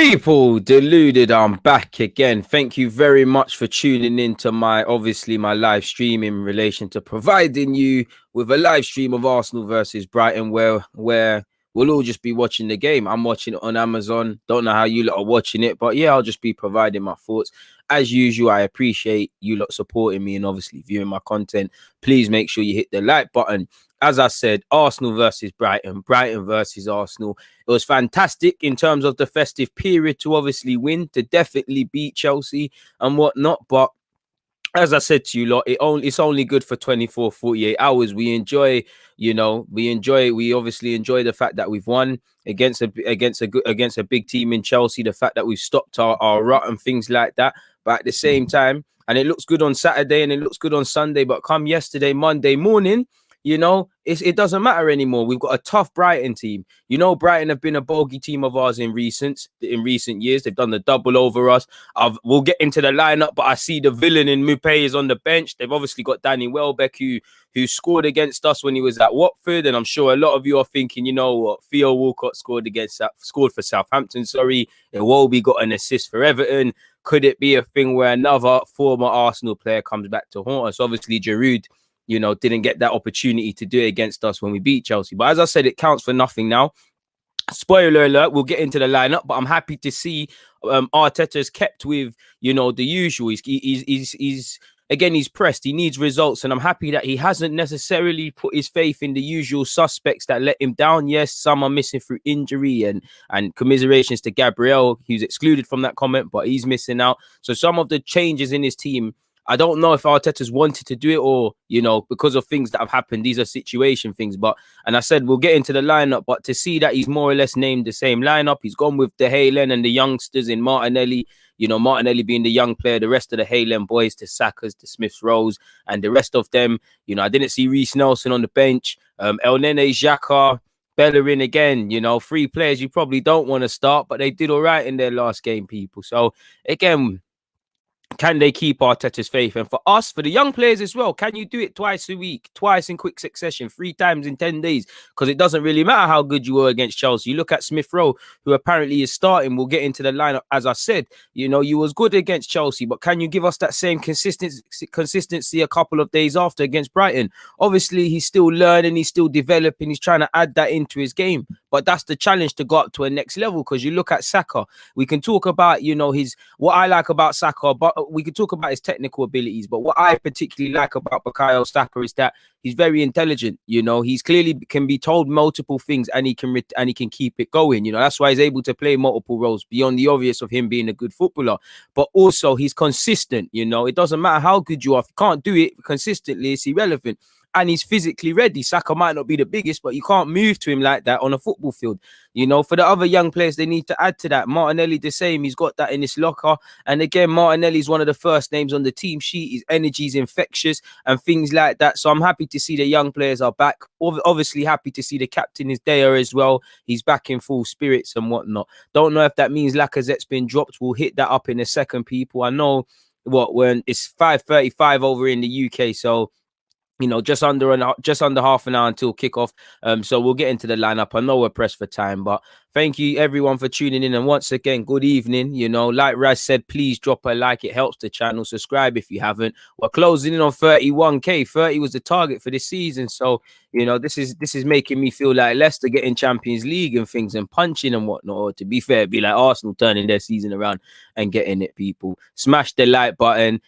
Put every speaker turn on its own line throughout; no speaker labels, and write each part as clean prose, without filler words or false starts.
People, deluded, I'm back again. Thank you very much for tuning in to my live stream in relation to providing you with a live stream of Arsenal versus Brighton, where we'll all just be watching the game. I'm watching it on Amazon. Don't know how you lot are watching it, but yeah, I'll just be providing my thoughts. As usual, I appreciate you lot supporting me and obviously viewing my content. Please make sure you hit the like button. As I said, Arsenal versus Brighton, Brighton versus Arsenal. It was fantastic in terms of the festive period to obviously win, to definitely beat Chelsea and whatnot. But as I said to you lot, it's only good for 24, 48 hours. We obviously enjoy the fact that we've won against a big team in Chelsea, the fact that we've stopped our rut and things like that. But at the same time, and it looks good on Saturday and it looks good on Sunday, but come yesterday, Monday morning, it doesn't matter anymore. We've got a tough Brighton team. Brighton have been a bogey team of ours in recent years. They've done the double over us. We'll get into the lineup, but I see the villain in Mupé is on the bench. They've obviously got Danny Welbeck, who scored against us when he was at Watford, and I'm sure a lot of you are thinking, you know what, Theo Walcott scored for Southampton. Iwobi got an assist for Everton. Could it be a thing where another former Arsenal player comes back to haunt us? Obviously, Giroud, didn't get that opportunity to do it against us when we beat Chelsea. But as I said, it counts for nothing now. Spoiler alert, we'll get into the lineup, but I'm happy to see Arteta's kept with, the usual. He's pressed. He needs results, and I'm happy that he hasn't necessarily put his faith in the usual suspects that let him down. Yes, some are missing through injury, and commiserations to Gabriel, who's excluded from that comment, but he's missing out. So some of the changes in his team, I don't know if Arteta's wanted to do it or, because of things that have happened. These are situation things. And I said, we'll get into the lineup, but to see that he's more or less named the same lineup, he's gone with the Haaland and the youngsters in Martinelli, Martinelli being the young player, the rest of the Haaland boys, the Sakas, the Smiths Rose, and the rest of them. I didn't see Reece Nelson on the bench. El Nene, Xhaka, Bellerin again, 3 players you probably don't want to start, but they did all right in their last game, people. So again, can they keep Arteta's faith? And for us, for the young players as well, can you do it twice a week, twice in quick succession, 3 times in 10 days? Because it doesn't really matter how good you were against Chelsea. You look at Smith Rowe, who apparently is starting. We'll get into the lineup. As I said, you was good against Chelsea, but can you give us that same consistency a couple of days after against Brighton? Obviously, he's still learning, he's still developing, he's trying to add that into his game. But that's the challenge to go up to a next level, because you look at Saka. We can talk about, what I like about Saka, but we could talk about his technical abilities, but what I particularly like about Bukayo Saka is that he's very intelligent. He's clearly can be told multiple things, and he can keep it going. That's why he's able to play multiple roles beyond the obvious of him being a good footballer. But also he's consistent. It doesn't matter how good you are, if you can't do it consistently, it's irrelevant. And he's physically ready. Saka might not be the biggest, but you can't move to him like that on a football field. For the other young players, they need to add to that. Martinelli, the same. He's got that in his locker. And again, Martinelli's one of the first names on the team sheet. His energy is infectious and things like that. So I'm happy to see the young players are back. Obviously happy to see the captain is there as well. He's back in full spirits and whatnot. Don't know if that means Lacazette's been dropped. We'll hit that up in a second, people. I know when it's 5:35 over in the UK. So just under half an hour until kickoff. So we'll get into the lineup. I know we're pressed for time, but thank you everyone for tuning in. And once again, good evening. Like Raz said, please drop a like. It helps the channel. Subscribe if you haven't. We're closing in on 31k. 30 was the target for this season. So, this is making me feel like Leicester getting Champions League and things and punching and whatnot. Or to be fair, it'd be like Arsenal turning their season around and getting it, people. Smash the like button.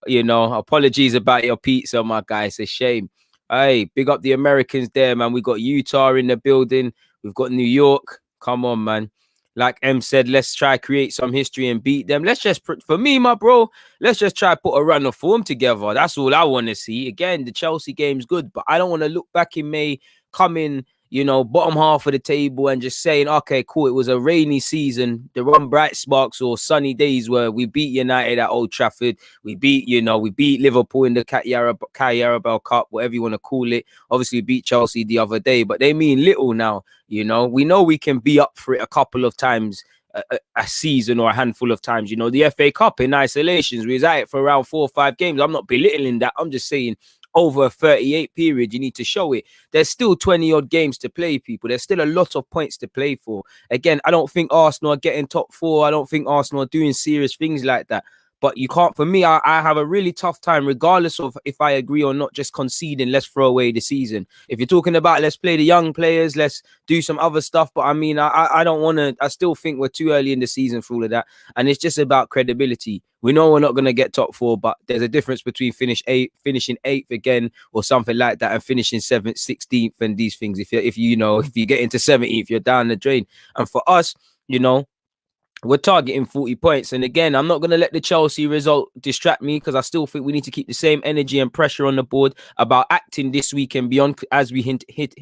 Apologies about your pizza, my guy. It's a shame. Hey, big up the Americans there, man. We got Utah in the building. We've got New York. Come on, man. Like M said, let's try create some history and beat them. Let's just, for me, my bro, let's just try put a run of form together. That's all I want to see. Again, the Chelsea game's good, but I don't want to look back in May, come in, bottom half of the table and just saying, okay, cool, it was a rainy season. There were bright sparks or sunny days where we beat United at Old Trafford. We beat Liverpool in the Carabao Cup, whatever you want to call it. Obviously, we beat Chelsea the other day, but they mean little now. We know we can be up for it a couple of times a season or a handful of times. The FA Cup in isolations, we was at it for around 4 or 5 games. I'm not belittling that. I'm just saying, over a 38 period. You need to show it. There's still 20 odd games to play, people. There's still a lot of points to play for. Again, I don't think Arsenal are getting top 4. I don't think Arsenal are doing serious things like that. But you can't, for me, I have a really tough time, regardless of if I agree or not, just conceding, let's throw away the season. If you're talking about let's play the young players, let's do some other stuff. But I mean, I don't want to, I still think we're too early in the season for all of that. And it's just about credibility. We know we're not going to get top 4, but there's a difference between finishing 8th again or something like that and finishing 7th, 16th and these things. If you get into 17th, you're down the drain. And for us, we're targeting 40 points. And again, I'm not going to let the Chelsea result distract me, because I still think we need to keep the same energy and pressure on the board about acting this week and beyond as we hit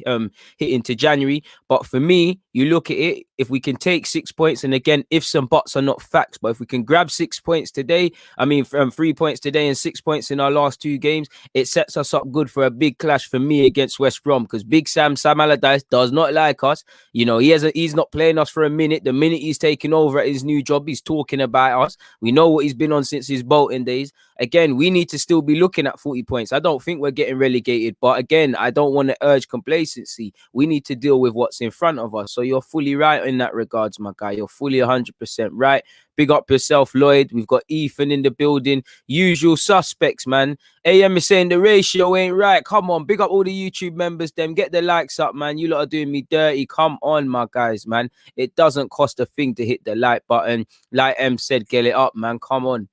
into January. But for me, you look at it, if we can take 6 points, and again, ifs and buts are not facts, but if we can grab 6 points today, 3 points today and 6 points in our last 2 games, it sets us up good for a big clash for me against West Brom, because Big Sam Allardyce does not like us. He's not playing us for a minute. The minute he's taking over at his new job, he's talking about us. We know what he's been on since his Bolton days. Again, we need to still be looking at 40 points. I don't think we're getting relegated, but again, I don't want to urge complacency. We need to deal with what's in front of us. So you're fully right in that regards, my guy. You're fully 100% right. Big up yourself, Lloyd. We've got Ethan in the building. Usual suspects, man. AM is saying the ratio ain't right. Come on, big up all the YouTube members. Them get the likes up, man. You lot are doing me dirty. Come on, my guys, man. It doesn't cost a thing to hit the like button. Like M said, get it up, man. Come on.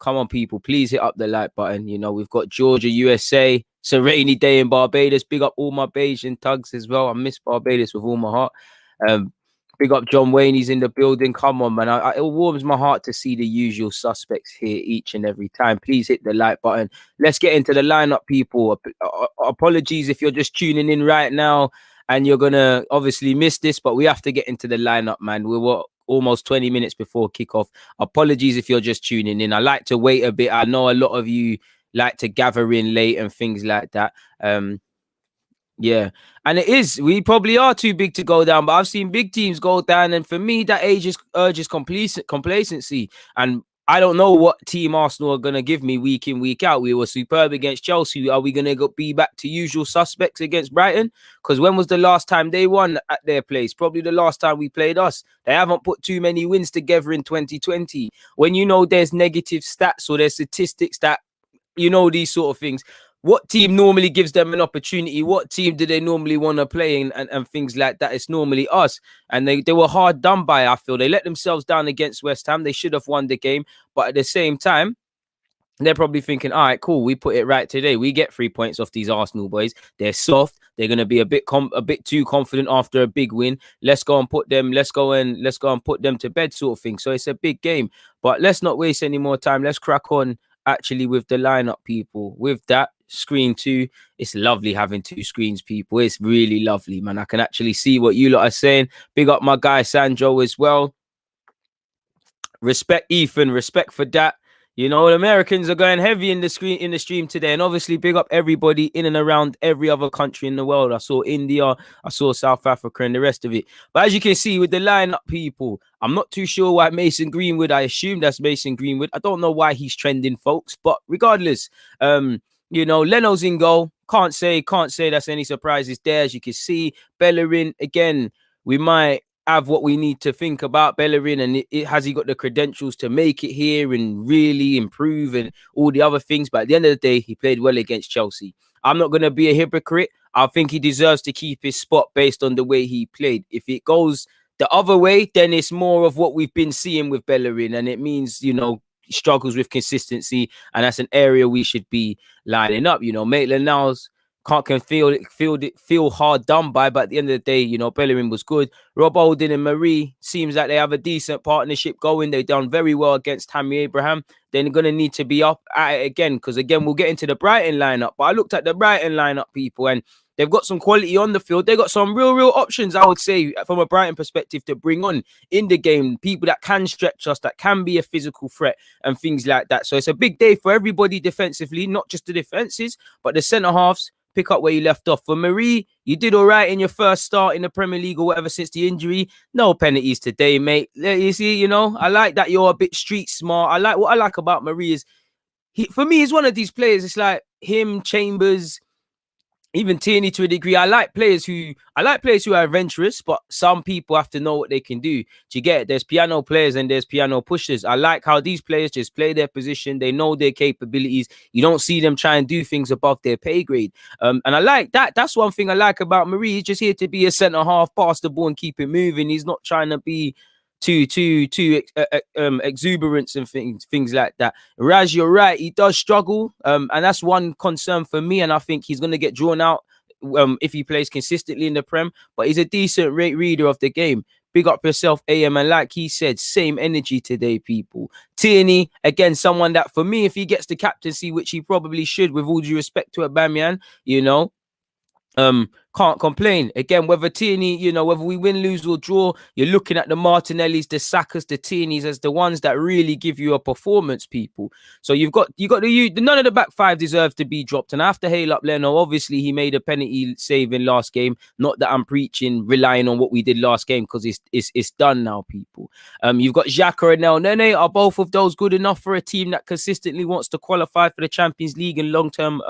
Come on, people. Please hit up the like button. We've got Georgia, USA. It's a rainy day in Barbados. Big up all my Bayesian tugs as well. I miss Barbados with all my heart. Big up John Wayne. He's in the building. Come on, man. It warms my heart to see the usual suspects here each and every time. Please hit the like button. Let's get into the lineup, people. Apologies if you're just tuning in right now and you're going to obviously miss this, but we have to get into the lineup, man. We're almost 20 minutes before kickoff. Apologies if you're just tuning in. I like to wait a bit. I know a lot of you like to gather in late and things like that. Yeah, and we probably are too big to go down, but I've seen big teams go down, and for me, that urges complacency. And I don't know what team Arsenal are going to give me week in, week out. We were superb against Chelsea. Are we going to be back to usual suspects against Brighton? Because when was the last time they won at their place? Probably the last time we played us. They haven't put too many wins together in 2020. When there's negative stats or there's statistics that, these sort of things, what team normally gives them an opportunity? What team do they normally want to play in and things like that? It's normally us. And they were hard done by, I feel. They let themselves down against West Ham. They should have won the game. But at the same time, they're probably thinking, all right, cool, we put it right today. We get 3 points off these Arsenal boys. They're soft. They're going to be a bit too confident after a big win. Let's go and put them to bed, sort of thing. So it's a big game. But let's not waste any more time. Let's crack on actually with the lineup, people. With that, screen 2, it's lovely having 2 screens, people. It's really lovely, man. I can actually see what you lot are saying. Big up my guy Sandro as well. Respect Ethan, respect for that. The Americans are going heavy in the stream today, and obviously big up everybody in and around every other country in the world. I saw India, I saw South Africa, and the rest of it. But as you can see with the lineup, people, I'm not too sure why Mason Greenwood. I assume that's Mason Greenwood. I don't know why he's trending, folks. But regardless, Leno's in goal. Can't say that's any surprises there. As you can see, Bellerin again. We might have what we need to think about Bellerin, and has he got the credentials to make it here and really improve and all the other things. But at the end of the day, he played well against Chelsea. I'm not going to be a hypocrite. I think he deserves to keep his spot based on the way he played. If it goes the other way, then it's more of what we've been seeing with Bellerin, and it means, struggles with consistency, and that's an area we should be lining up. Maitland-Niles can feel hard done by, but at the end of the day, Bellerin was good. Rob Holding and Marie seems like they have a decent partnership going. They've done very well against Tammy Abraham. They're going to need to be up at it again, because again, we'll get into the Brighton lineup. But I looked at the Brighton lineup, people, and they've got some quality on the field. They got some real options, I would say, from a Brighton perspective, to bring on in the game. People that can stretch us, that can be a physical threat and things like that. So it's a big day for everybody defensively, not just the defenses, but the centre halves. Pick up where you left off. For Marie, you did all right in your first start in the Premier League or whatever since the injury. No penalties today, mate. You see, I like that you're a bit street smart. What I like about Marie is for me, he's one of these players. It's like him, Chambers, even Tierney to a degree. I like players who are adventurous, but some people have to know what they can do. Do you get it? There's piano players and there's piano pushers. I like how these players just play their position. They know their capabilities. You don't see them try and do things above their pay grade. And I like that. That's one thing I like about Marie. He's just here to be a centre half, pass the ball and keep it moving. He's not trying to be too exuberance and things like that. Raz, you're right, he does struggle, and that's one concern for me, and I think he's going to get drawn out if he plays consistently in the Prem, but he's a decent reader of the game. Big up yourself, AM, and like he said, same energy today, people. Tierney, again, someone that for me, if he gets the captaincy, which he probably should, with all due respect to Aubameyang, you know, can't complain. Again, whether Tierney, you know, whether we win, lose or draw, you're looking at the Martinellis, the Sakas, the Tierneys as the ones that really give you a performance, people. So you've got none of the back five deserve to be dropped. And I have to hail up Leno. Obviously, he made a penalty save in last game. Not that I'm preaching, relying on what we did last game, because it's done now, people. You've got Xhaka and El Nene. Are both of those good enough for a team that consistently wants to qualify for the Champions League and long term?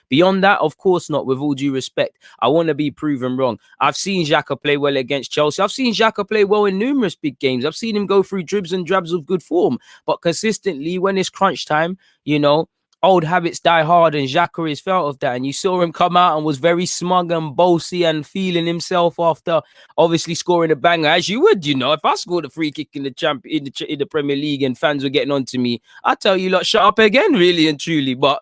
Beyond that, of course not. With all due respect, I want to be proven wrong. I've seen Xhaka play well against Chelsea. I've seen Xhaka play well in numerous big games. I've seen him go through dribs and drabs of good form, but consistently when it's crunch time, you know, old habits die hard, and Xhaka is felt of that. And you saw him come out and was very smug and bossy and feeling himself after obviously scoring a banger, as you would, you know. If I scored a free kick in the Premier League and fans were getting on to me, I tell you, lot, shut up again, really and truly. But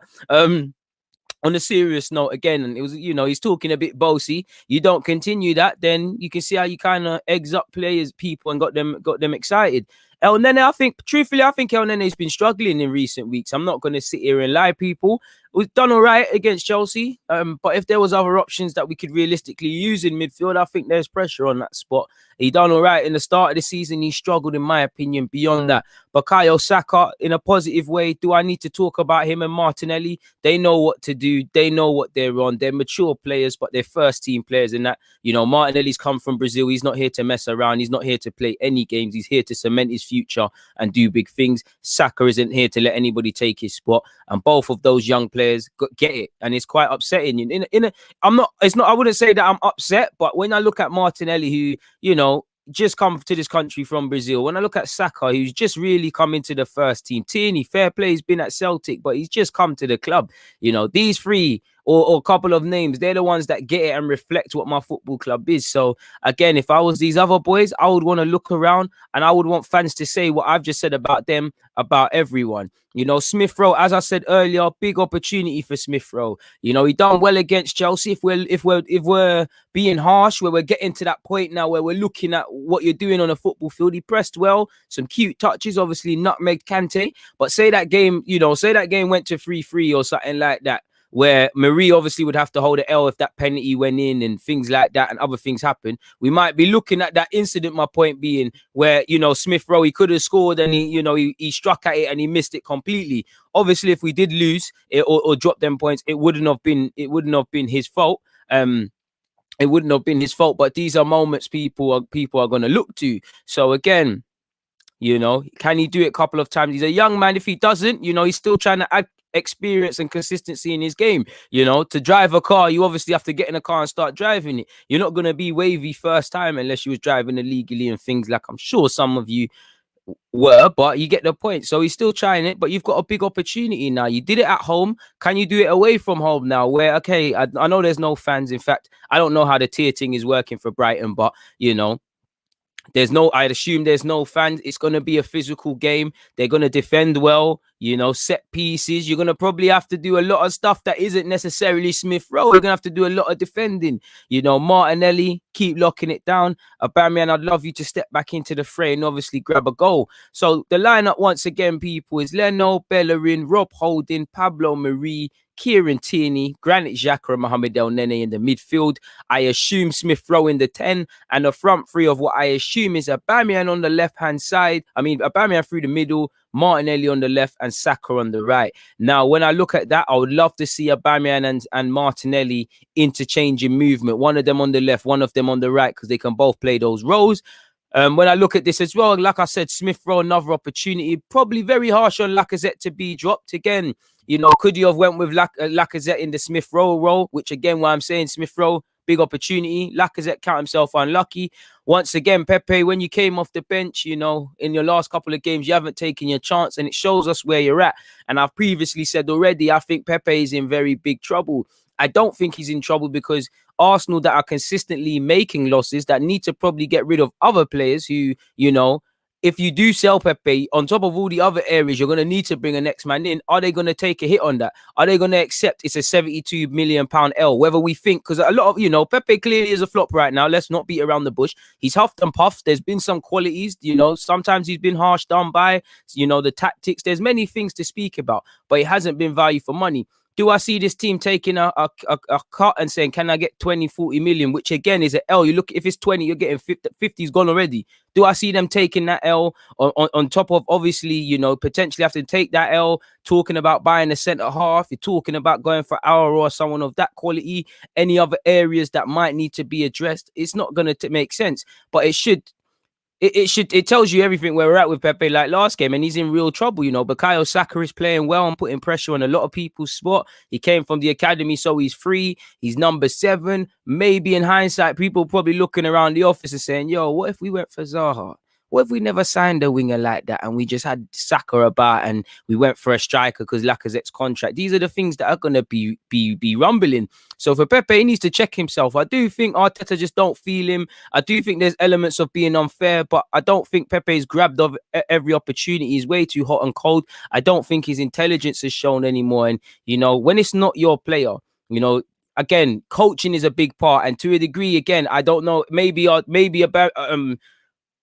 on a serious note, again, it was, you know, he's talking a bit bossy. You don't continue that, then you can see how you kind of eggs up players, people, and got them excited. El Nene, I think El Nene's been struggling in recent weeks. I'm not going to sit here and lie, people. We've done all right against Chelsea, but if there was other options that we could realistically use in midfield, I think there's pressure on that spot. He done all right in the start of the season. He struggled, in my opinion, beyond that. Bukayo Saka, in a positive way, do I need to talk about him and Martinelli? They know what to do. They know what they're on. They're mature players, but they're first-team players in that. You know, Martinelli's come from Brazil. He's not here to mess around. He's not here to play any games. He's here to cement his future and do big things. Saka isn't here to let anybody take his spot. And both of those young players get it, and it's quite upsetting. I wouldn't say that I'm upset, but when I look at Martinelli, who, you know, just come to this country from Brazil, when I look at Saka, who's just really come into the first team, Tierney, fair play, he's been at Celtic, but he's just come to the club. You know, these three or a couple of names, they're the ones that get it and reflect what my football club is. So again, if I was these other boys, I would want to look around and I would want fans to say what I've just said about them, about everyone. You know, Smith Rowe, as I said earlier, big opportunity for Smith Rowe. You know, he done well against Chelsea. If we're being harsh, where we're getting to that point now where we're looking at what you're doing on a football field, he pressed well, some cute touches, obviously nutmegged Kante. But say that game went to 3-3 or something like that, where Marie obviously would have to hold the L if that penalty went in and things like that, and other things happen. We might be looking at that incident, my point being, where, you know, Smith Rowe, he could have scored and he struck at it and he missed it completely. Obviously, if we did lose or drop them points, it wouldn't have been his fault. It wouldn't have been his fault, but these are moments people are going to look to. So again, you know, can he do it a couple of times? He's a young man. If he doesn't, you know, he's still trying to add experience and consistency in his game. You know, to drive a car, you obviously have to get in a car and start driving it. You're not going to be wavy first time unless you was driving illegally and things like I'm sure some of you were, but you get the point. So he's still trying it, but you've got a big opportunity now. You did it at home. Can you do it away from home now? Where, okay, I know there's no fans. In fact, I don't know how the tier thing is working for Brighton, but, you know, I'd assume there's no fans. It's going to be a physical game. They're going to defend well, you know, set pieces. You're going to probably have to do a lot of stuff that isn't necessarily Smith Rowe. You're going to have to do a lot of defending. You know, Martinelli, keep locking it down. Aubameyang, I'd love you to step back into the fray and obviously grab a goal. So the lineup, once again, people, is Leno, Bellerin, Rob Holding, Pablo Marie, Kieran Tierney, Granit Xhaka and Mohamed El Nene in the midfield. I assume Smith Rowe in the 10, and the front three of what I assume is Aubameyang on the left-hand side. I mean, Aubameyang through the middle, Martinelli on the left, and Saka on the right. Now, when I look at that, I would love to see Aubameyang and Martinelli interchanging movement. One of them on the left, one of them on the right, because they can both play those roles. When I look at this as well, like I said, Smith Rowe, another opportunity. Probably very harsh on Lacazette to be dropped again. Could you have went with Lacazette in the Smith Rowe role? Which again, why I'm saying Smith Rowe, big opportunity. Lacazette count himself unlucky. Once again, Pepe, when you came off the bench, in your last couple of games, you haven't taken your chance, and it shows us where you're at. And I've previously said already, I think Pepe is in very big trouble. I don't think he's in trouble because Arsenal that are consistently making losses that need to probably get rid of other players who, if you do sell Pepe, on top of all the other areas, you're going to need to bring a next man in. Are they going to take a hit on that? Are they going to accept it's a £72 million L? Whether we think, because a lot of, Pepe clearly is a flop right now. Let's not beat around the bush. He's huffed and puffed. There's been some qualities, sometimes he's been harsh done by, the tactics. There's many things to speak about, but it hasn't been value for money. Do I see this team taking a cut and saying, can I get 20, 40 million, which again is an L? You look, if it's 20, you're getting 50's gone already. Do I see them taking that L on top of obviously, potentially have to take that L, talking about buying a centre half, you're talking about going for Aura or someone of that quality, any other areas that might need to be addressed? It's not going to make sense, but it should. It tells you everything where we're at with Pepe like last game, and he's in real trouble, Bukayo Saka is playing well and putting pressure on a lot of people's spot. He came from the academy, so he's free. He's number 7. Maybe in hindsight, people probably looking around the office and saying, yo, what if we went for Zaha? What if we never signed a winger like that and we just had Saka about and we went for a striker because Lacazette's contract? These are the things that are going to be rumbling. So for Pepe, he needs to check himself. I do think Arteta just don't feel him. I do think there's elements of being unfair, but I don't think Pepe's grabbed of every opportunity. He's way too hot and cold. I don't think his intelligence is shown anymore. And, when it's not your player, again, coaching is a big part. And to a degree, again, I don't know, maybe about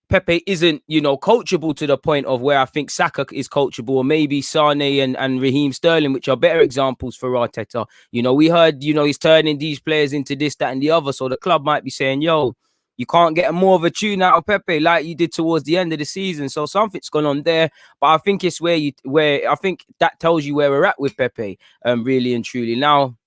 Pepe isn't, coachable to the point of where I think Saka is coachable, or maybe Sane and Raheem Sterling, which are better examples for Arteta. We heard, he's turning these players into this, that, and the other. So the club might be saying, yo, you can't get more of a tune out of Pepe like you did towards the end of the season. So something's gone on there. But I think it's where I think that tells you where we're at with Pepe, really and truly. Now,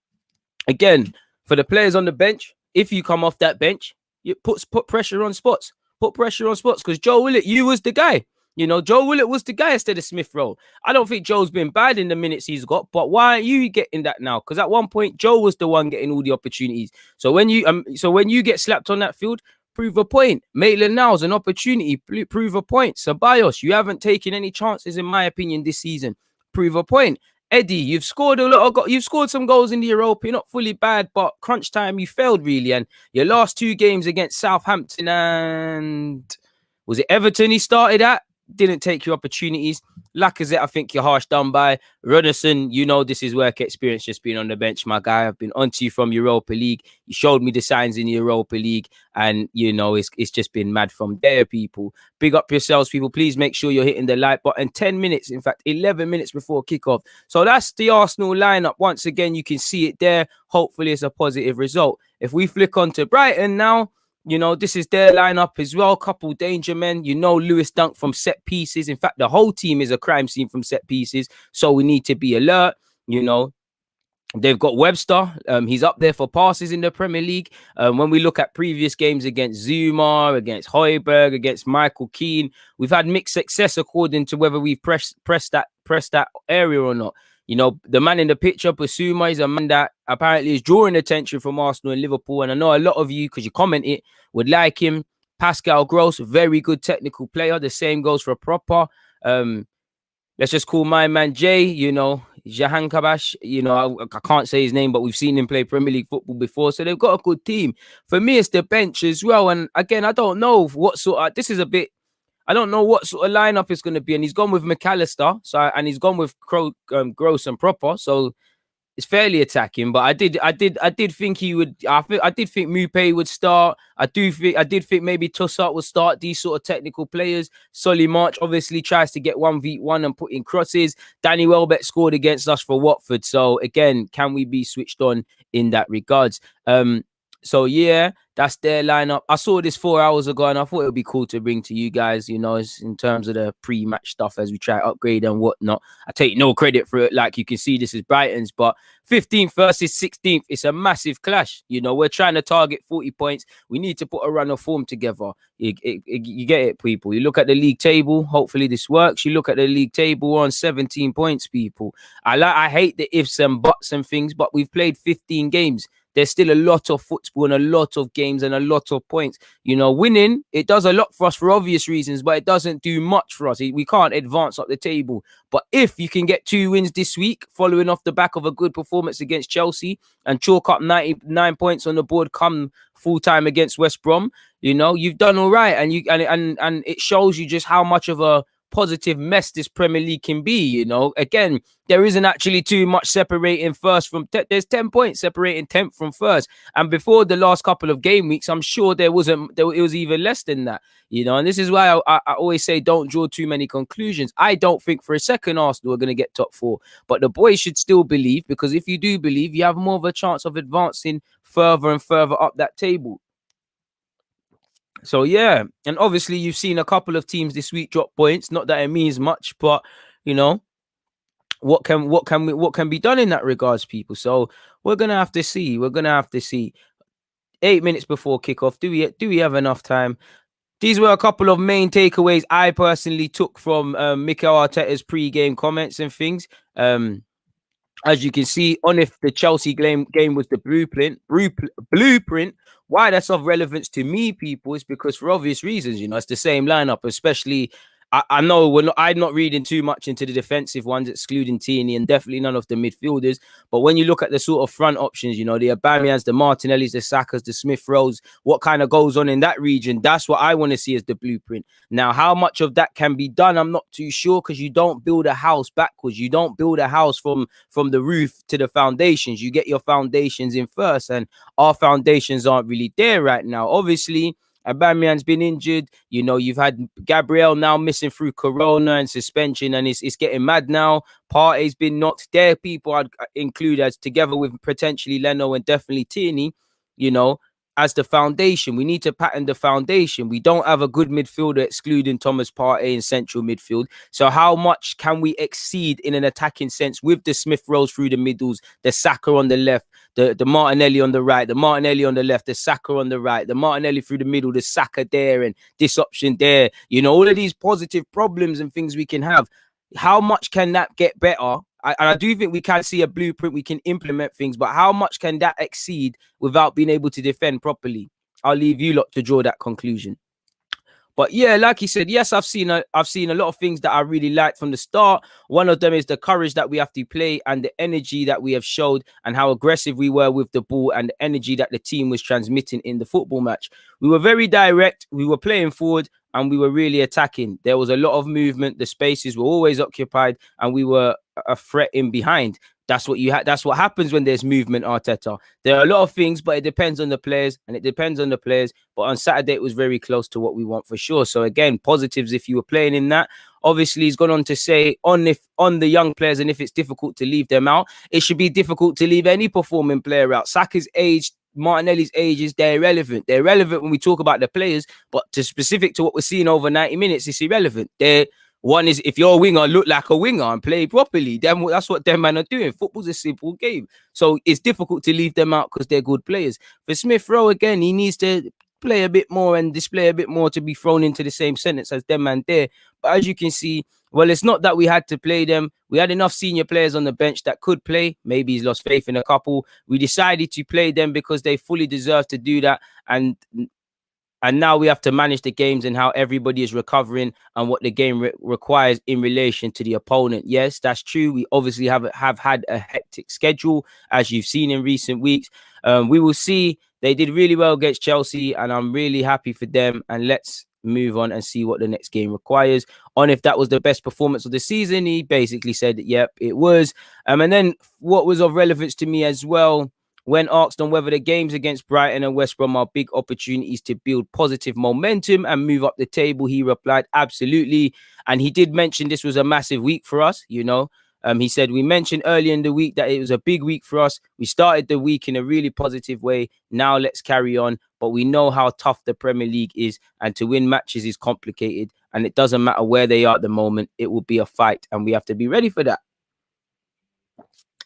again, for the players on the bench, if you come off that bench, you put pressure on spots. Put pressure on spots, because Joe Willett, you was the guy. Joe Willett was the guy instead of Smith Rowe. I don't think Joe's been bad in the minutes he's got, but why aren't you getting that now? Because at one point, Joe was the one getting all the opportunities. So when you get slapped on that field, prove a point. Maitland-Niles, an opportunity, prove a point. Ceballos, you haven't taken any chances, in my opinion, this season. Prove a point. Eddie, you've scored you've scored some goals in the Europa. You're not fully bad, but crunch time you failed really. And your last 2 games against Southampton and was it Everton he started at? Didn't take your opportunities. Lacazette, I think you're harsh done by. Ruderson, this is work experience, just being on the bench, my guy. I've been onto you from Europa League. You showed me the signs in the Europa League, and it's just been mad from there, people. Big up yourselves, people. Please make sure you're hitting the like button. 10 minutes, in fact, 11 minutes before kickoff. So that's the Arsenal lineup. Once again, you can see it there. Hopefully, it's a positive result. If we flick on to Brighton now, this is their lineup as well. Couple danger men. Lewis Dunk from set pieces. In fact, the whole team is a crime scene from set pieces. So we need to be alert. They've got Webster. He's up there for passes in the Premier League. When we look at previous games against Zuma, against Højbjerg, against Michael Keane, we've had mixed success according to whether we've pressed that area or not. The man in the picture, Basuma, is a man that apparently is drawing attention from Arsenal and Liverpool. And I know a lot of you, because you comment it, would like him. Pascal Gross, very good technical player. The same goes for Proper. Let's just call my man Jay, Jahan Kabash. I can't say his name, but we've seen him play Premier League football before. So they've got a good team. For me, it's the bench as well. And again, I don't know what sort of, I don't know what sort of lineup it's going to be, and he's gone with McAllister, and he's gone with Gross and Proper, so it's fairly attacking. But I did think he would. I did think Mupé would start. I did think maybe Tossart would start. These sort of technical players. Solly March obviously tries to get 1v1 and put in crosses. Danny Welbeck scored against us for Watford, so again, can we be switched on in that regards? So yeah, that's their lineup. I saw this 4 hours ago, and I thought it would be cool to bring to you guys. You know, in terms of the pre-match stuff as we try to upgrade and whatnot. I take no credit for it. Like you can see, this is Brighton's, but 15th versus 16th, it's a massive clash. You know, we're trying to target 40 points. We need to put a run of form together. You get it, people. You look at the league table. Hopefully this works. You look at the league table, we're on 17 points, people. I hate the ifs and buts and things, but we've played 15 games. There's still a lot of football and a lot of games and a lot of points. You know, winning, it does a lot for us for obvious reasons, but it doesn't do much for us. We can't advance up the table. But if you can get 2 wins this week, following off the back of a good performance against Chelsea, and chalk up 99 points on the board come full time against West Brom, you know, you've done all right. And it shows you just how much of a positive mess this Premier League can be. You know, again, there isn't actually too much separating first from there's 10 points separating 10th from first, and before the last couple of game weeks, I'm sure it was even less than that. You know, and this is why I always say don't draw too many conclusions. I don't think for a second Arsenal are going to get top 4, but the boys should still believe, because if you do believe, you have more of a chance of advancing further and further up that table. So yeah, and obviously you've seen a couple of teams this week drop points. Not that it means much, but you know, what can be done in that regards, people. So we're gonna have to see. 8 minutes before kickoff. Do we have enough time? These were a couple of main takeaways I personally took from Mikel Arteta's pre-game comments and things. As you can see, on if the Chelsea game was the blueprint, why that's of relevance to me, people, is because for obvious reasons, you know, it's the same lineup, especially. I know I'm not reading too much into the defensive ones, excluding Tierney, and definitely none of the midfielders. But when you look at the sort of front options, you know, the Aubameyangs, the Martinellis, the Sakas, the Smith Rowes, what kind of goes on in that region, that's what I want to see as the blueprint. Now, how much of that can be done, I'm not too sure, because you don't build a house backwards. You don't build a house from the roof to the foundations. You get your foundations in first, and our foundations aren't really there right now. Obviously, Aubameyang's been injured. You know, you've had Gabriel now missing through Corona and suspension, and it's getting mad now. Partey's been knocked. There, people I'd include as together with potentially Leno and definitely Tierney, you know, as the foundation. We need to pattern the foundation. We don't have a good midfielder excluding Thomas Partey in central midfield. So how much can we exceed in an attacking sense with the Smith Rowes through the middles, the Saka on the left, the Martinelli on the right, the Martinelli on the left, the Saka on the right, the Martinelli through the middle, the Saka there, and this option there. You know, all of these positive problems and things we can have. How much can that get better? I do think we can see a blueprint. We can implement things, but how much can that exceed without being able to defend properly? I'll leave you lot to draw that conclusion. But yeah, like you said, yes, I've seen a lot of things that I really liked from the start. One of them is the courage that we have to play and the energy that we have showed, and how aggressive we were with the ball, and the energy that the team was transmitting in the football match. We were very direct. We were playing forward, and we were really attacking. There was a lot of movement. The spaces were always occupied, and we were a threat in behind. That's what happens when there's movement, Arteta. There are a lot of things, but it depends on the players, But on Saturday, it was very close to what we want for sure. So again, positives if you were playing in that. Obviously, he's gone on to say on the young players, and if it's difficult to leave them out, it should be difficult to leave any performing player out. Saka's age, Martinelli's age, they're irrelevant. They're relevant when we talk about the players, but specific to what we're seeing over 90 minutes, it's irrelevant. One is, if you're a winger, look like a winger and play properly. That's what them man are doing. Football's a simple game. So it's difficult to leave them out because they're good players. For Smith Rowe, again, he needs to play a bit more and display a bit more to be thrown into the same sentence as them man there. But as you can see, well, it's not that we had to play them. We had enough senior players on the bench that could play. Maybe he's lost faith in a couple. We decided to play them because they fully deserve to do that. And now we have to manage the games and how everybody is recovering and what the game requires in relation to the opponent. Yes, that's true. We obviously have had a hectic schedule, as you've seen in recent weeks. We will see. They did really well against Chelsea, and I'm really happy for them. And let's move on and see what the next game requires. On if that was the best performance of the season, he basically said, yep, it was. And then what was of relevance to me as well, when asked on whether the games against Brighton and West Brom are big opportunities to build positive momentum and move up the table, he replied, absolutely. And he did mention this was a massive week for us, you know. He said, we mentioned earlier in the week that it was a big week for us. We started the week in a really positive way. Now let's carry on. But we know how tough the Premier League is, and to win matches is complicated. And it doesn't matter where they are at the moment. It will be a fight, and we have to be ready for that.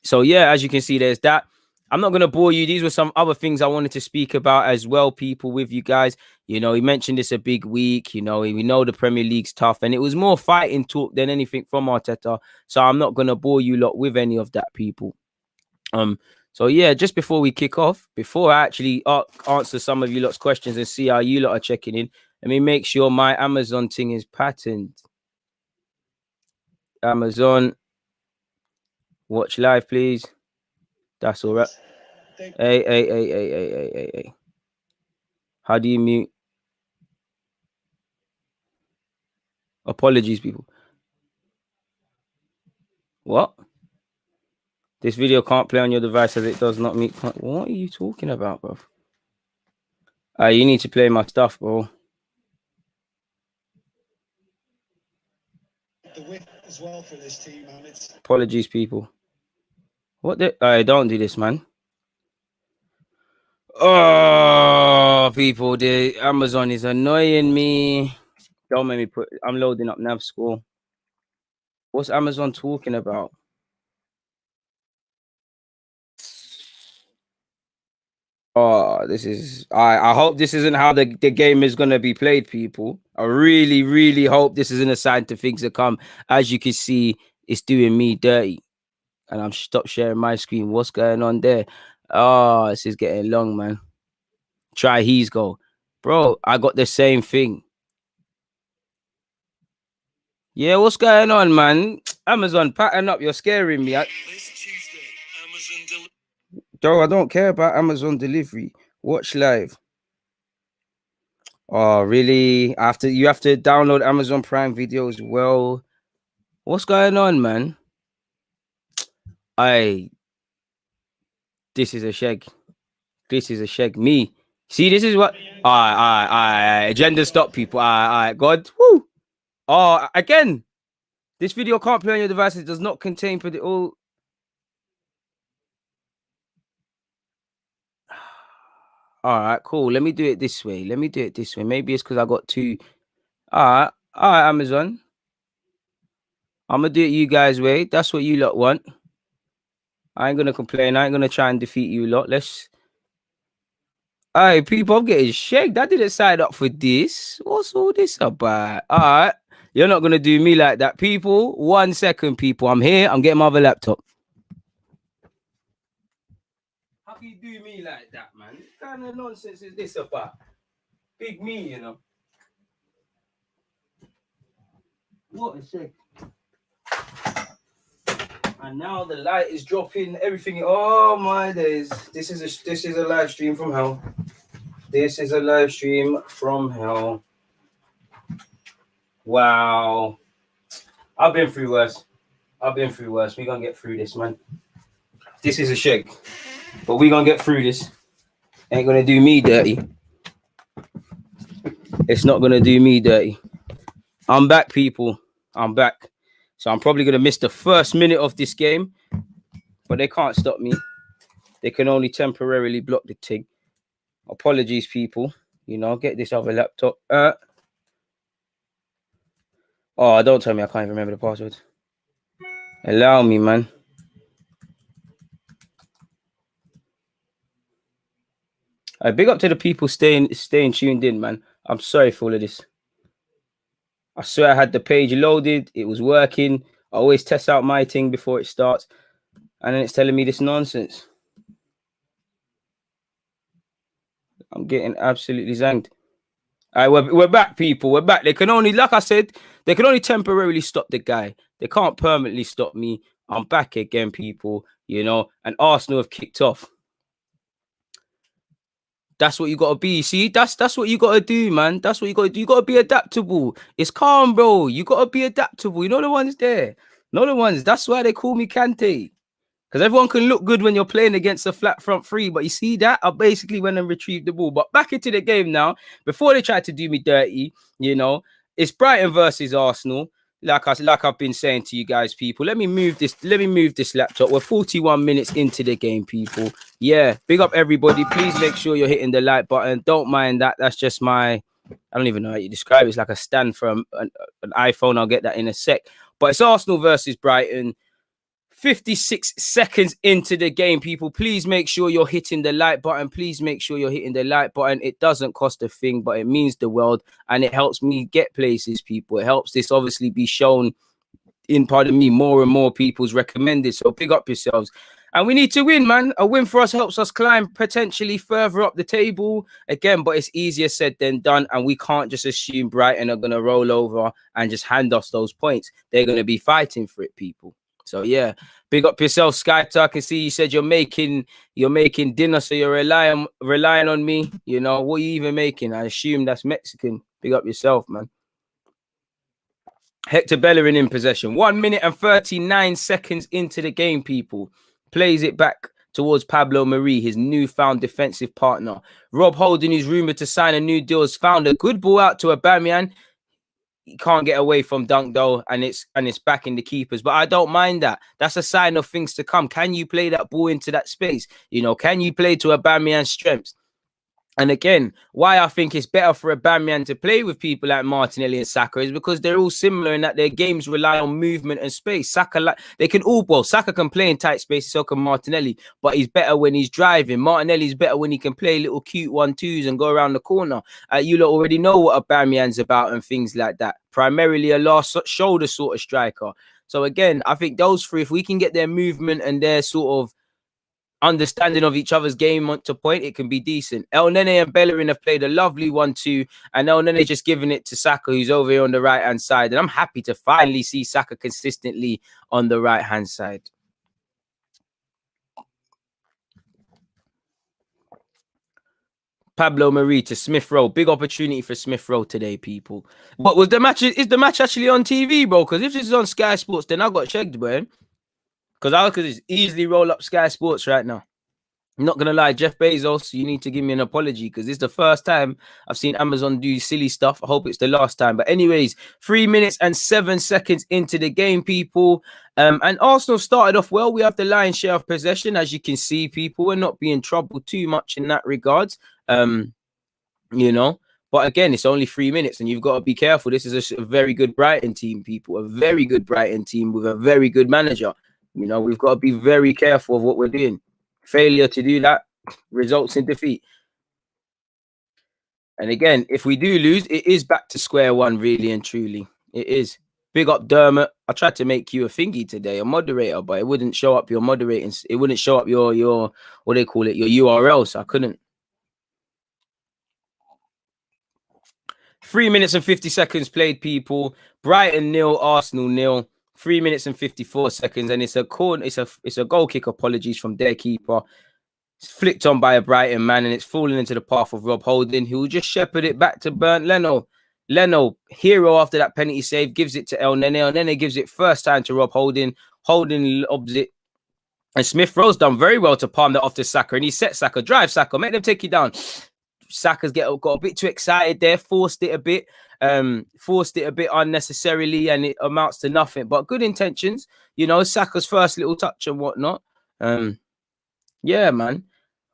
So, yeah, as you can see, there's that. I'm not going to bore you. These were some other things I wanted to speak about as well, people, with you guys. You know, he mentioned it's a big week. You know, we know the Premier League's tough, and it was more fighting talk than anything from Arteta. So I'm not going to bore you lot with any of that, people. So yeah, just before we kick off, before I actually answer some of you lot's questions and see how you lot are checking in, let me make sure my Amazon thing is patterned. Amazon, watch live, please. That's all right. Hey. How do you mute? Apologies, people. What? This video can't play on your device as it does not meet. What are you talking about, bro? You need to play my stuff, bro. The width as well for this team, man. Apologies, people. What the? Don't do this, man. Oh, people, the Amazon is annoying me. Don't make me put. I'm loading up nav score. What's Amazon talking about? Oh, this is. I hope this isn't how the game is gonna be played, people. I really hope this isn't a sign to things to come. As you can see, it's doing me dirty, and I'm stopped sharing my screen. What's going on there? Oh, this is getting long, man. Try his goal, bro. I got the same thing. Yeah, what's going on, man? Amazon, pattern up. You're scaring me. This Tuesday, Amazon Joe, I don't care about Amazon delivery. Watch live. Oh, really? You have to download Amazon Prime Video as well. What's going on, man? This is a shag. This is a shag. Me. See, this is what. Agenda stop, people. God. Woo. Oh, again. This video can't play on your device. It does not contain all. All right, cool. Let me do it this way. Maybe it's because I got two. All right, Amazon. I'm gonna do it you guys' way. That's what you lot want. I ain't gonna complain. I ain't gonna try and defeat you lot. Alright, people, I'm getting shagged. I didn't sign up for this. What's all this about? All right, you're not gonna do me like that, people. 1 second, people. I'm here. I'm getting my other laptop. How can you do me like that, man? What kind of nonsense is this about? Big me, you know. What a shake. And now the light is dropping, everything. Oh my days. This is a live stream from hell. This is a live stream from hell. Wow. I've been through worse. We're gonna get through this, man. This is a shake. But we're gonna get through this. Ain't gonna do me dirty. It's not gonna do me dirty. I'm back, people. I'm back. So I'm probably gonna miss the first minute of this game. But they can't stop me. They can only temporarily block the thing. Apologies, people. You know, get this other laptop. Oh, don't tell me I can't even remember the password. Allow me, man. Big up to the people staying tuned in, man. I'm sorry for all of this. I swear I had the page loaded. It was working. I always test out my thing before it starts. And then it's telling me this nonsense. I'm getting absolutely zanged. All right, we're back, people. We're back. They can only, like I said, they can only temporarily stop the guy. They can't permanently stop me. I'm back again, people. You know, and Arsenal have kicked off. That's what you gotta be. See, that's what you gotta do, man. That's what you gotta do. You gotta be adaptable. It's calm, bro. You gotta be adaptable. You know the ones there. Know the ones. That's why they call me Kante. Because everyone can look good when you're playing against a flat front three. But you see that? I basically went and retrieved the ball. But back into the game now. Before they tried to do me dirty, you know, it's Brighton versus Arsenal. like I've been saying to you guys, people. Let me move this laptop. We're 41 minutes into the game, people. Yeah, big up everybody. Please make sure you're hitting the like button. Don't mind that. That's just my, I don't even know how you describe it. It's like a stand from an iPhone. I'll get that in a sec. But it's Arsenal versus Brighton. 56 seconds into the game, people. Please make sure you're hitting the like button. Please make sure you're hitting the like button. It doesn't cost a thing, but it means the world, and it helps me get places, people. It helps this obviously be shown in, pardon me, more and more people's recommended. So big up yourselves. And we need to win, man. A win for us helps us climb potentially further up the table again, but it's easier said than done. And we can't just assume Brighton are going to roll over and just hand us those points. They're going to be fighting for it, people. So yeah, big up yourself, Skytar. I can see you said you're making dinner, so you're relying on me. You know, what are you even making? I assume that's Mexican. Big up yourself, man. Hector Bellerin in possession. 1 minute and 39 seconds into the game, people. Plays it back towards Pablo Mari, his newfound defensive partner. Rob Holding, who's rumoured to sign a new deal, has found a good ball out to Aubameyang. He can't get away from dunk though, and it's back in the keepers. But I don't mind that. That's a sign of things to come. Can you play that ball into that space? You know, can you play to Aubameyang's strengths? And again, why I think it's better for Aubameyang to play with people like Martinelli and Saka is because they're all similar in that their games rely on movement and space. Saka, they can all, well, Saka can play in tight spaces, so can Martinelli, but he's better when he's driving. Martinelli's better when he can play little cute 1-2s and go around the corner. You lot already know what Aubameyang's about and things like that. Primarily a last shoulder sort of striker. So again, I think those three, if we can get their movement and their sort of understanding of each other's game to point, it can be decent. El Nene and Bellerin have played a lovely 1-2, and El Nene just giving it to Saka, who's over here on the right hand side. And I'm happy to finally see Saka consistently on the right hand side. Pablo Mari to Smith Rowe. Big opportunity for Smith Rowe today, people. What was the match? Is the match actually on TV, bro? Because if this is on Sky Sports, then I got checked, bro. Because I could just easily roll up Sky Sports right now. I'm not going to lie, Jeff Bezos, you need to give me an apology because this is the first time I've seen Amazon do silly stuff. I hope it's the last time. But anyways, 3 minutes and 7 seconds into the game, people. And Arsenal started off well. We have the lion's share of possession. As you can see, people, we're not being troubled too much in that regards. You know, but again, it's only 3 minutes and you've got to be careful. This is a very good Brighton team, people. A very good Brighton team with a very good manager. You know, we've got to be very careful of what we're doing. Failure to do that results in defeat. And again, if we do lose, it is back to square one, really and truly. It is. Big up Dermot. I tried to make you a thingy today, a moderator, but it wouldn't show up your moderating. It wouldn't show up your what do they call it, your URL, so I couldn't. 3 minutes and 50 seconds played, people. Brighton 0, Arsenal 0. 3 minutes and 54 seconds, and it's a corner. It's a goal kick. Apologies from their keeper. It's flicked on by a Brighton man, and it's fallen into the path of Rob Holding, who will just shepherd it back to Bernd Leno. Leno, hero after that penalty save, gives it to El Nene. El Nene gives it first time to Rob Holding. Holding lobs it. And Smith Rowe's done very well to palm that off to Saka, and he set Saka. Drive, Saka. Make them take you down. Saka's got a bit too excited there, forced it a bit unnecessarily, and it amounts to nothing. But good intentions, you know, Saka's first little touch and whatnot. Yeah, man.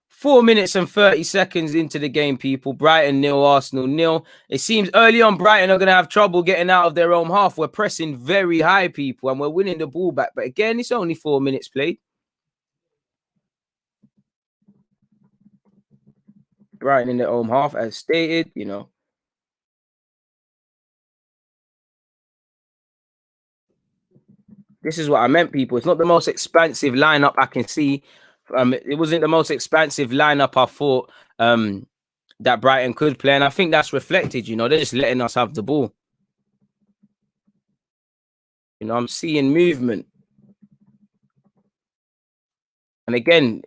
4 minutes and 30 seconds into the game, people. Brighton 0, Arsenal 0. It seems early on Brighton are going to have trouble getting out of their own half. We're pressing very high, people, and we're winning the ball back. But again, it's only 4 minutes played. Brighton in their own half, as stated, you know. This is what I meant, people. It's not the most expansive lineup I can see. It wasn't the most expansive lineup I thought that Brighton could play. And I think that's reflected, you know. They're just letting us have the ball. You know, I'm seeing movement. And again,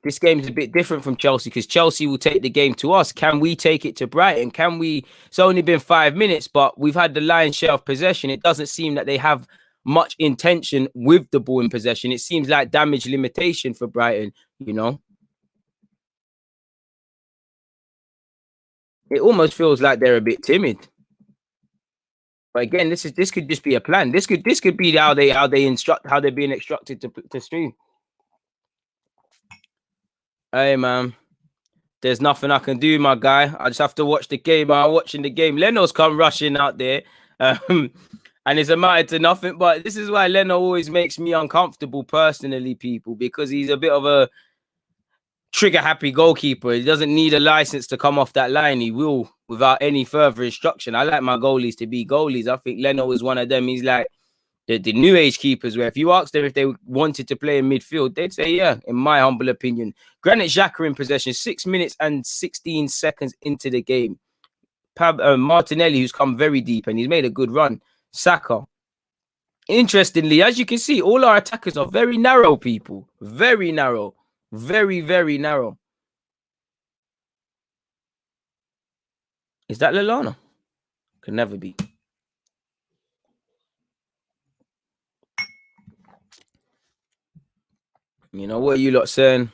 this game is a bit different from Chelsea because Chelsea will take the game to us. Can we take it to Brighton? Can we? It's only been 5 minutes, but we've had the lion's share of possession. It doesn't seem that they have much intention with the ball in possession. It seems like damage limitation for Brighton, you know. It almost feels like they're a bit timid. But again, this could just be a plan. This could be how they're being instructed to stream. Hey man, there's nothing I can do, my guy. I just have to watch the game. I'm watching the game. Leno's come rushing out there. And it's amounted to nothing. But this is why Leno always makes me uncomfortable personally, people, because he's a bit of a trigger-happy goalkeeper. He doesn't need a license to come off that line. He will without any further instruction. I like my goalies to be goalies. I think Leno is one of them. He's like the new age keepers, where if you ask them if they wanted to play in midfield, they'd say, yeah, in my humble opinion. Granit Xhaka in possession, 6 minutes and 16 seconds into the game. Martinelli, who's come very deep, and he's made a good run. Saka. Interestingly, as you can see, all our attackers are very narrow, people. Very narrow. Very, very narrow. Is that Lallana? Could never be. You know, what are you lot saying?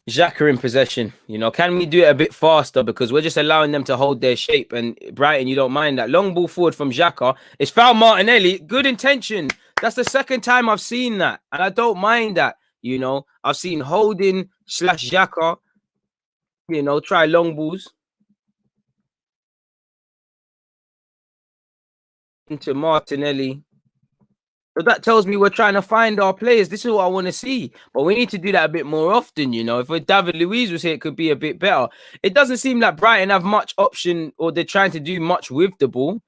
Xhaka in possession. You know, can we do it a bit faster? Because we're just allowing them to hold their shape. And Brighton, you don't mind that. Long ball forward from Xhaka. It's foul Martinelli. Good intention. That's the second time I've seen that. And I don't mind that. You know, I've seen Holding / Xhaka, you know, try long balls into Martinelli. So that tells me we're trying to find our players. This is what I want to see. But we need to do that a bit more often, you know. If David Luiz was here, it could be a bit better. It doesn't seem like Brighton have much option, or they're trying to do much with the ball.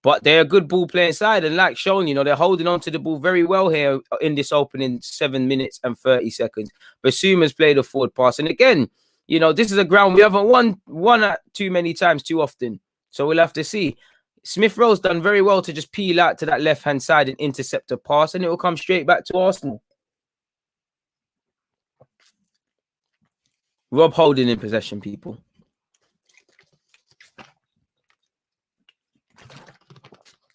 But they're a good ball playing side. And like shown, you know, they're holding on to the ball very well here in this opening 7 minutes and 30 seconds. Basuma's played a forward pass. And again, you know, this is a ground we haven't won at too many times too often. So we'll have to see. Smith Rowe's done very well to just peel out to that left-hand side and intercept a pass, and it will come straight back to Arsenal. Rob Holding in possession, people.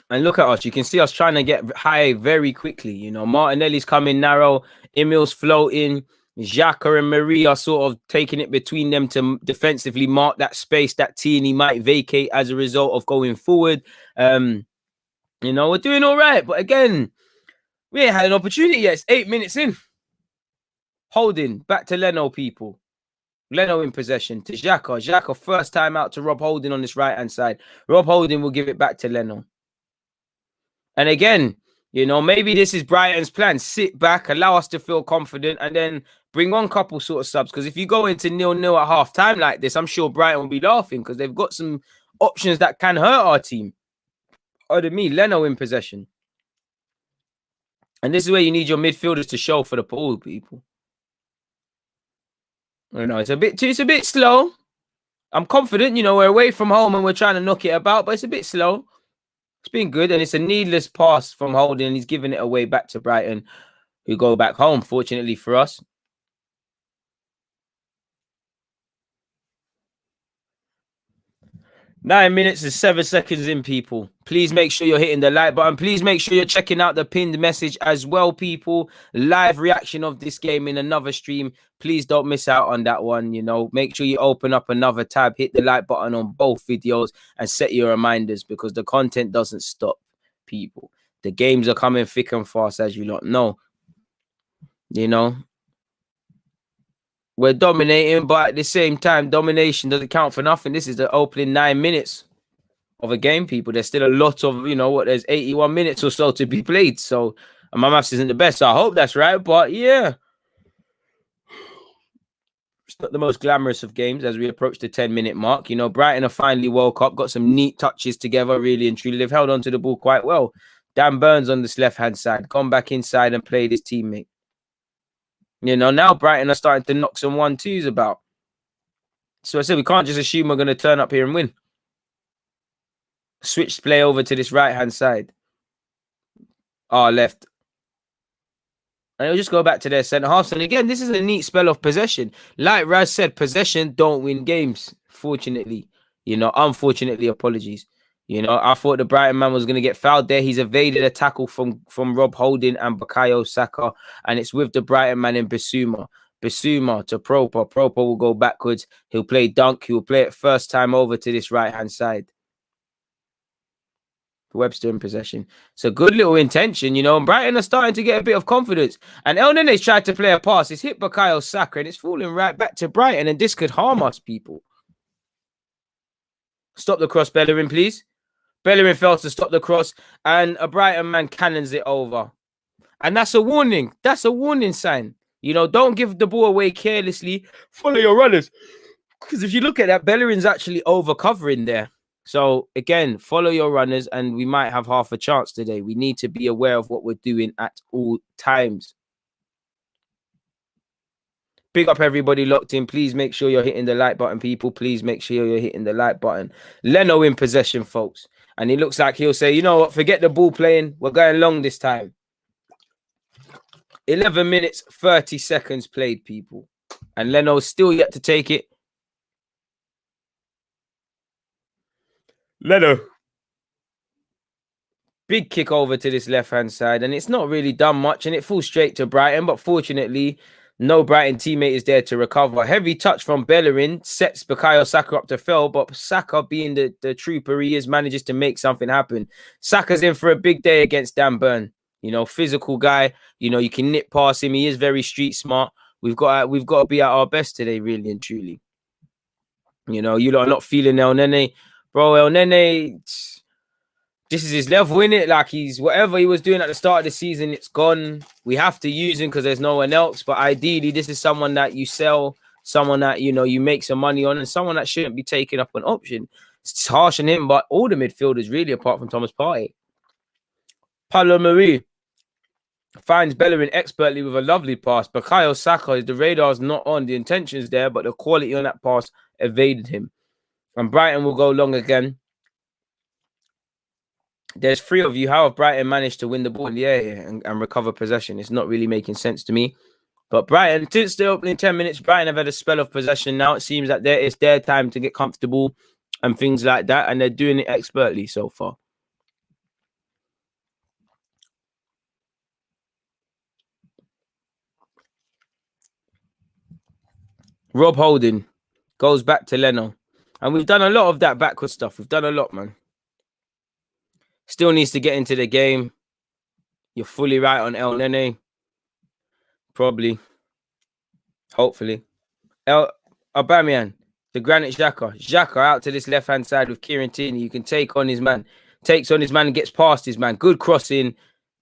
And look at us. You can see us trying to get high very quickly. You know, Martinelli's coming narrow. Emil's floating. Xhaka and Marie are sort of taking it between them to defensively mark that space that Tierney might vacate as a result of going forward. You know, we're doing all right. But again, we ain't had an opportunity yet. It's 8 minutes in. Holding. Back to Leno, people. Leno in possession to Xhaka. Xhaka first time out to Rob Holding on this right-hand side. Rob Holding will give it back to Leno. And again, you know, maybe this is Brighton's plan. Sit back, allow us to feel confident, and then bring on a couple sort of subs. Because if you go into 0-0 at half-time like this, I'm sure Brighton will be laughing because they've got some options that can hurt our team. Other than me, Leno in possession. And this is where you need your midfielders to show for the ball, people. You know, it's a bit slow. I'm confident, you know, we're away from home and we're trying to knock it about, but it's a bit slow. It's been good, and it's a needless pass from Holding, and he's giving it away back to Brighton, who go back home, fortunately for us. Nine minutes and 7 seconds in, people. Please make sure you're hitting the like button. Please make sure you're checking out the pinned message as well, people. Live reaction of this game in another stream. Please don't miss out on that one. You know, make sure you open up another tab, hit the like button on both videos, and set your reminders, because the content doesn't stop, people. The games are coming thick and fast, as you lot know. You know, we're dominating, but at the same time, domination doesn't count for nothing. This is the opening 9 minutes of a game, people. There's still a lot of, you know, what, there's 81 minutes or so to be played. So, and my maths isn't the best, so I hope that's right. But yeah, it's not the most glamorous of games as we approach the 10-minute mark. You know, Brighton have finally woke up, got some neat touches together, really and truly. They've held on to the ball quite well. Dan Burns on this left-hand side, gone back inside and played his teammate. You know, now Brighton are starting to knock some 1-2s about. So I said we can't just assume we're going to turn up here and win. Switch play over to this right-hand side. Left. And it'll just go back to their centre-halves. And again, this is a neat spell of possession. Like Raz said, possession don't win games, fortunately. You know, unfortunately, apologies. You know, I thought the Brighton man was going to get fouled there. He's evaded a tackle from Rob Holding and Bukayo Saka. And it's with the Brighton man in Basuma. Bissouma to Proper. Proper will go backwards. He'll play Dunk. He'll play it first time over to this right-hand side. Webster in possession. It's a good little intention, you know, and Brighton are starting to get a bit of confidence. And El Nene's tried to play a pass. It's hit Bukayo Saka, and it's falling right back to Brighton, and this could harm us, people. Stop the cross, Bellerin, please. Bellerin fails to stop the cross, and a Brighton man cannons it over. And that's a warning. That's a warning sign. You know, don't give the ball away carelessly. Follow your runners. Because if you look at that, Bellerin's actually over covering there. So, again, follow your runners, and we might have half a chance today. We need to be aware of what we're doing at all times. Big up everybody locked in. Please make sure you're hitting the like button, people. Please make sure you're hitting the like button. Leno in possession, folks. And he looks like he'll say, you know what, forget the ball playing. We're going long this time. 11 minutes, 30 seconds played, people. And Leno's still yet to take it. Leno. Big kick over to this left-hand side. And it's not really done much. And it falls straight to Brighton. But fortunately, no Brighton teammate is there to recover. Heavy touch from Bellerin sets Bukayo Saka up to fail. But Saka, being the trooper he is, manages to make something happen. Saka's in for a big day against Dan Burn. You know, physical guy. You know, you can nip past him. He is very street smart. We've got to be at our best today, really and truly. You know, you lot are not feeling El Nene. Bro, El Nene, this is his level, innit? Like, he's whatever he was doing at the start of the season, it's gone. We have to use him because there's no one else. But ideally, this is someone that you sell, someone that, you know, you make some money on, and someone that shouldn't be taking up an option. It's harsh on him, but all the midfielders, really, apart from Thomas Partey. Paulo Marie finds Bellerin expertly with a lovely pass. Bukayo Saka, the radar's not on. The intention's there, but the quality on that pass evaded him. And Brighton will go long again. There's three of you. How have Brighton managed to win the ball in the air and recover possession? It's not really making sense to me. But Brighton, since the opening 10 minutes, Brighton have had a spell of possession now. It seems that it's their time to get comfortable and things like that. And they're doing it expertly so far. Rob Holding goes back to Leno. And we've done a lot of that backward stuff. We've done a lot, man. Still needs to get into the game. You're fully right on El Nene. Probably. Hopefully. Aubameyang, the Granit Xhaka. Xhaka out to this left-hand side with Kieran Tierney. You can take on his man. Takes on his man and gets past his man. Good crossing.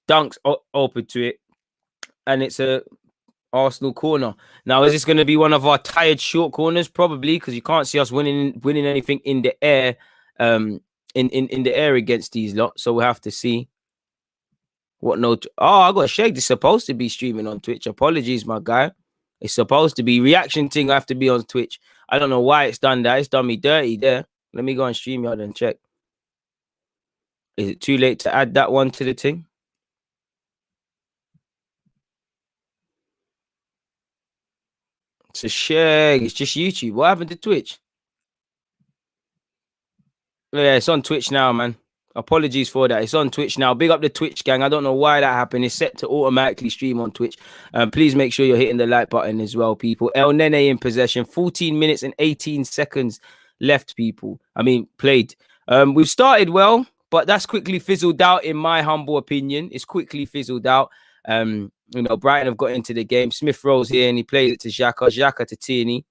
Dunks open to it. And it's a Arsenal corner. Now, is this going to be one of our tired short corners? Probably, because you can't see us winning anything in the air. In the air against these lot. So we'll have to see. What note? Oh, I got shagged. It's supposed to be streaming on Twitch. Apologies, my guy. It's supposed to be. Reaction thing I have to be on Twitch. I don't know why it's done that. It's done me dirty there. Let me go on StreamYard and check. Is it too late to add that one to the thing? It's a shag. It's just YouTube. What happened to Twitch? Yeah, it's on Twitch now, man. Apologies for that. It's on Twitch now. Big up the Twitch gang. I don't know why that happened. It's set to automatically stream on Twitch. Please make sure you're hitting the like button as well, people. El Nene in possession. 14 minutes and 18 seconds left, people. I mean, played. We've started well, but that's quickly fizzled out, in my humble opinion. It's quickly fizzled out. You know, Brighton have got into the game. Smith rolls here and he plays it to Xhaka. Xhaka to Tierney.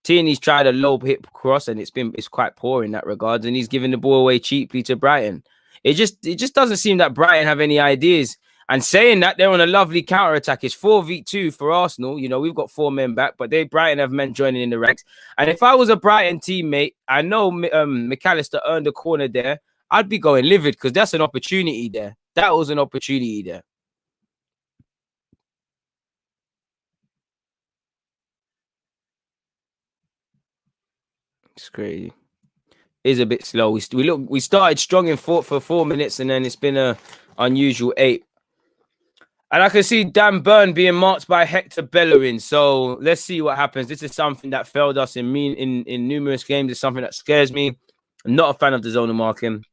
Tierney's tried a low hip cross and it's quite poor in that regard, and he's giving the ball away cheaply to Brighton. It just doesn't seem that Brighton have any ideas. And saying that, they're on a lovely counter attack. It's 4v2 for Arsenal. You know, we've got 4 men back, but Brighton have men joining in the ranks. And if I was a Brighton teammate, I know McAllister earned a corner there. I'd be going livid because that's an opportunity there. That was an opportunity there. It's crazy. It's a bit slow. We started strong in for 4 minutes, and then it's been a unusual 8. And I can see Dan Burn being marked by Hector Bellerin. So let's see what happens. This is something that failed us in numerous games. It's something that scares me. I'm not a fan of the zonal marking.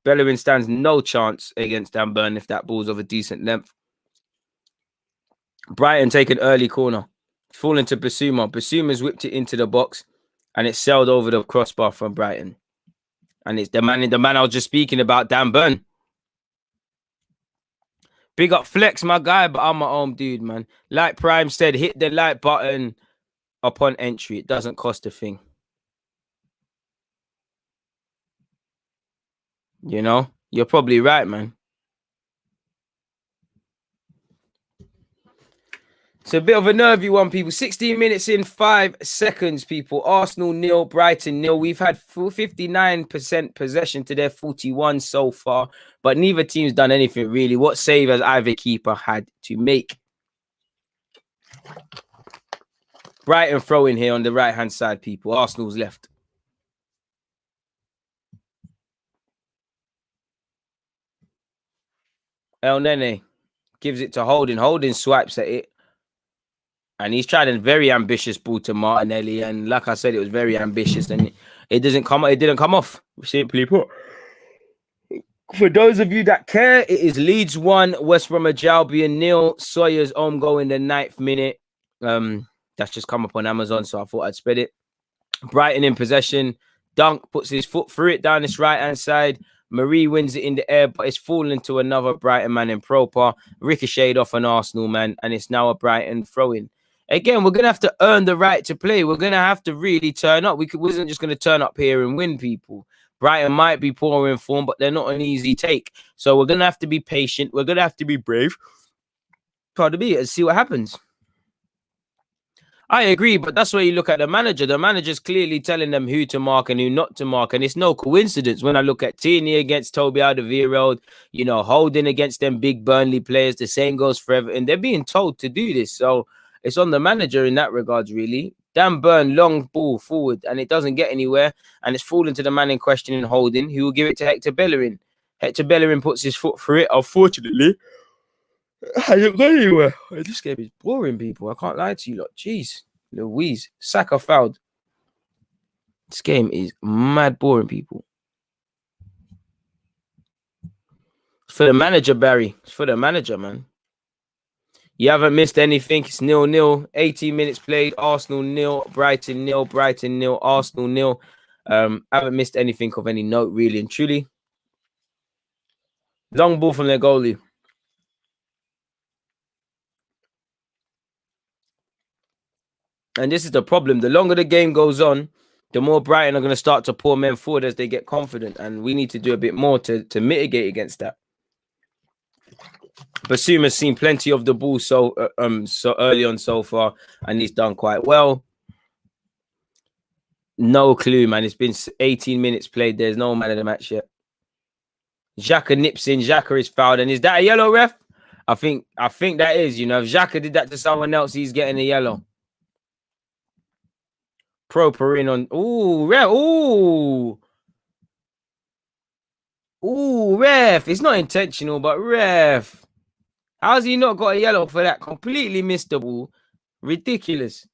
Bellerin stands no chance against Dan Burn if that ball's of a decent length. Brighton take an early corner. Falling to Basuma. Basuma's whipped it into the box and it sailed over the crossbar from Brighton. And it's the man I was just speaking about, Dan Burn. Big up Flex, my guy, but I'm my own dude, man. Like Prime said, hit the like button upon entry. It doesn't cost a thing. You know, you're probably right, man. It's a bit of a nervy one, people. 16 minutes in 5 seconds, people. Arsenal 0, Brighton 0. We've had 59% possession to their 41 so far, but neither team's done anything really. What save has either keeper had to make? Brighton throw in here on the right-hand side, people. Arsenal's left. El Nene gives it to Holding. Holding swipes at it. And he's tried a very ambitious ball to Martinelli. And like I said, it was very ambitious. And it didn't come off, simply put. For those of you that care, it is Leeds 1, West Bromwich Albion 0. Sawyer's own goal in the 9th minute. That's just come up on Amazon, so I thought I'd spread it. Brighton in possession. Dunk puts his foot through it down this right-hand side. Marie wins it in the air, but it's fallen to another Brighton man in proper. Ricocheted off an Arsenal man, and it's now a Brighton throw-in. Again, we're going to have to earn the right to play. We're going to have to really turn up. We wasn't just going to turn up here and win, people. Brighton might be poor in form, but they're not an easy take. So we're going to have to be patient. We're going to have to be brave. Pardon me, and see what happens. I agree, but that's where you look at the manager. The manager's clearly telling them who to mark and who not to mark. And it's no coincidence when I look at Tierney against Toby Alderweireld, you know, Holding against them big Burnley players. The same goes for Everton. They're being told to do this. So it's on the manager in that regards, really. Dan Burn, long ball forward, and it doesn't get anywhere. And it's fallen to the man in question in Holding, who will give it to Hector Bellerin. Hector Bellerin puts his foot through it. Unfortunately, hasn't gone anywhere. This game is boring, people. I can't lie to you lot. Jeez. Louise. Saka fouled. This game is mad boring, people. It's for the manager, Barry. It's for the manager, man. You haven't missed anything. It's 0-0. 18 minutes played. Arsenal 0. Brighton 0. Brighton 0. Arsenal 0. Haven't missed anything of any note, really and truly. Long ball from their goalie. And this is the problem. The longer the game goes on, the more Brighton are going to start to pour men forward as they get confident. And we need to do a bit more to mitigate against that. Basuma's seen plenty of the ball so early on so far, and he's done quite well. No clue, man. It's been 18 minutes played. There's no man of the match yet. Xhaka nips in. Xhaka is fouled. And is that a yellow, ref? I think that is. You know, if Xhaka did that to someone else, he's getting a yellow. Proper in on. Ooh, ref. Ooh, ref. It's not intentional, but ref. How's he not got a yellow for that? Completely missed the ball. Ridiculous.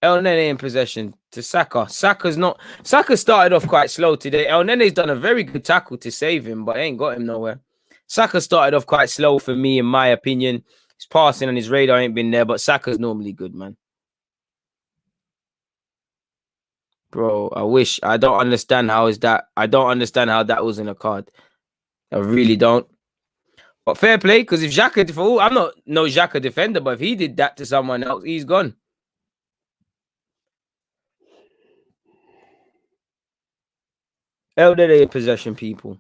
El Nene in possession to Saka. Saka started off quite slow today. El Nene's done a very good tackle to save him, but ain't got him nowhere. Saka started off quite slow for me, in my opinion. His passing and his radar ain't been there, but Saka's normally good, man. Bro, I don't understand how that was in a card. I really don't. But fair play, because if Xhaka, I'm not no Xhaka defender, but if he did that to someone else, he's gone. Elderly possession, people.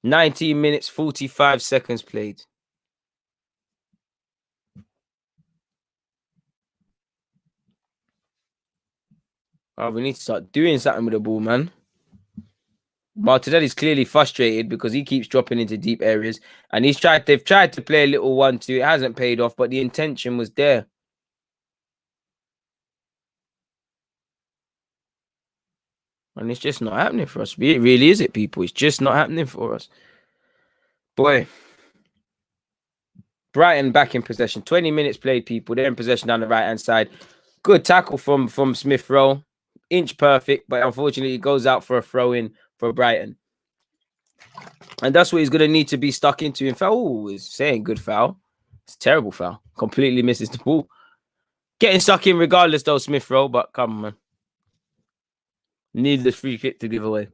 19 minutes, 45 seconds played. Oh, we need to start doing something with the ball, man. Martinelli's clearly frustrated because he keeps dropping into deep areas, and they've tried to play a little 1-2. It hasn't paid off, but the intention was there. And it's just not happening for us. It really is it, people. It's just not happening for us. Boy. Brighton back in possession. 20 minutes played, people. They're in possession down the right-hand side. Good tackle from Smith Rowe. Inch perfect, but unfortunately it goes out for a throw-in for Brighton. And that's what he's going to need to be stuck into. In fact, he's saying good foul. It's a terrible foul. Completely misses the ball. Getting stuck in regardless, though, Smith Rowe. But come on, man. Needs the free kick to give away.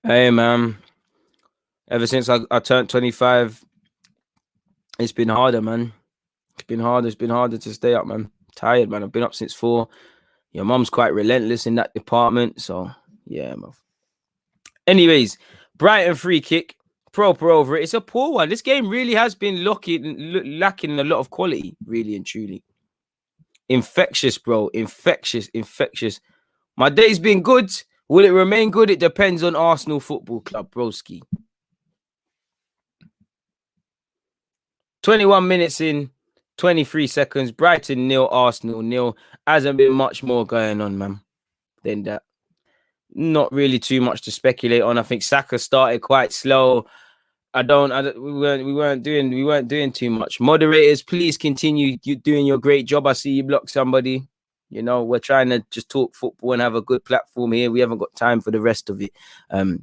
Hey, man. Ever since I turned 25, it's been harder, man. It's been harder. It's been harder to stay up, man. Tired, man. I've been up since 4. Your mum's quite relentless in that department. So, yeah, man. Anyways, Brighton free kick. Proper over it. It's a poor one. This game really has been lacking a lot of quality, really and truly. Infectious, bro. Infectious. My day's been good. Will it remain good? It depends on Arsenal Football Club, broski. 21 minutes in, 23 seconds. Brighton 0, Arsenal 0. Hasn't been much more going on, man, than that. Not really too much to speculate on. I think Saka started quite slow. We weren't doing too much. Moderators, please continue doing your great job. I see you block somebody. You know, we're trying to just talk football and have a good platform here. We haven't got time for the rest of it.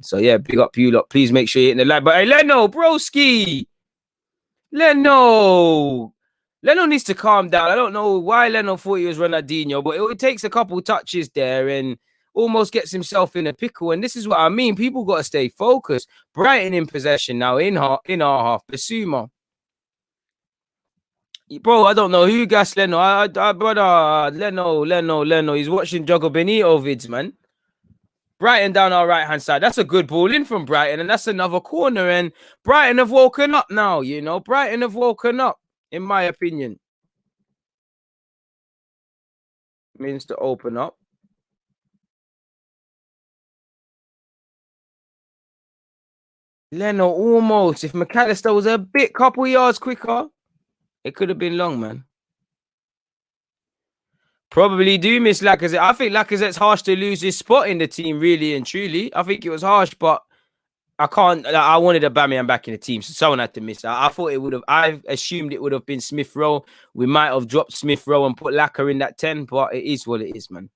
So yeah, big up you lot. Please make sure you're hitting the like. But hey, Leno, broski. Leno needs to calm down. I don't know why Leno thought he was Ronaldinho, but it takes a couple touches there and almost gets himself in a pickle. And this is what I mean. People got to stay focused. Brighton in possession now in our half. Basuma. Bro, I don't know who gas Leno. Brother, Leno. He's watching Jogo Benito vids, man. Brighton down our right-hand side. That's a good ball in from Brighton, and that's another corner. And Brighton have woken up now, you know. Brighton have woken up, in my opinion. Means to open up. Leno almost. If McAllister was a couple yards quicker, it could have been long, man. Probably do miss Lacazette. I think Lacazette's harsh to lose his spot in the team, really and truly. I think it was harsh, but I can't. I wanted Aubameyang back in the team, so someone had to miss. I thought it would have. I assumed it would have been Smith Rowe. We might have dropped Smith Rowe and put Laka in that 10, but it is what it is, man.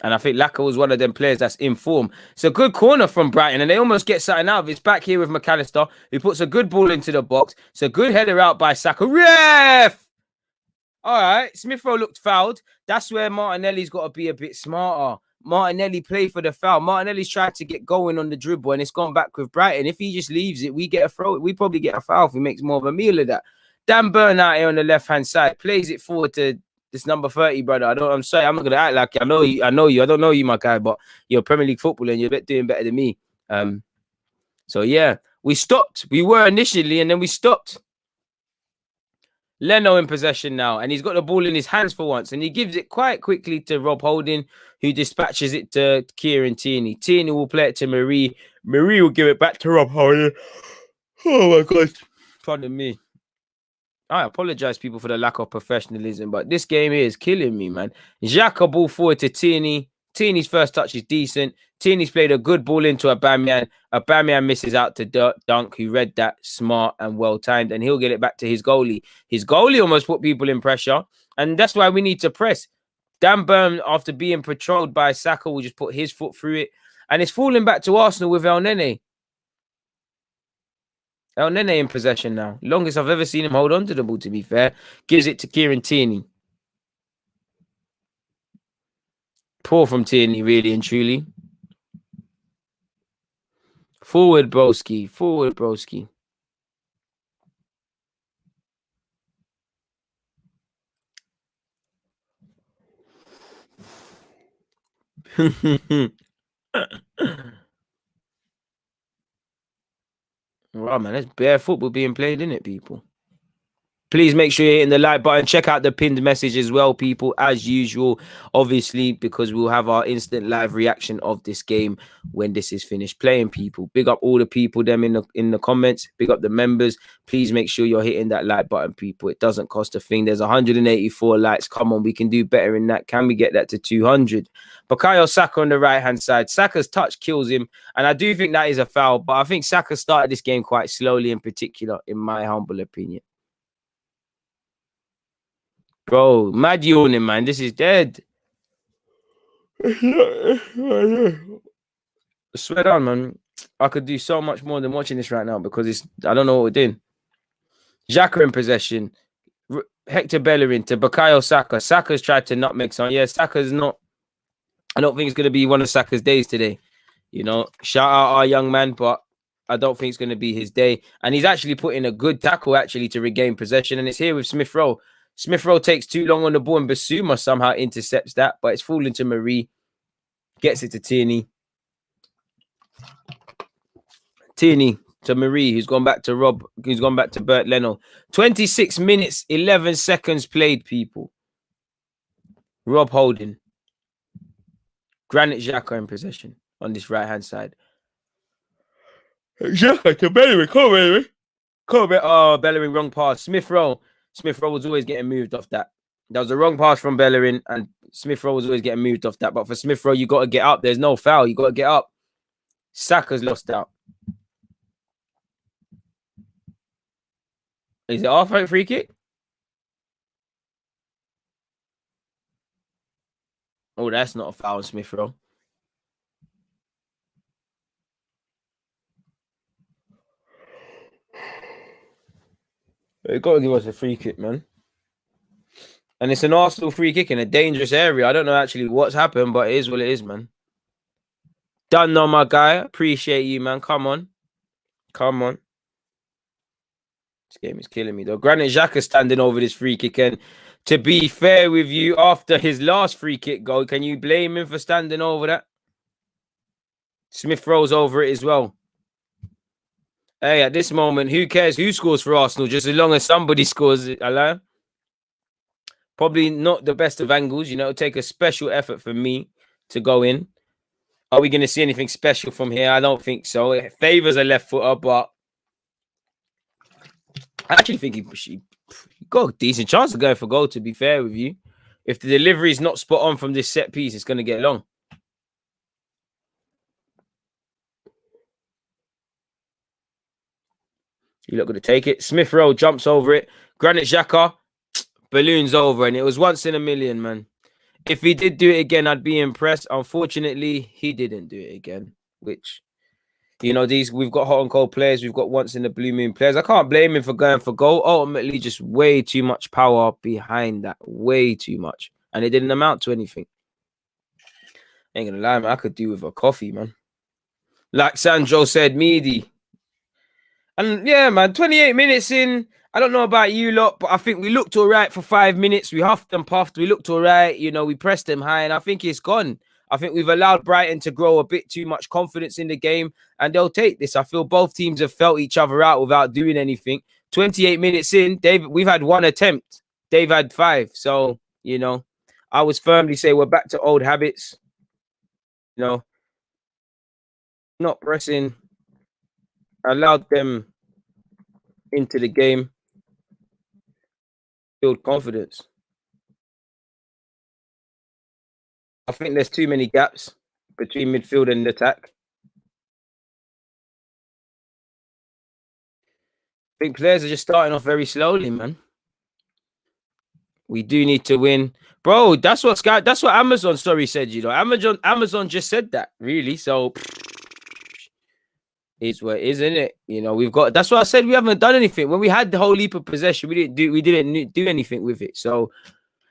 And I think Laka was one of them players that's in form. It's a good corner from Brighton, and they almost get something out of it. It's back here with McAllister, who puts a good ball into the box. It's a good header out by Saka. Ref! All right, Smith Rowe looked fouled. That's where Martinelli's got to be a bit smarter. Martinelli played for the foul. Martinelli's tried to get going on the dribble, and it's gone back with Brighton. If he just leaves it, we get a throw. We probably get a foul if he makes more of a meal of that. Dan Burn out here on the left-hand side plays it forward to this number 30, brother. I'm sorry, I'm not gonna act like I know you. I don't know you, my guy, but you're a Premier League footballer and you're doing better than me. So yeah, we stopped. We were initially, and then we stopped. Leno in possession now, and he's got the ball in his hands for once, and he gives it quite quickly to Rob Holding, who dispatches it to Kieran Tierney. Tierney will play it to Marie. Marie will give it back to Rob Holding. Oh my God. Pardon me. I apologize, people, for the lack of professionalism, but this game here is killing me, man. Xhaka ball forward to Tierney. Tierney's first touch is decent. Tierney's played a good ball into Aubameyang. Aubameyang misses out to Dunk, who read that smart and well-timed, and he'll get it back to his goalie. His goalie almost put people in pressure, and that's why we need to press. Dan Burn, after being patrolled by Saka, will just put his foot through it, and it's falling back to Arsenal with El Nene. El Nene in possession now. Longest I've ever seen him hold on to the ball, to be fair. Gives it to Kieran Tierney. Poor from Tierney, really and truly. Forward, broski. Forward, broski. Wow, man, that's bare football being played, isn't it, people? Please make sure you're hitting the like button. Check out the pinned message as well, people, as usual, obviously, because we'll have our instant live reaction of this game when this is finished playing, people. Big up all the people, them in the comments. Big up the members. Please make sure you're hitting that like button, people. It doesn't cost a thing. There's 184 likes. Come on, we can do better in that. Can we get that to 200? Bukayo Saka on the right-hand side. Saka's touch kills him, and I do think that is a foul, but I think Saka started this game quite slowly in particular, in my humble opinion. Bro, mad yawning, man. This is dead. Swear down, man. I could do so much more than watching this right now because I don't know what we're doing. Xhaka in possession. Hector Bellerin to Bukayo Saka. Saka's tried to nutmeg son. Yeah, Saka's not. I don't think it's going to be one of Saka's days today. You know, shout out our young man, but I don't think it's going to be his day. And he's actually put in a good tackle actually to regain possession. And it's here with Smith Rowe. Smith Rowe takes too long on the ball and Basuma somehow intercepts that, but it's falling to Marie. Gets it to Tierney. Tierney to Marie, who's gone back to Rob, who's gone back to Bert Leno. 26 minutes, 11 seconds played, people. Rob Holding. Granit Xhaka in possession on this right-hand side. Xhaka to Bellerin. Come on, Bellerin. Oh, Bellerin, wrong pass. Smith Rowe. Smith Rowe was always getting moved off that. That was the wrong pass from Bellerin, and Smith Rowe was always getting moved off that. But for Smith Rowe, you got to get up. There's no foul. You got to get up. Saka's lost out. Is it off free kick? Oh, that's not a foul, Smith Rowe. You got to give us a free kick, man. And it's an Arsenal free kick in a dangerous area. I don't know actually what's happened, but it is what it is, man. Done now, my guy. Appreciate you, man. Come on. Come on. This game is killing me, though. Granit Xhaka standing over this free kick. And to be fair with you, after his last free kick goal, can you blame him for standing over that? Smith Rowe's over it as well. Hey, at this moment, who cares who scores for Arsenal? Just as long as somebody scores it, Alain. Probably not the best of angles. You know, it'll take a special effort for me to go in. Are we going to see anything special from here? I don't think so. It favors a left footer, but I actually think he got a decent chance of going for goal, to be fair with you. If the delivery is not spot on from this set piece, it's going to get long. You're not going to take it. Smith Rowe jumps over it. Granit Xhaka balloons over, and it was once in a million, man. If he did do it again, I'd be impressed. Unfortunately, he didn't do it again, which, you know, we've got hot and cold players. We've got once in the blue moon players. I can't blame him for going for goal. Ultimately, just way too much power behind that. Way too much. And it didn't amount to anything. Ain't gonna lie, man. I could do with a coffee, man. Like Sandro said, meaty. And yeah, man, 28 minutes in. I don't know about you lot, but I think we looked all right for 5 minutes. We huffed and puffed. We looked all right. You know, we pressed them high, and I think it's gone. I think we've allowed Brighton to grow a bit too much confidence in the game, and they'll take this. I feel both teams have felt each other out without doing anything. 28 minutes in, we've had one attempt. They've had 5. So, you know, I would firmly say we're back to old habits. You know, not pressing. Allowed them into the game. Build confidence. I think there's too many gaps between midfield and attack. I think players are just starting off very slowly, man. We do need to win. Bro, that's what Amazon story said, you know. Amazon just said that, really. So it's what it is, isn't it? You know, that's what I said. We haven't done anything. When we had the whole heap of possession, we didn't do anything with it. So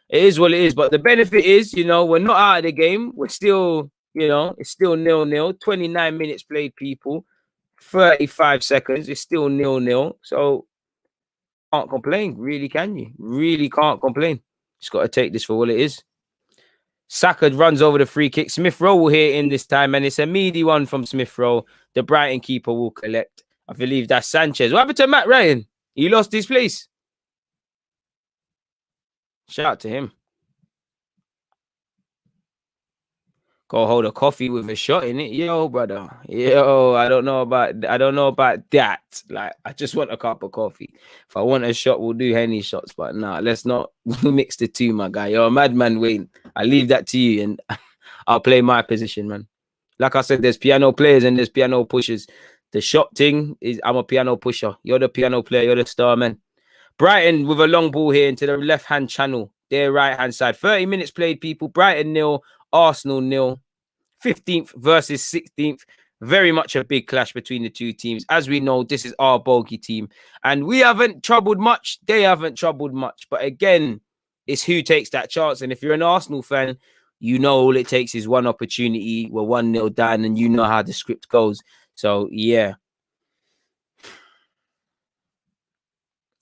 it is what it is. But the benefit is, you know, we're not out of the game. We're still, you know, it's still 0-0. 29 minutes played, people. 35 seconds. It's still 0-0. So can't complain, really, can you? Really can't complain. Just got to take this for what it is. Saka runs over the free kick. Smith Rowe will hit in this time, and it's a meaty one from Smith Rowe. The Brighton keeper will collect. I believe that's Sanchez. What happened to Matt Ryan? He lost his place. Shout out to him. Go hold a coffee with a shot in it. Yo, brother. Yo, I don't know about that. Like, I just want a cup of coffee. If I want a shot, we'll do Henny shots. But nah, let's not mix the two, my guy. You're a madman, Wayne. I leave that to you, and I'll play my position, man. Like I said, there's piano players and there's piano pushers. The shot thing is I'm a piano pusher. You're the piano player. You're the star, man. Brighton with a long ball here into the left-hand channel. Their right-hand side. 30 minutes played, people. Brighton 0, Arsenal nil. 15th versus 16th. Very much a big clash between the two teams. As we know, this is our bogey team. And we haven't troubled much. They haven't troubled much. But again, it's who takes that chance. And if you're an Arsenal fan, you know all it takes is one opportunity. We're 1-0 down and you know how the script goes. So, yeah.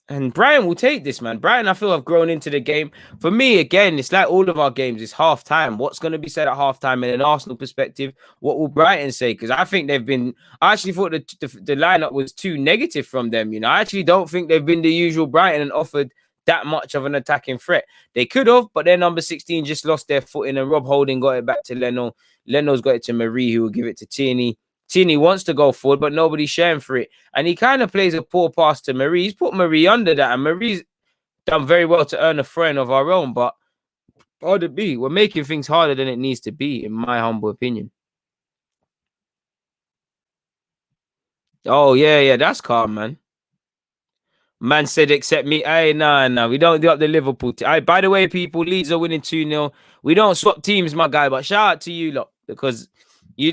And Brighton will take this, man. Brighton, I feel, have grown into the game. For me, again, it's like all of our games. It's half time. What's going to be said at half time in an Arsenal perspective? What will Brighton say? Because I think they've been... I actually thought the lineup was too negative from them. You know, I actually don't think they've been the usual Brighton and offered that much of an attacking threat. They could have, but their number 16 just lost their footing and Rob Holding got it back to Leno. Leno's got it to Marie, who will give it to Tierney. Tierney wants to go forward, but nobody's sharing for it. And he kind of plays a poor pass to Marie. He's put Marie under that, and Marie's done very well to earn a friend of our own. But how to be? We're making things harder than it needs to be, in my humble opinion. Oh, yeah, that's calm, man. Man said, except me. Hey, nah. We don't do up the Liverpool team. By the way, people, Leeds are winning 2-0. We don't swap teams, my guy, but shout out to you lot because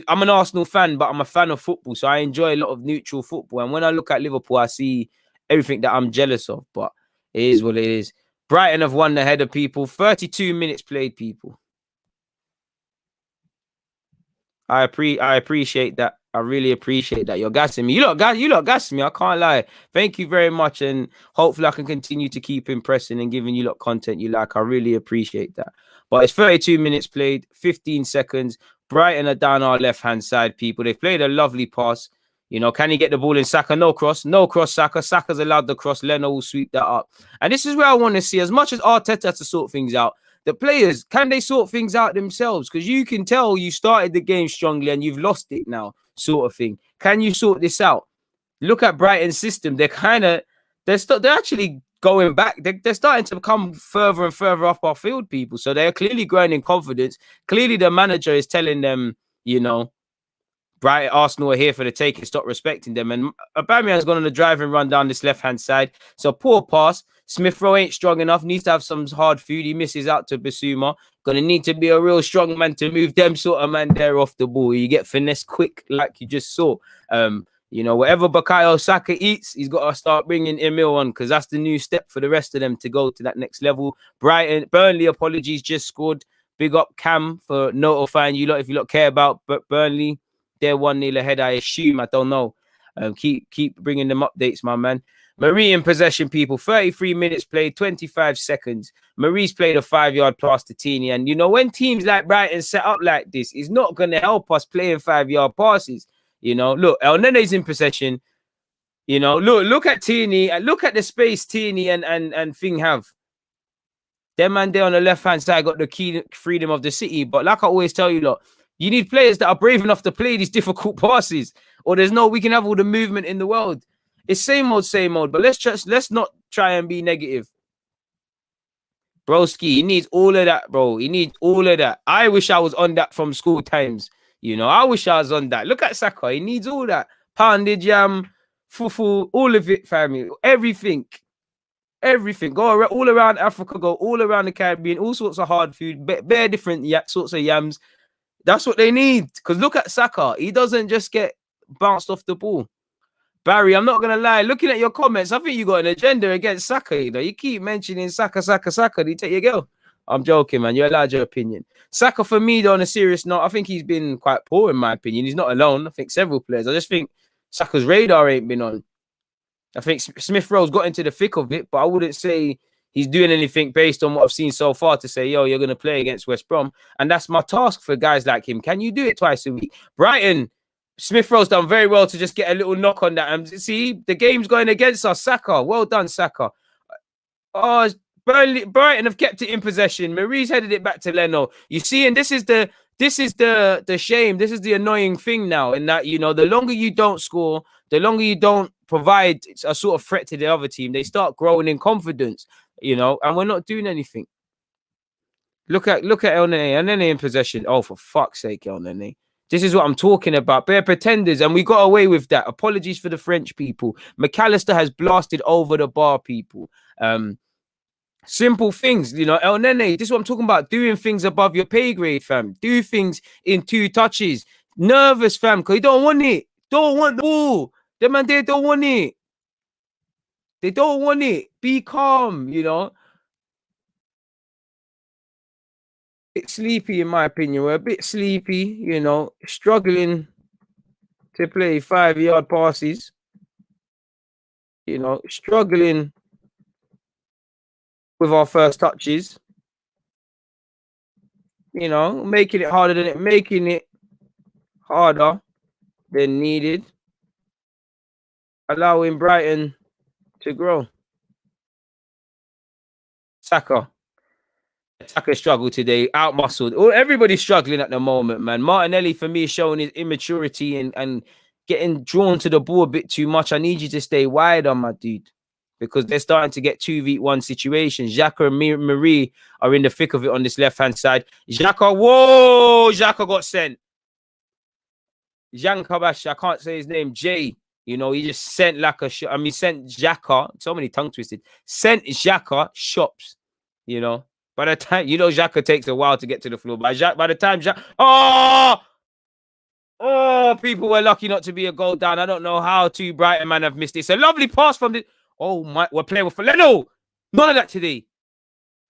I'm an Arsenal fan, but I'm a fan of football. So I enjoy a lot of neutral football. And when I look at Liverpool, I see everything that I'm jealous of. But it is what it is. Brighton have won the header, people. 32 minutes played, people. I appreciate that. I really appreciate that. You're gassing me. You lot gassing me. I can't lie. Thank you very much. And hopefully I can continue to keep impressing and giving you lot content you like. I really appreciate that. But it's 32 minutes played, 15 seconds. Brighton are down our left-hand side, people. They've played a lovely pass. You know, can he get the ball in? Saka? No cross, Saka. Saka's allowed the cross. Leno will sweep that up. And this is where I want to see, as much as Arteta has to sort things out, the players, can they sort things out themselves? Because you can tell you started the game strongly and you've lost it now, sort of thing. Can you sort this out? Look at Brighton's system. They're actually going back. They're starting to come further and further up our field, people. So they're clearly growing in confidence. Clearly the manager is telling them, you know, Brighton, Arsenal are here for the taking. Stop respecting them. And Aubameyang's gone on a driving run down this left-hand side. So poor pass. Smith Rowe ain't strong enough. Needs to have some hard food. He misses out to Bissouma. Gonna need to be a real strong man to move them sort of man there off the ball. You get finesse quick, like you just saw. You know, whatever Bukayo Saka eats, he's got to start bringing Emil on because that's the new step for the rest of them to go to that next level. Burnley, apologies, just scored. Big up Cam for notifying you lot if you lot care about Burnley. They're 1-0 ahead, I assume. I don't know. Keep bringing them updates, my man. Marie in possession, people. 33 minutes played, 25 seconds. Marie's played a 5-yard pass to Tierney. And, you know, when teams like Brighton set up like this, it's not going to help us playing 5-yard passes. You know, look, El Nene's in possession. You know, look at Tierney. Look at the space Tierney and Thing have. Them man there on the left-hand side got the key freedom of the city. But like I always tell you, lot, you need players that are brave enough to play these difficult passes. Or we can have all the movement in the world. It's same old, but let's not try and be negative. Broski, he needs all of that, bro. He needs all of that. I wish I was on that from school times. You know, I wish I was on that. Look at Saka. He needs all that. Pounded jam, fufu, all of it, family. Everything. Go all around Africa, go all around the Caribbean, all sorts of hard food, bare different sorts of yams. That's what they need. Because look at Saka. He doesn't just get bounced off the ball. Barry, I'm not going to lie. Looking at your comments, I think you got an agenda against Saka. You know, you keep mentioning Saka. Do you take your girl? I'm joking, man. You're allowed your opinion. Saka, for me, though, on a serious note, I think he's been quite poor, in my opinion. He's not alone. I think several players. I just think Saka's radar ain't been on. I think Smith Rowe's got into the thick of it, but I wouldn't say he's doing anything based on what I've seen so far to say, yo, you're going to play against West Brom. And that's my task for guys like him. Can you do it twice a week? Brighton, Smith Rowe's done very well to just get a little knock on that. And see, the game's going against us. Saka, well done, Saka. Oh, Brighton have kept it in possession. Marie's headed it back to Leno. You see, and this is the shame. This is the annoying thing now, in that, you know, the longer you don't score, the longer you don't provide a sort of threat to the other team, they start growing in confidence, you know, and we're not doing anything. Look at El Nene in possession. Oh, for fuck's sake, El Nene. This is what I'm talking about. They're pretenders, and we got away with that. Apologies for the French people. McAllister has blasted over the bar, people. Simple things, you know. El Nene, this is what I'm talking about. Doing things above your pay grade, fam. Do things in 2 touches. Nervous, fam, because you don't want it. Don't want the ball. The man, they don't want it. They don't want it. Be calm, you know. Bit sleepy, in my opinion. We're a bit sleepy, you know, struggling to play 5-yard passes, you know, struggling with our first touches, you know, making it harder than needed, allowing Brighton to grow. Saka struggled today, out muscled. Everybody's struggling at the moment, man. Martinelli, for me, is showing his immaturity and getting drawn to the ball a bit too much. I need you to stay wide on my dude, because they're starting to get 2v1 situations. Xhaka and Marie are in the thick of it on this left-hand side. Xhaka, whoa! Xhaka got sent. Jean Kabash, I can't say his name, Jay. You know, he just sent like a shot. I mean, sent Xhaka, so many tongue twisted. Sent Xhaka shops, you know. By the time, you know, Xhaka takes a while to get to the floor. By the time Xhaka, oh, people were lucky not to be a goal down. I don't know how two Brighton man have missed it. It's a lovely pass from the. Oh my, we're playing with Leno. None of that today.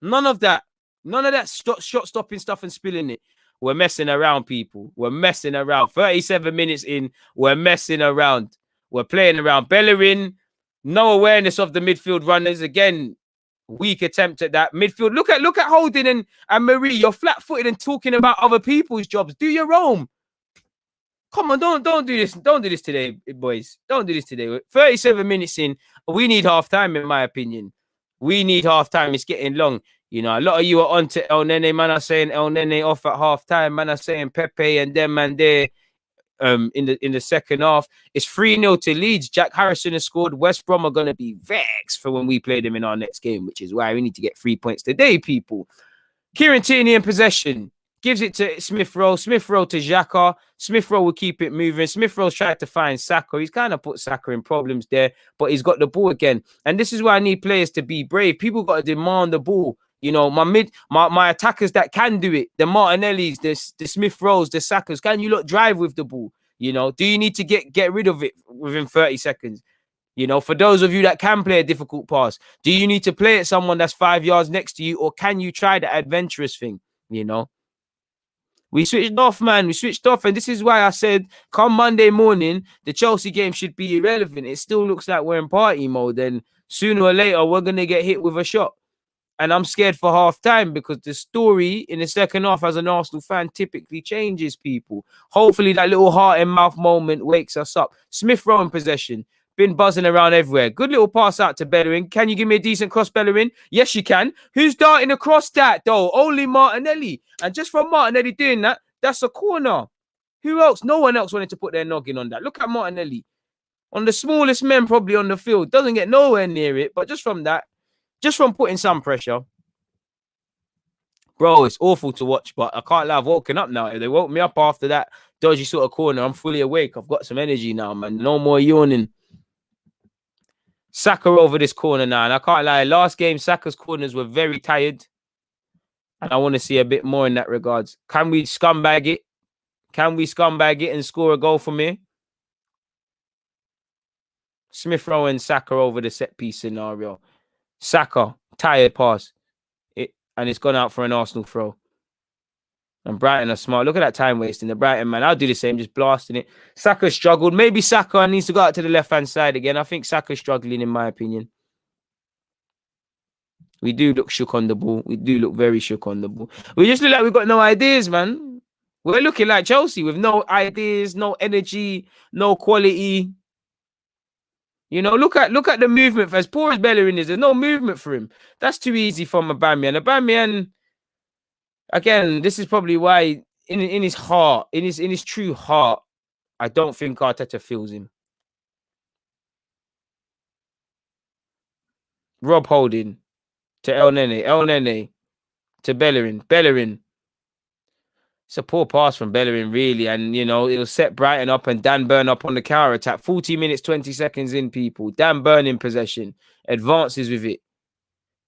None of that. None of that shot stopping stuff and spilling it. We're messing around, people. We're messing around. 37 minutes in, we're messing around. We're playing around. Bellerin, no awareness of the midfield runners. Again, weak attempt at that. Midfield. Look at Holding and Marie. You're flat-footed and talking about other people's jobs. Do your own. Come on, don't do this. Don't do this today, boys. Don't do this today. 37 minutes in. We need half time, in my opinion. We need half time. It's getting long. You know, a lot of you are on to El Nene. Man are saying El Nene off at half time. Man are saying Pepe and them man there in the second half. It's 3-0 to Leeds. Jack Harrison has scored. West Brom are going to be vexed for when we play them in our next game, which is why we need to get 3 points today, people. Kieran Tierney in possession. Gives it to Smith Rowe. Smith Rowe to Xhaka. Smith Rowe will keep it moving. Smith Rowe's tried to find Saka. He's kind of put Saka in problems there, but he's got the ball again. And this is why I need players to be brave. People got to demand the ball. You know, my attackers that can do it, the Martinellis, the Smith Rowes, the Sakas, can you lot drive with the ball? You know, do you need to get rid of it within 30 seconds? You know, for those of you that can play a difficult pass, do you need to play at someone that's 5 yards next to you, or can you try the adventurous thing? You know, we switched off, man. We switched off. And this is why I said, come Monday morning, the Chelsea game should be irrelevant. It still looks like we're in party mode. And sooner or later, we're going to get hit with a shot. And I'm scared for half time, because the story in the second half as an Arsenal fan typically changes, people. Hopefully that little heart and mouth moment wakes us up. Smith Rowe in possession. Been buzzing around everywhere. Good little pass out to Bellerin. Can you give me a decent cross, Bellerin? Yes, you can. Who's darting across that, though? Only Martinelli. And just from Martinelli doing that, that's a corner. Who else? No one else wanted to put their noggin on that. Look at Martinelli. On the smallest men probably on the field. Doesn't get nowhere near it. But just from that, just from putting some pressure. Bro, it's awful to watch, but I can't lie. I've woken up now. If they woke me up after that dodgy sort of corner, I'm fully awake. I've got some energy now, man. No more yawning. Saka over this corner now. And I can't lie. Last game, Saka's corners were very tired. And I want to see a bit more in that regards. Can we scumbag it? Can we scumbag it and score a goal from here? Smith Rowe and Saka over the set piece scenario. Saka, tired pass. And it's gone out for an Arsenal throw. And Brighton are smart. Look at that time wasting. The Brighton man, I'll do the same, just blasting it. Saka struggled. Maybe Saka needs to go out to the left-hand side again. I think Saka's struggling, in my opinion. We do look shook on the ball. We do look very shook on the ball. We just look like we've got no ideas, man. We're looking like Chelsea with no ideas, no energy, no quality. You know, look at the movement. For as poor as Bellerin is, there's no movement for him. That's too easy from Aubameyang. Aubameyang, again, this is probably why in his heart, in his true heart, I don't think Arteta feels him. Rob Holding to El Nene to Bellerin. It's a poor pass from Bellerin, really. And, you know, it'll set Brighton up and Dan Burn up on the counter attack. 40 minutes, 20 seconds in, people. Dan Burn in possession. Advances with it.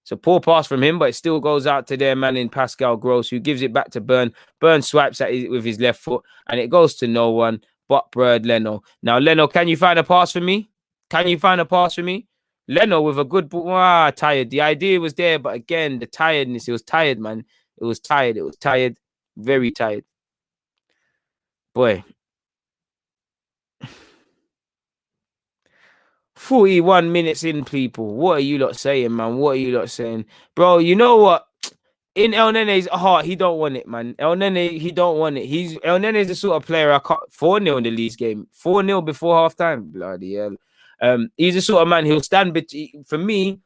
It's a poor pass from him, but it still goes out to their man in Pascal Gross, who gives it back to Burn. Burn swipes at it with his left foot, and it goes to no one but Bird Leno. Now, Leno, can you find a pass for me? Can you find a pass for me? Leno with a good ball. Tired. The idea was there, but again, the tiredness. It was tired, man. It was tired. It was tired. Very tired. Boy. 41 minutes in, people. What are you lot saying, man? What are you lot saying? Bro, you know what? In El Nene's heart, he don't want it, man. El Nene, he don't want it. El Nene's the sort of player I can't 4-0 in the Leeds game. 4-0 before halftime. Bloody hell. He's the sort of man he'll stand between. For me,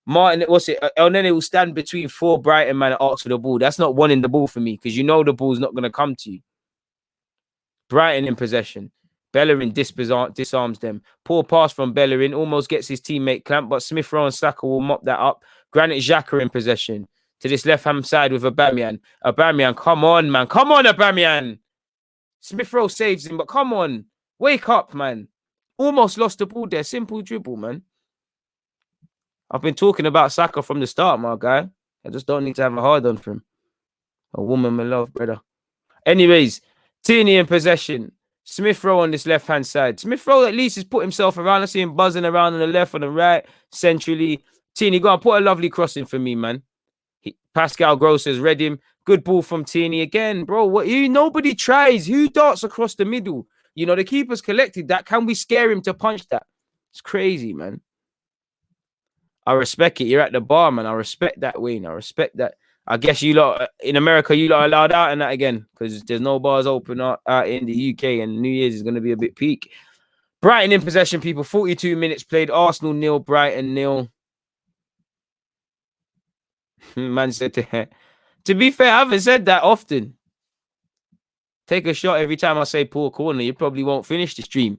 Martin, what's it? El Nene will stand between 4 Brighton man and ask for the ball. That's not wanting the ball for me, because you know the ball's not gonna come to you. Brighton in possession. Bellerin disarms them. Poor pass from Bellerin, almost gets his teammate clamped, but Smith Rowe and Saka will mop that up. Granit Xhaka in possession. To this left-hand side with Aubameyang. Aubameyang, come on, man. Come on, Aubameyang. Smith Rowe saves him, but come on. Wake up, man. Almost lost the ball there. Simple dribble, man. I've been talking about Saka from the start, my guy. I just don't need to have a hard on for him. A woman, my love, brother. Anyways, Tierney in possession. Smith Rowe on this left-hand side. Smith Rowe at least has put himself around. I see him buzzing around on the left, on the right, centrally. Tierney, go on, put a lovely crossing for me, man. Pascal Gross has read him. Good ball from Tierney again, bro. Nobody tries. Who darts across the middle? You know, the keeper's collected that. Can we scare him to punch that? It's crazy, man. I respect it. You're at the bar, man. I respect that, Wayne. I respect that. I guess you lot in America, you lot are allowed out in that again, because there's no bars open out in the UK, and New Year's is going to be a bit peak. Brighton in possession, people. 42 minutes played. Arsenal 0, Brighton 0. Man said to be fair, I haven't said that often. Take a shot every time I say poor corner. You probably won't finish the stream.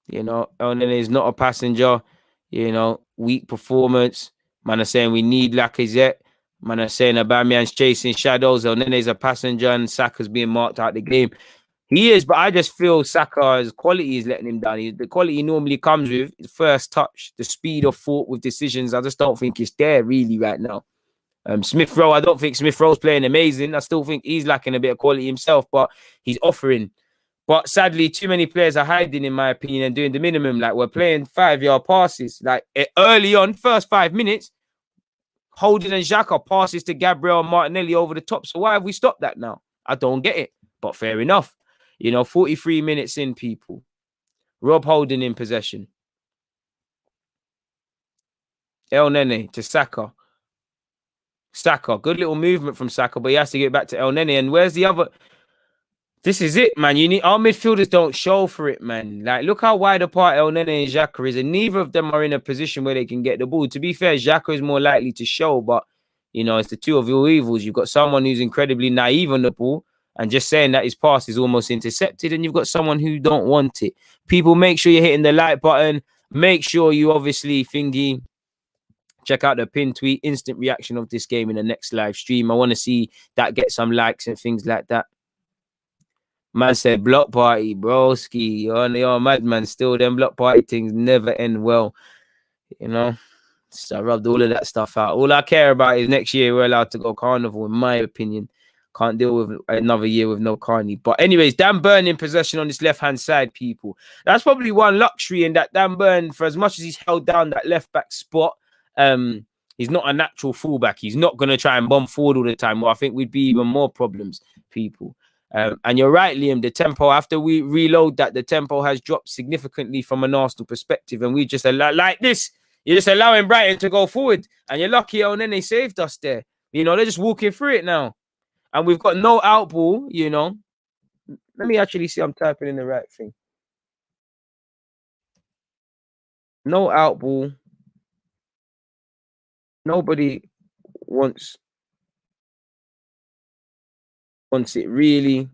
You know, and then he's not a passenger. You know, weak performance. Man are saying we need Lacazette. Man are saying Aubameyang's chasing shadows. And then there's a passenger and Saka's being marked out the game. He is, but I just feel Saka's quality is letting him down. The quality normally comes with the first touch, the speed of thought with decisions. I just don't think it's there really right now. Smith Rowe, I don't think Smith Rowe's playing amazing. I still think he's lacking a bit of quality himself, but he's offering. But sadly, too many players are hiding, in my opinion, and doing the minimum. Like, we're playing 5-yard passes. Like, early on, first 5 minutes, Holding and Xhaka passes to Gabriel and Martinelli over the top. So why have we stopped that now? I don't get it. But fair enough. You know, 43 minutes in, people. Rob Holding in possession. El Nene to Saka. Saka. Good little movement from Saka, but he has to get back to El Nene. And where's the other? This is it, man. You need our midfielders don't show for it, man. Like, look how wide apart El Nene and Xhaka is, and neither of them are in a position where they can get the ball. To be fair, Xhaka is more likely to show, but you know, it's the two of your evils. You've got someone who's incredibly naive on the ball and just saying that his pass is almost intercepted, and you've got someone who don't want it. People, make sure you're hitting the like button. Make sure you obviously thingy. Check out the pin tweet, instant reaction of this game in the next live stream. I want to see that get some likes and things like that. Man said block party, broski. You're a madman. Still, them block party things never end well. You know, so I rubbed all of that stuff out. All I care about is next year we're allowed to go carnival, in my opinion. Can't deal with another year with no carny. But anyways, Dan Burn in possession on this left-hand side, people. That's probably one luxury in that Dan Burn, for as much as he's held down that left-back spot, he's not a natural fullback. He's not going to try and bomb forward all the time. Well, I think we'd be even more problems, people. And you're right, Liam, the tempo, after we reload that, the tempo has dropped significantly from an Arsenal perspective. And we just allow, like this, you're just allowing Brighton to go forward. And you're lucky, and then they saved us there. You know, they're just walking through it now. And we've got no out ball, you know. Let me actually see I'm typing in the right thing. No out ball. Nobody wants it really.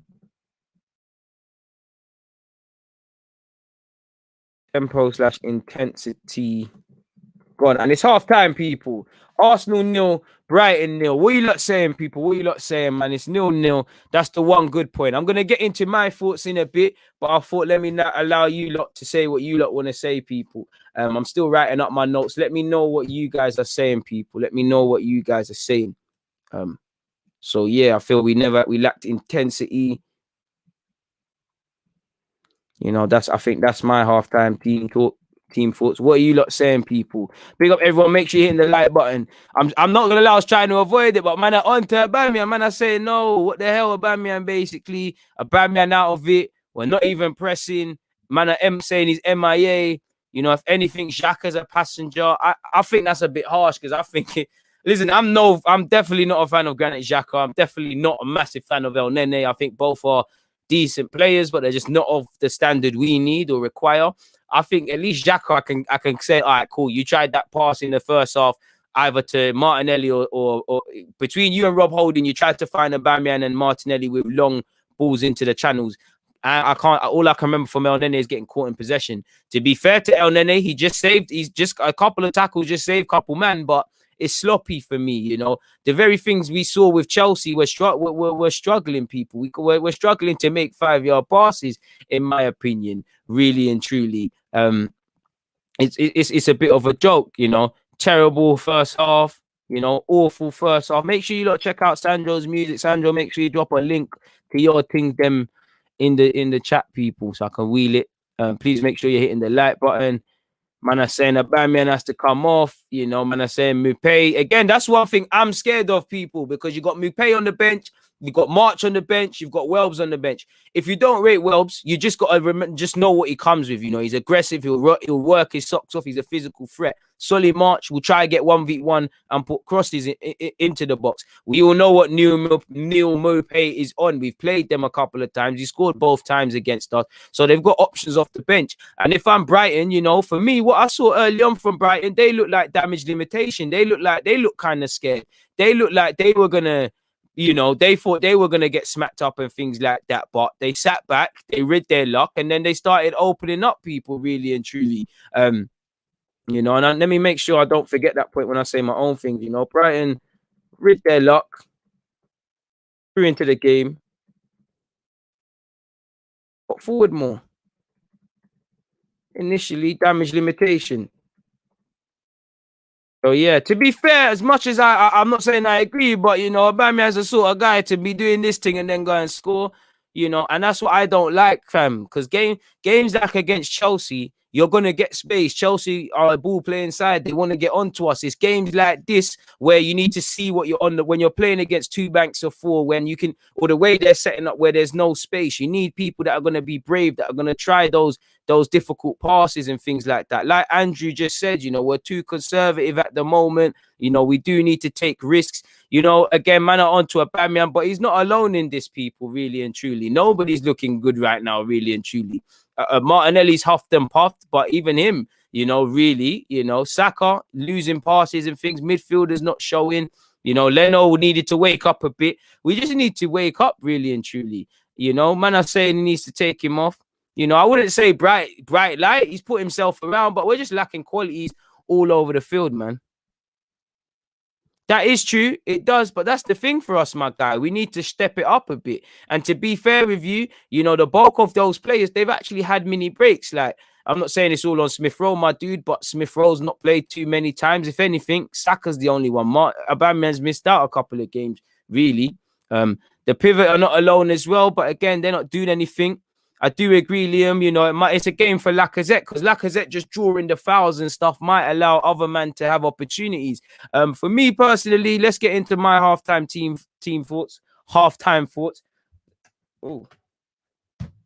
Tempo / intensity gone. And it's half time, people. Arsenal 0, Brighton 0. What are you lot saying, people? What are you lot saying, man? It's 0-0. That's the one good point. I'm going to get into my thoughts in a bit, but I thought let me not allow you lot to say what you lot want to say, people. I'm still writing up my notes. Let me know what you guys are saying, people. Let me know what you guys are saying. So yeah, I feel we lacked intensity. You know, I think that's my halftime team thoughts. What are you lot saying, people? Big up everyone. Make sure you're hitting the like button. I'm not gonna lie, I was trying to avoid it, but man, on to Aubameyang. Man, I say no. What the hell, Aubameyang? Basically, Aubameyang out of it. We're not even pressing. Man, I'm saying he's MIA. You know, if anything, Xhaka's a passenger. I think that's a bit harsh because I think it. Listen, I'm definitely not a fan of Granit Xhaka. I'm definitely not a massive fan of El Nene. I think both are decent players, but they're just not of the standard we need or require. I think at least Xhaka, I can say, all right, cool. You tried that pass in the first half, either to Martinelli or between you and Rob Holding, you tried to find Aubameyang and Martinelli with long balls into the channels. I can't. All I can remember from El Nene is getting caught in possession. To be fair to El Nene, he's just a couple of tackles, just saved a couple man, but it's sloppy for me. You know, the very things we saw with Chelsea, we're struggling, people. We're struggling to make 5-yard passes, in my opinion, really and truly. It's a bit of a joke, you know. Terrible first half, you know, awful first half. Make sure you lot check out Sandro's music. Sandro, make sure you drop a link to your things them in the chat, people, so I can wheel it. Please make sure you're hitting the like button. Man are saying Aubameyang has to come off. You know, man are saying Mupay. Again, that's one thing I'm scared of, people, because you got Mupay on the bench, you got March on the bench, you've got Welbs on the bench. If you don't rate Welbs, you just got to just know what he comes with. You know, he's aggressive. He'll work his socks off. He's a physical threat. Solly March will try to get 1v1 and put crosses into the box. We all know what Neil Mopay is on. We've played them a couple of times. He scored both times against us. So they've got options off the bench. And if I'm Brighton, you know, for me, what I saw early on from Brighton, they look like damage limitation. They look kind of scared. They look like they were going to, you know, they thought they were going to get smacked up and things like that. But they sat back, they rid their luck, and then they started opening up, people, really and truly. You know, and let me make sure I don't forget that point when I say my own things. You know, Brighton rid their luck, threw into the game, got forward more. Initially, damage limitation. So yeah, to be fair, as much as I'm not saying I agree, but you know, Aubameyang's the sort of guy to be doing this thing and then go and score. You know, and that's what I don't like, fam. Because games like against Chelsea, you're gonna get space. Chelsea are a ball playing side; they want to get onto us. It's games like this where you need to see what you're on when you're playing against two banks of four. When you can, or the way they're setting up where there's no space, you need people that are gonna be brave, that are gonna try those difficult passes and things like that. Like Andrew just said, you know, we're too conservative at the moment. You know, we do need to take risks. You know, again, man, are onto Aubameyang, but he's not alone in this, people, really and truly. Nobody's looking good right now, really and truly. Martinelli's huffed and puffed, but even him, you know, really, you know, Saka losing passes and things, midfielders not showing. You know, Leno needed to wake up a bit. We just need to wake up, really and truly. You know, man, are saying he needs to take him off. You know, I wouldn't say bright light. He's put himself around, but we're just lacking qualities all over the field, man. That is true. It does. But that's the thing for us, my guy. We need to step it up a bit. And to be fair with you, you know, the bulk of those players, they've actually had mini breaks. Like, I'm not saying it's all on Smith Rowe, my dude, but Smith Rowe's not played too many times. If anything, Saka's the only one. Aubameyang's missed out a couple of games, really. The pivot are not alone as well. But again, they're not doing anything. I do agree, Liam. You know, it's a game for Lacazette because Lacazette just drawing the fouls and stuff might allow other men to have opportunities. For me personally, let's get into my halftime team thoughts. Halftime thoughts. Oh,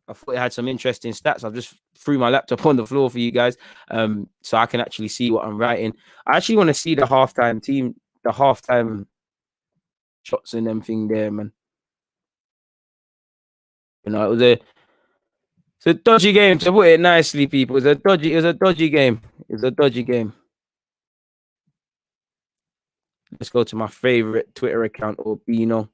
I thought it had some interesting stats. I've just threw my laptop on the floor for you guys, so I can actually see what I'm writing. I actually want to see the halftime team, the halftime shots and everything there, man. You know, it's a dodgy game, to put it nicely, people. It was a dodgy game. It was a dodgy game. Let's go to my favorite Twitter account, Orbino.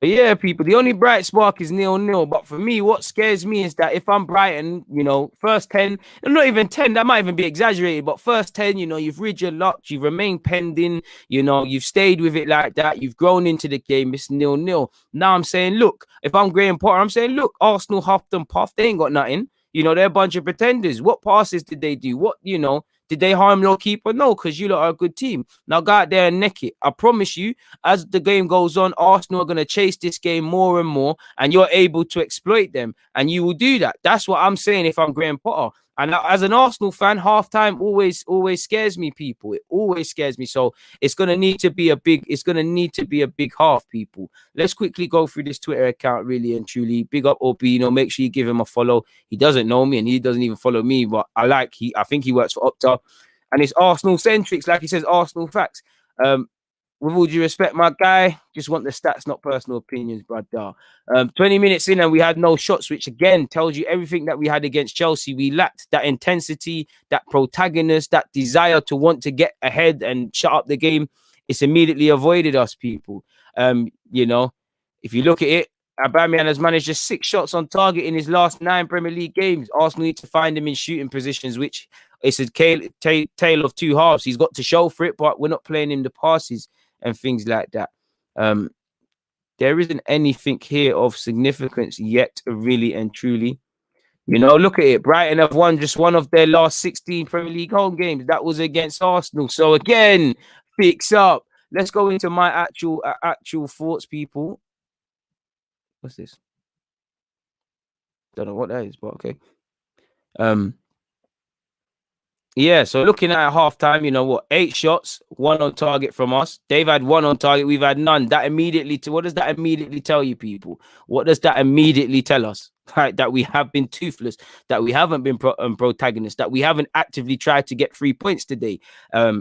But yeah, people, the only bright spark is 0-0. But for me, what scares me is that if I'm Brighton, first 10, not even 10, that might even be exaggerated, but first 10, you've rid your luck, you've remained pending, you've stayed with it like that, you've grown into the game, it's 0-0. Now I'm saying, look, if I'm Graham Potter, I'm saying, look, Arsenal huffed and puffed, they ain't got nothing. They're a bunch of pretenders. What passes did they do? Did they harm your keeper? No, because you lot are a good team. Now go out there and neck it. I promise you, as the game goes on, Arsenal are going to chase this game more and more, and you're able to exploit them, and you will do that. That's what I'm saying if I'm Graham Potter. And as an Arsenal fan, halftime always scares me, people. It always scares me. So it's gonna need to be a big half, people. Let's quickly go through this Twitter account, really and truly. Big up OP, make sure you give him a follow. He doesn't know me and he doesn't even follow me, but I think he works for Opta. And it's Arsenal centrics, like he says, Arsenal facts. With all due respect, my guy, just want the stats, not personal opinions, brother. 20 minutes in and we had no shots, which again tells you everything that we had against Chelsea. We lacked that intensity, that protagonist, that desire to want to get ahead and shut up the game. It's immediately avoided us, people. If you look at it, Aubameyang has managed just 6 shots on target in his last 9 Premier League games. Arsenal need to find him in shooting positions, which it's a tale of two halves. He's got to show for it, but we're not playing him the passes and things like that. There isn't anything here of significance yet, really and truly. Look at it. Brighton have won just one of their last 16 Premier League home games. That was against Arsenal. So again, fix up. Let's go into my actual thoughts, people. What's this? Don't know what that is, but okay. Yeah, so looking at halftime, 8 shots, 1 on target from us. They've had 1 on target, we've had none. What does that immediately tell you, people? What does that immediately tell us? Right, that we have been toothless, that we haven't been protagonists, that we haven't actively tried to get 3 points today.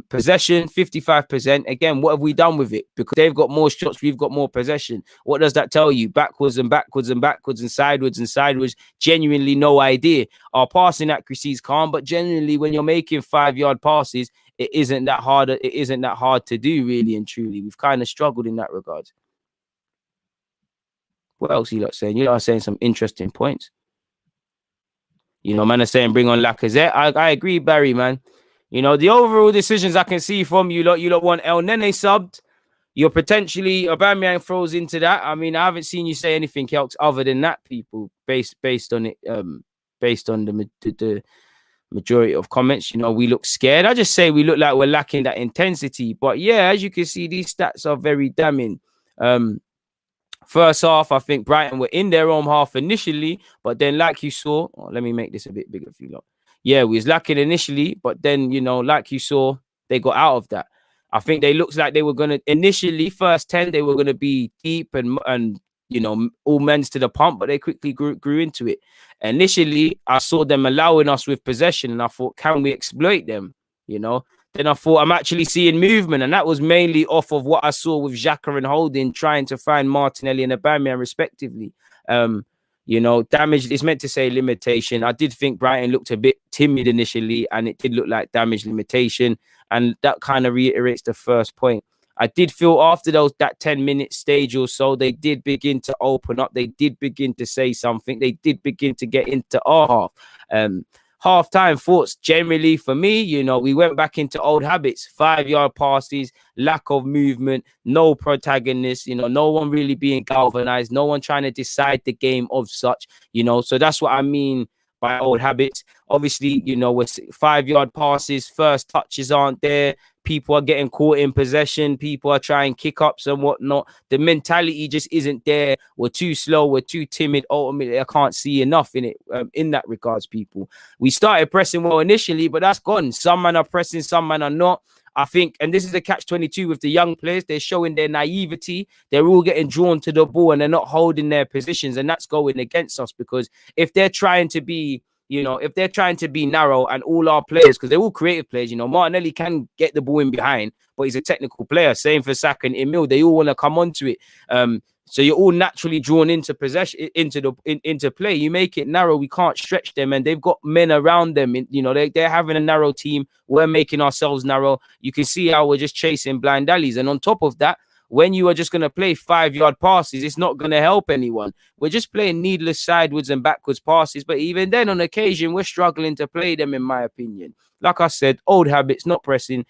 Possession, 55%. Again, what have we done with it? Because they've got more shots, we've got more possession. What does that tell you? Backwards and backwards and backwards and sideways and sideways. Genuinely no idea. Our passing accuracy is calm, but generally when you're making 5-yard passes, it isn't that hard. It isn't that hard to do, really and truly. We've kind of struggled in that regard. What else are you lot saying? You lot are saying some interesting points. Man are saying bring on Lacazette. I agree, Barry, man. The overall decisions I can see from you lot want El Nene subbed. You're potentially, Aubameyang throws into that. I mean, I haven't seen you say anything else other than that, people, based on it, based on the majority of comments. We look scared. I just say we look like we're lacking that intensity. But yeah, as you can see, these stats are very damning. First half, I think Brighton were in their own half initially, but then like you saw, let me make this a bit bigger for you lot. Yeah, we was lacking initially, but then, like you saw, they got out of that. I think they looked like they were going to, initially, first 10, they were going to be deep and all men's to the pump, but they quickly grew into it. Initially, I saw them allowing us with possession, and I thought, can we exploit them? Then I thought I'm actually seeing movement, and that was mainly off of what I saw with Xhaka and Holding trying to find Martinelli and Aubameyang respectively. Damage is meant to say limitation. I did think Brighton looked a bit timid initially, and it did look like damage limitation, and that kind of reiterates the first point. I did feel after that 10-minute stage or so, they did begin to open up. They did begin to say something. They did begin to get into our half. Half-time thoughts, generally, for me, we went back into old habits. 5-yard passes, lack of movement, no protagonist, no one really being galvanized, no one trying to decide the game of such, So that's what I mean by old habits. Obviously, with 5-yard passes, first touches aren't there. People are getting caught in possession. People are trying kick-ups and whatnot. The mentality just isn't there. We're too slow. We're too timid. Ultimately, I can't see enough in it, in that regards, people. We started pressing well initially, but that's gone. Some men are pressing, some men are not. I think, and this is the catch-22 with the young players. They're showing their naivety. They're all getting drawn to the ball and they're not holding their positions. And that's going against us, because if they're trying to be, if they're trying to be narrow, and all our players, because they're all creative players, Martinelli can get the ball in behind, but he's a technical player. Same for Saka and Emil. They all want to come onto it. So you're all naturally drawn into possession, into play. You make it narrow, we can't stretch them, and they've got men around them. They're having a narrow team. We're making ourselves narrow. You can see how we're just chasing blind alleys, and on top of that, when you are just going to play 5-yard passes, it's not going to help anyone. We're just playing needless sideways and backwards passes. But even then, on occasion, we're struggling to play them, in my opinion. Like I said, old habits, not pressing.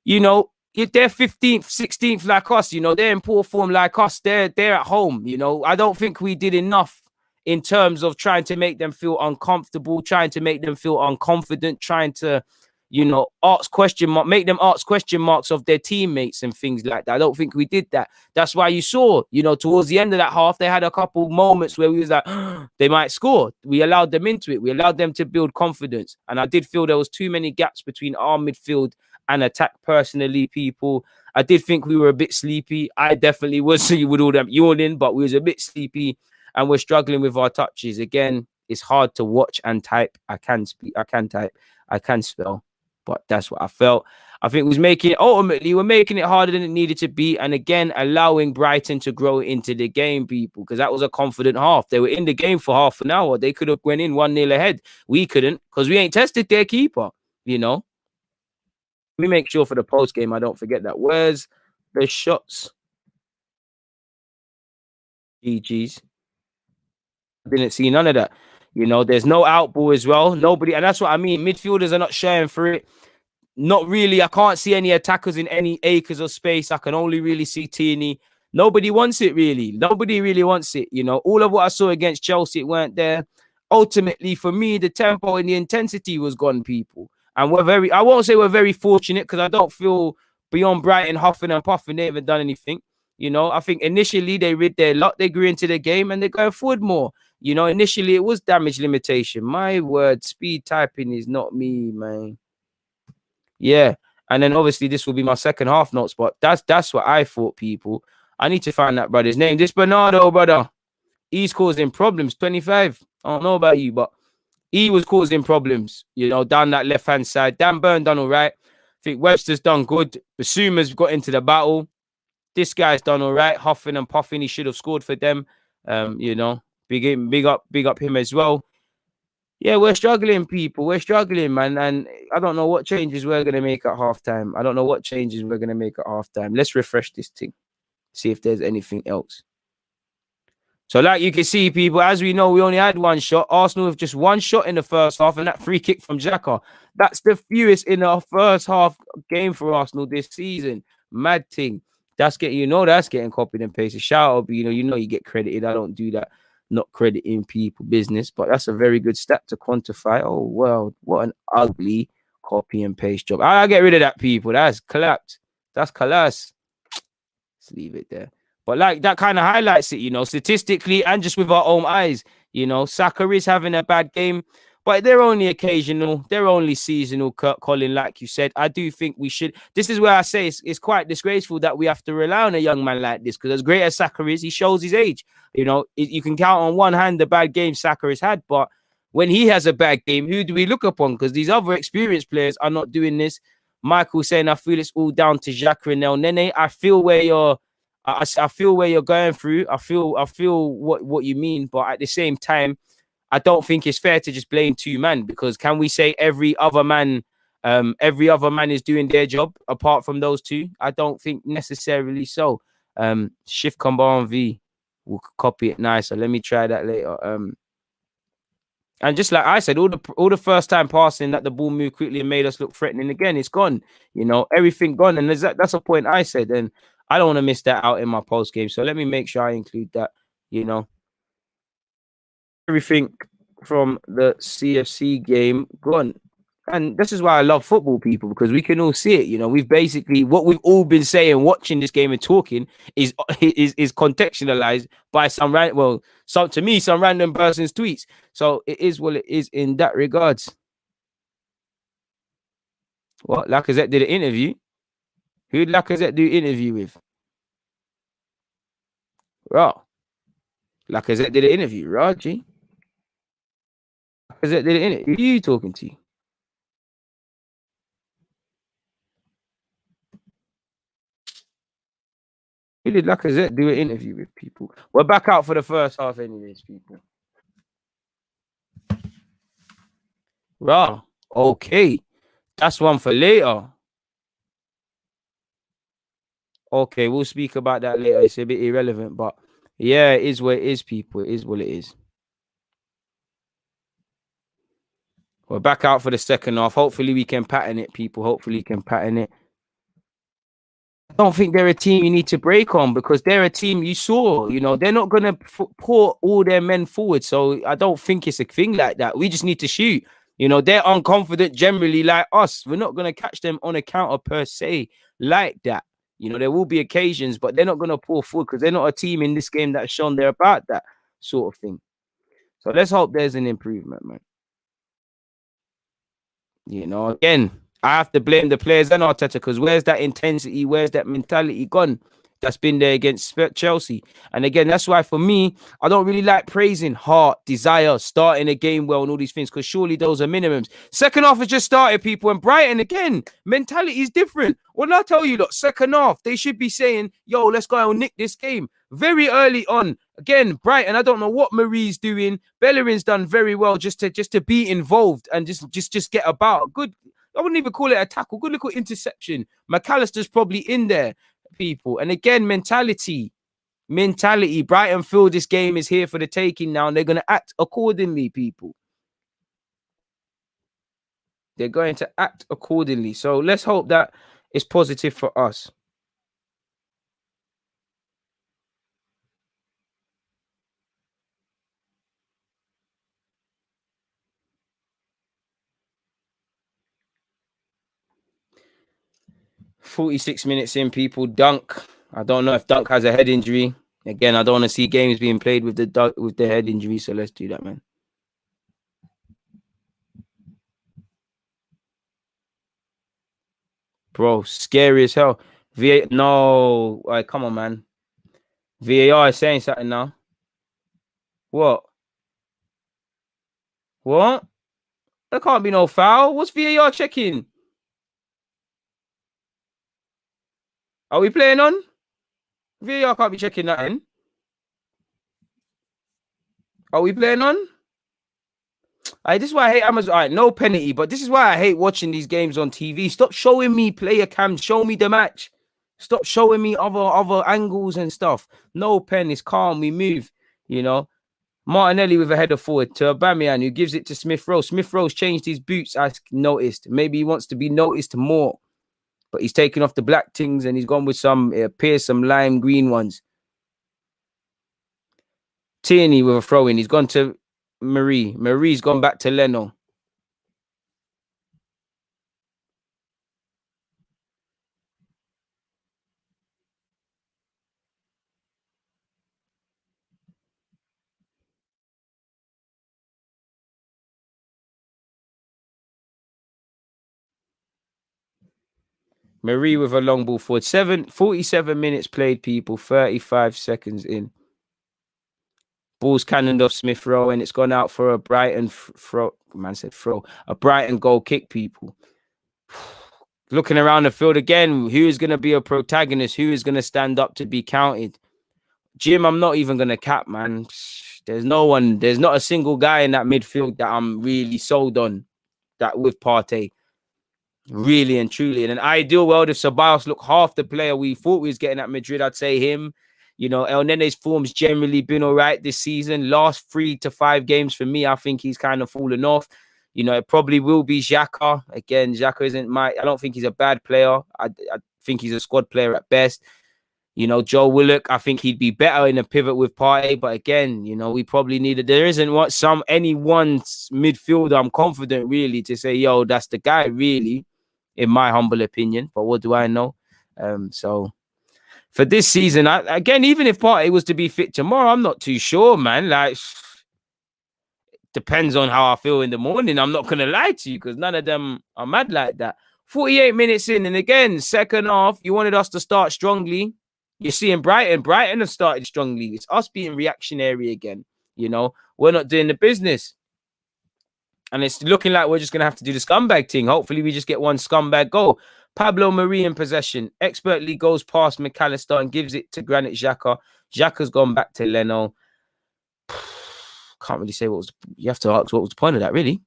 You know, if they're 15th, 16th like us, you know, they're in poor form like us, they're at home, you know. I don't think we did enough in terms of trying to make them feel uncomfortable, trying to make them feel unconfident, trying to, you know, make them ask question marks of their teammates and things like that. I don't think we did that. That's why you saw, you know, towards the end of that half, they had a couple moments where we was like, they might score. We allowed them into it. We allowed them to build confidence. And I did feel there was too many gaps between our midfield and attack personally, people. I did think we were a bit sleepy. I definitely was with all them yawning, but we was a bit sleepy and we're struggling with our touches. Again, it's hard to watch and type. I can speak, I can type, I can spell, but that's what I felt. I think we're making it harder than it needed to be. And again, allowing Brighton to grow into the game, people, because that was a confident half. They were in the game for half an hour. They could have went in 1-0 ahead. We couldn't because we ain't tested their keeper, you know. Let me make sure for the post game I don't forget that. Where's the shots? GG's. Didn't see none of that. You know, there's no outball as well. Nobody, and that's what I mean. Midfielders are not sharing for it. Not really. I can't see any attackers in any acres of space. I can only really see Tierney. Nobody wants it, really. Nobody really wants it. You know, all of what I saw against Chelsea, it weren't there. Ultimately, for me, the tempo and the intensity was gone, people. And I won't say we're very fortunate because I don't feel beyond Brighton huffing and puffing, they haven't done anything. You know, I think initially they rid their luck, they grew into the game and they're going forward more. You know, initially it was damage limitation. My word, speed typing is not me, man. Yeah. And then obviously this will be my second half notes, but that's what I thought, people. I need to find that brother's name. This Bernardo, brother. He's causing problems. 25. I don't know about you, but he was causing problems, you know, down that left-hand side. Dan Burn done all right. I think Webster's done good. Basuma's got into the battle. This guy's done all right. Huffing and puffing. He should have scored for them. You know, big up him as well. Yeah, we're struggling, people. We're struggling, man. And I don't know what changes we're going to make at halftime. I don't know what changes we're going to make at halftime. Let's refresh this thing. See if there's anything else. So like you can see, people, as we know, we only had one shot. Arsenal have just one shot in the first half, and that free kick from Xhaka. That's the fewest in the first half game for Arsenal this season. Mad thing. That's getting copied and pasted. Shout out, you know, you get credited. I don't do that, not crediting people business, but that's a very good stat to quantify. Oh, well, what an ugly copy and paste job. I get rid of that, people. That's collapsed. That's collapsed. Let's leave it there. But like that kind of highlights it, you know, statistically and just with our own eyes. You know, Saka is having a bad game, but they're only occasional. They're only seasonal, Colin, like you said. I do think we should. This is where I say it's quite disgraceful that we have to rely on a young man like this, because as great as Saka is, he shows his age. You know, you can count on one hand the bad game Saka has had, but when he has a bad game, who do we look upon? Because these other experienced players are not doing this. Michael saying, I feel it's all down to Xhaka and El Nene. I feel where you're going through. I feel what you mean, but at the same time, I don't think it's fair to just blame two men, because can we say every other man is doing their job apart from those two? I don't think necessarily so. Shift combine V, we'll copy it nicer. Let me try that later. And just like I said, all the first time passing that the ball moved quickly and made us look threatening again, it's gone. You know, everything gone. And that's a point I said, and I don't want to miss that out in my post game. So let me make sure I include that. You know, everything from the CFC game gone. And this is why I love football, people, because we can all see it. You know, we've basically, what we've all been saying, watching this game and talking is contextualized by some random person's tweets. So it is what it is in that regards. What? Lacazette did an interview? Who did Lacazette do an interview with? Raw. Lacazette did an interview, Raji. Lacazette did an interview. Who are you talking to? Who did Lacazette do an interview with, people? We're back out for the first half anyways, people. Raw. Okay. That's one for later. Okay, we'll speak about that later. It's a bit irrelevant, but yeah, it is what it is, people. It is what it is. We're back out for the second half. Hopefully we can pattern it, people. Hopefully we can pattern it. I don't think they're a team you need to break on, because they're a team you saw, they're not going to pour all their men forward. So I don't think it's a thing like that. We just need to shoot. They're unconfident generally like us. We're not going to catch them on a counter per se like that. There will be occasions, but they're not going to pour forward because they're not a team in this game that's shown they're about that sort of thing. So let's hope there's an improvement, man. Again, I have to blame the players and Arteta, because where's that intensity? Where's that mentality gone? That's been there against Chelsea. And again, that's why for me, I don't really like praising heart, desire, starting a game well, and all these things, because surely those are minimums. Second half has just started, people, and Brighton, again, mentality is different. Well, I tell you, look, second half, they should be saying, yo, let's go and nick this game. Very early on. Again, Brighton, I don't know what Marie's doing. Bellerin's done very well just to be involved and just get about. Good. I wouldn't even call it a tackle. Good little interception. McAllister's probably in there, people. And again, mentality. Brighton feel this game is here for the taking now, and they're going to act accordingly, people. They're going to act accordingly. So let's hope that it's positive for us. "46 minutes in, people. Dunk. I don't know if Dunk has a head injury. Again, I don't want to see games being played with the head injury, so let's do that, man. Bro, scary as hell. No. All right, come on, man. VAR is saying something now. What? What? There can't be no foul. What's VAR checking? Are we playing on? VAR can't be checking that in. Are we playing on? This is why I hate Amazon. All right, no penalty, but this is why I hate watching these games on TV. Stop showing me player cams. Show me the match. Stop showing me other angles and stuff. No pen. It's calm. We move. Martinelli with a header forward to Aubameyang, who gives it to Smith Rowe. Smith Rowe's changed his boots, I noticed. Maybe he wants to be noticed more. But he's taken off the black things and he's gone with some lime green ones. Tierney with a throw in. He's gone to Marie. Marie's gone back to Leno. Marie with a long ball forward. 47 minutes played, people. 35 seconds in. Ball's cannoned off Smith Rowe, and it's gone out for a Brighton throw. Man said throw. A Brighton goal kick, people. Looking around the field again, who is going to be a protagonist? Who is going to stand up to be counted? Jim, I'm not even going to cap, man. There's no one. There's not a single guy in that midfield that I'm really sold on. That with Partey. Really and truly. In an ideal world, if Ceballos looked half the player we thought we was getting at Madrid, I'd say him. El Nene's form's generally been all right this season. Last 3 to 5 games for me, I think he's kind of fallen off. It probably will be Xhaka. Again, Xhaka isn't I don't think he's a bad player. I think he's a squad player at best. Joe Willock, I think he'd be better in a pivot with Partey. But again, we probably needed. There isn't any one midfielder I'm confident really to say, yo, that's the guy really, in my humble opinion. But what do I know? So for this season, again, even if Partey was to be fit tomorrow, I'm not too sure, man. Like, depends on how I feel in the morning. I'm not going to lie to you, because none of them are mad like that. 48 minutes in, and again, second half, you wanted us to start strongly. You're seeing Brighton have started strongly. It's us being reactionary again. We're not doing the business. And it's looking like we're just going to have to do the scumbag thing. Hopefully, we just get one scumbag goal. Pablo Marie in possession. Expertly goes past McAllister and gives it to Granit Xhaka. Xhaka's gone back to Leno. Can't really say what was... You have to ask what was the point of that, really.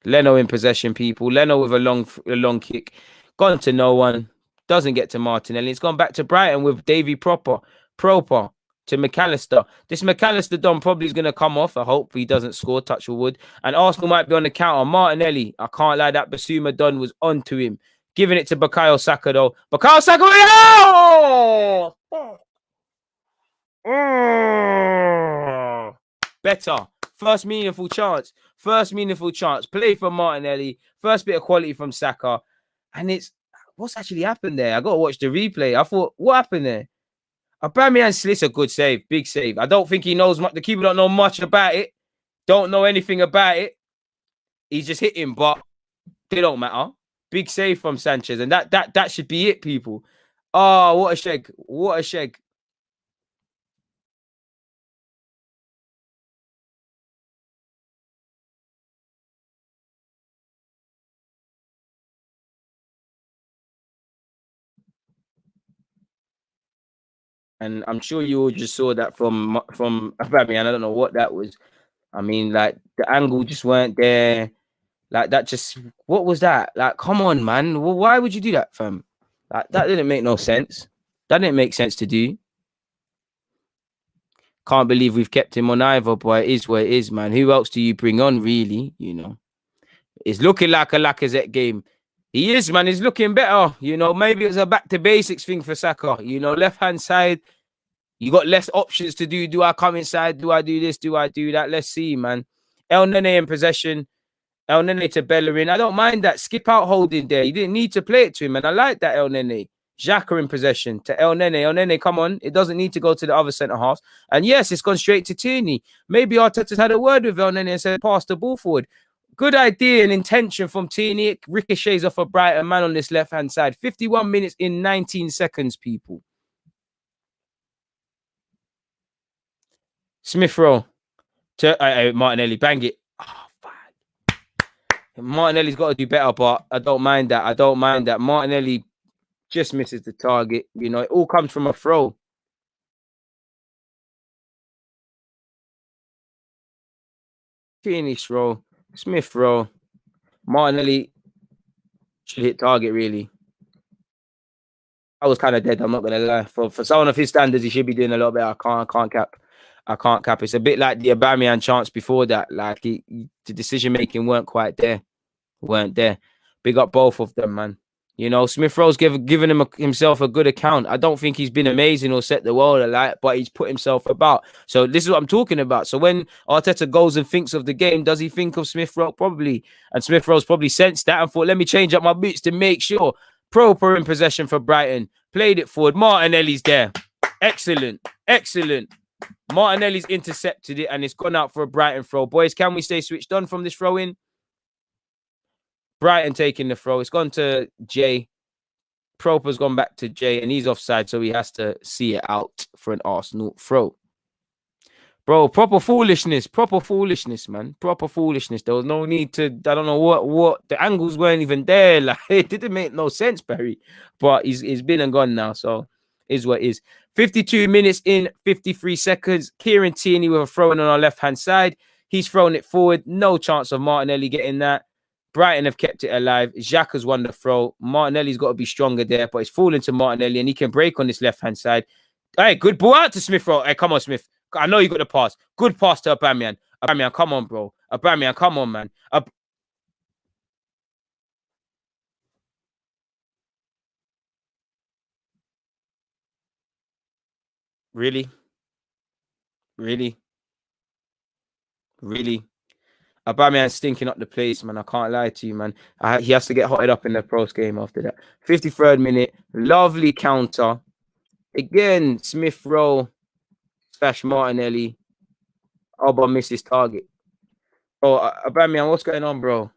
Leno in possession, people. Leno with a long kick. Gone to no one. Doesn't get to Martinelli. It's gone back to Brighton with Davy Proper to McAllister. This McAllister Don probably is going to come off. I hope he doesn't score, touch wood. And Arsenal might be on the counter. Martinelli, I can't lie, that Basuma Don was onto him. Giving it to Bukayo Saka, though. Bukayo Saka! Oh! Oh! Better. First meaningful chance. Play from Martinelli. First bit of quality from Saka. And it's... What's actually happened there? I got to watch the replay. I thought, what happened there? Aubameyang slits a good save. Big save. I don't think he knows much. The keeper don't know much about it. Don't know anything about it. He's just hitting, but they don't matter. Big save from Sanchez. And that should be it, people. Oh, what a sheg. What a sheg. And I'm sure you all just saw that from Aubameyang. I don't know what that was. I mean, like, the angle just weren't there. Like, that just... What was that? Like, come on, man. Well, why would you do that, fam? Like, that didn't make no sense. That didn't make sense to do. Can't believe we've kept him on either, but it is what it is, man. Who else do you bring on, really? You know, it's looking like a Lacazette game. He is, man. He's looking better. You know, maybe it's a back to basics thing for Saka. You know, left hand side, you got less options to do. Do I come inside? Do I do this? Do I do that? Let's see, man. El Nene in possession. El Nene to Bellerin. I don't mind that. Skip out holding there. You didn't need to play it to him, and I like that, El Nene. Xhaka in possession to El Nene. El Nene, come on. It doesn't need to go to the other centre-half. And yes, it's gone straight to Tierney. Maybe Arteta's had a word with El Nene and said, pass the ball forward. Good idea and intention from Tierney. It ricochets off a Brighton man on this left-hand side. 51 minutes in 19 seconds, people. Smith Rowe to Martinelli. Bang it. Oh, fuck. Martinelli's got to do better, but I don't mind that. Martinelli just misses the target. You know, it all comes from a throw. Tierney throw. Smith throw. Martinelli should hit target, really. I was kind of dead, I'm not going to lie. For someone of his standards, he should be doing a lot better. I can't cap. It's a bit like the Aubameyang chance before that. Like, the decision-making weren't quite there. Big up both of them, man. You know, Smith Rowe's given himself a good account. I don't think he's been amazing or set the world alight, but he's put himself about. So this is what I'm talking about. So when Arteta goes and thinks of the game, does he think of Smith Rowe? Probably. And Smith Rowe's probably sensed that and thought, let me change up my boots to make sure. Proper in possession for Brighton. Played it forward. Martinelli's there. Excellent. Martinelli's intercepted it and it's gone out for a Brighton throw. Boys, can we stay switched on from this throw in? Brighton taking the throw. It's gone to Jay. Proper's gone back to Jay, and he's offside, so he has to see it out for an Arsenal throw. Bro, proper foolishness, man. Proper foolishness. There was no need to, I don't know what. The angles weren't even there. Like, it didn't make no sense, Barry. But he's been and gone now, so is what it is. 52 minutes in, 53 seconds. Kieran Tierney with a throw in on our left-hand side. He's thrown it forward. No chance of Martinelli getting that. Brighton have kept it alive. Xhaka's won the throw. Martinelli's got to be stronger there, but it's falling to Martinelli, and he can break on this left-hand side. Hey, good ball out to Smith Rowe. Hey, come on, Smith. I know you got the pass. Good pass to Aubameyang. Aubameyang, come on, bro. Aubameyang, come on, man. Really? Aubameyang stinking up the place, man. I can't lie to you, man. He has to get hotted up in the pros game after that. 53rd minute. Lovely counter. Again, Smith Rowe / Martinelli. Alba misses target. Oh, Aubameyang, what's going on, bro?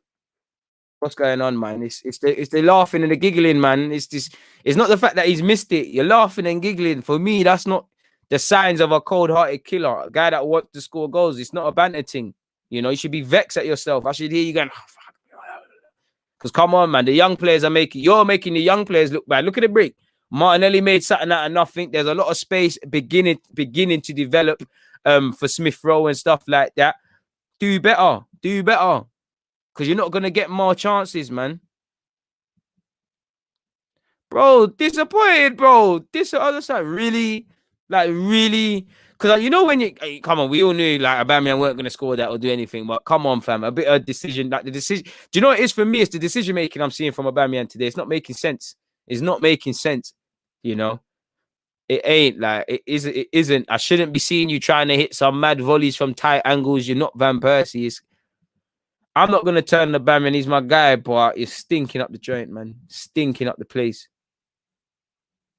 What's going on, man? It's the laughing and the giggling, man. It's not the fact that he's missed it. You're laughing and giggling. For me, that's not the signs of a cold-hearted killer, a guy that wants to score goals. It's not a banter thing. You know, you should be vexed at yourself. I should hear you going, because come on, man. The young players you're making the young players look bad. Look at the break. Martinelli made something out of nothing. There's a lot of space beginning to develop for Smith Rowe and stuff like that. Do better. Because you're not going to get more chances, man. Bro, disappointed, bro. This other side, really, like really, because like, you know when you come on, we all knew like Aubameyang weren't gonna score that or do anything, but come on, fam, a bit of decision, like the decision. Do you know what it is for me? It's the decision making I'm seeing from Aubameyang today. It's not making sense. It's not making sense. You know, it ain't like it is. It isn't. I shouldn't be seeing you trying to hit some mad volleys from tight angles. You're not Van Persie. I'm not gonna turn the Aubameyang. He's my guy, but it's stinking up the joint, man. Stinking up the place.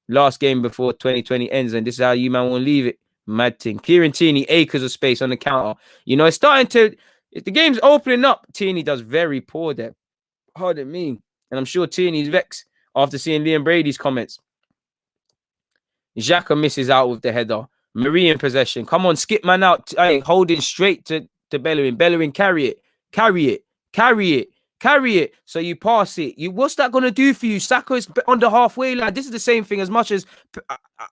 Last game before 2020 ends, and this is how you man want to leave it. Mad thing. Clearing Tierney acres of space on the counter. You know, it's starting to. If the game's opening up, Tierney does very poor there. Pardon me. And I'm sure Tierney's vexed after seeing Liam Brady's comments. Xhaka misses out with the header. Marie in possession. Come on, skip man out. Hey, holding straight to Bellerin. Bellerin, carry it. Carry it. Carry it. Carry it. So you pass it. What's that going to do for you? Saka is on the halfway line. This is the same thing as much as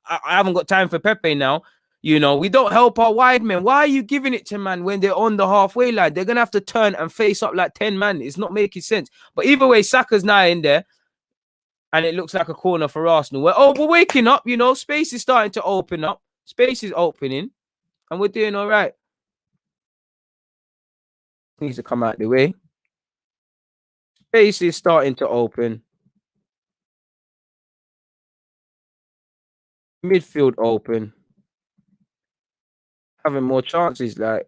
I haven't got time for Pepe now. You know, we don't help our wide men. Why are you giving it to man when they're on the halfway line? They're going to have to turn and face up like 10 man. It's not making sense. But either way, Saka's now in there. And it looks like a corner for Arsenal. We're waking up, you know. Space is starting to open up. Space is opening. And we're doing all right. Needs to come out the way. Space is starting to open. Midfield open. Having more chances, like.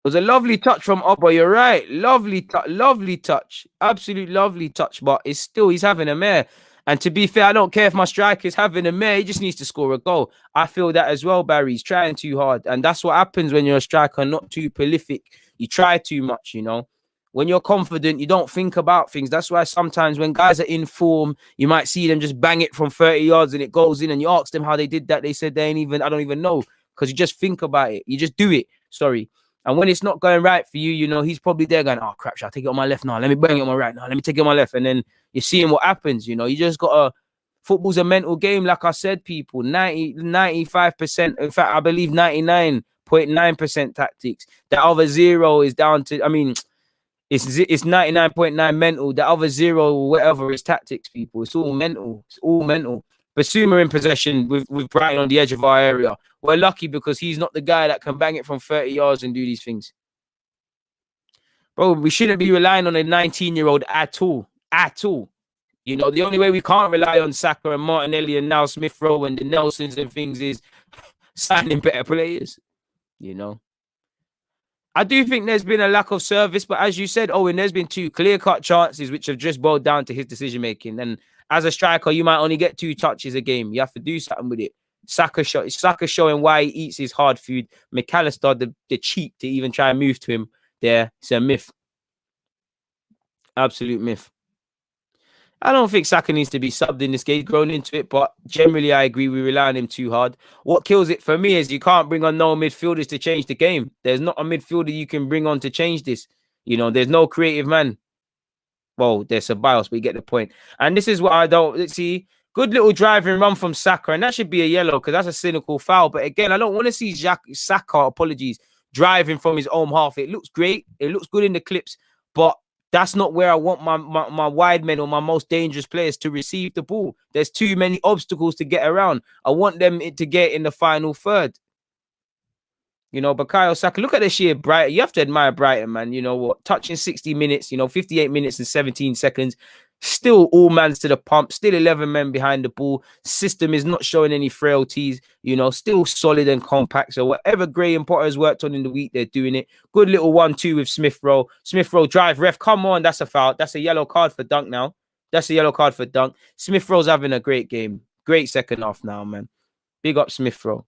It was a lovely touch from Oba. You're right. Lovely touch. Absolute lovely touch. But it's still, he's having a mare. And to be fair, I don't care if my striker's having a mare. He just needs to score a goal. I feel that as well, Barry. He's trying too hard. And that's what happens when you're a striker, not too prolific. You try too much, you know. When you're confident, you don't think about things. That's why sometimes when guys are in form, you might see them just bang it from 30 yards and it goes in. And you ask them how they did that. They said I don't even know. Because you just think about it. You just do it. Sorry. And when it's not going right for you, you know, he's probably there going, oh, crap, shall I take it on my left now? Let me bang it on my right now. Let me take it on my left. And then you're seeing what happens, you know. You just got football's a mental game, like I said, people. 95%, in fact, I believe 99.9% tactics. The other zero is down to, I mean, it's 99.9 mental. The other zero, whatever, is tactics, people. It's all mental. It's all mental. Basuma in possession with Brighton on the edge of our area. We're lucky because he's not the guy that can bang it from 30 yards and do these things. Bro, we shouldn't be relying on a 19-year-old at all. At all. You know, the only way we can't rely on Saka and Martinelli and now Smith Rowe and the Nelsons and things is signing better players. You know. I do think there's been a lack of service, but as you said, Owen, there's been 2 clear-cut chances which have just boiled down to his decision-making. And as a striker, you might only get 2 touches a game. You have to do something with it. Saka showing why he eats his hard food. McAllister, the cheek to even try and move to him there. It's a myth. Absolute myth. I don't think Saka needs to be subbed in this game, grown into it, but generally I agree we rely on him too hard. What kills it for me is you can't bring on no midfielders to change the game. There's not a midfielder you can bring on to change this. You know, there's no creative man. Well, there's a bias, but you get the point. And this is what I don't see. Good little driving run from Saka, and that should be a yellow because that's a cynical foul. But again, I don't want to see Saka, driving from his own half. It looks great. It looks good in the clips, but that's not where I want my wide men or my most dangerous players to receive the ball. There's too many obstacles to get around. I want them to get in the final third. You know, Bukayo Saka, look at this year, Brighton. You have to admire Brighton, man. You know what? Touching 60 minutes, 58 minutes and 17 seconds. Still all mans to the pump. Still 11 men behind the ball. System is not showing any frailties. Still solid and compact. So whatever Graham Potter has worked on in the week, they're doing it. Good little 1-2 with Smith Rowe. Smith Rowe drive. Ref, come on. That's a foul. That's a yellow card for Dunk now. That's a yellow card for Dunk. Smith Rowe's having a great game. Great second half now, man. Big up Smith Rowe.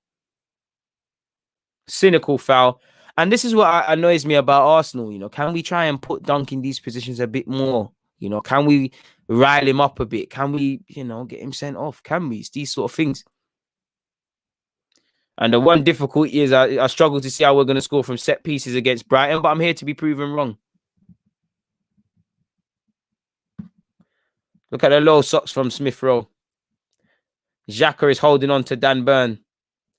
Cynical foul. And this is what annoys me about Arsenal. Can we try and put Dunk in these positions a bit more? Can we rile him up a bit? Can we, get him sent off? Can we? It's these sort of things. And the one difficulty is I struggle to see how we're going to score from set pieces against Brighton, but I'm here to be proven wrong. Look at the low socks from Smith Rowe. Xhaka is holding on to Dan Burn.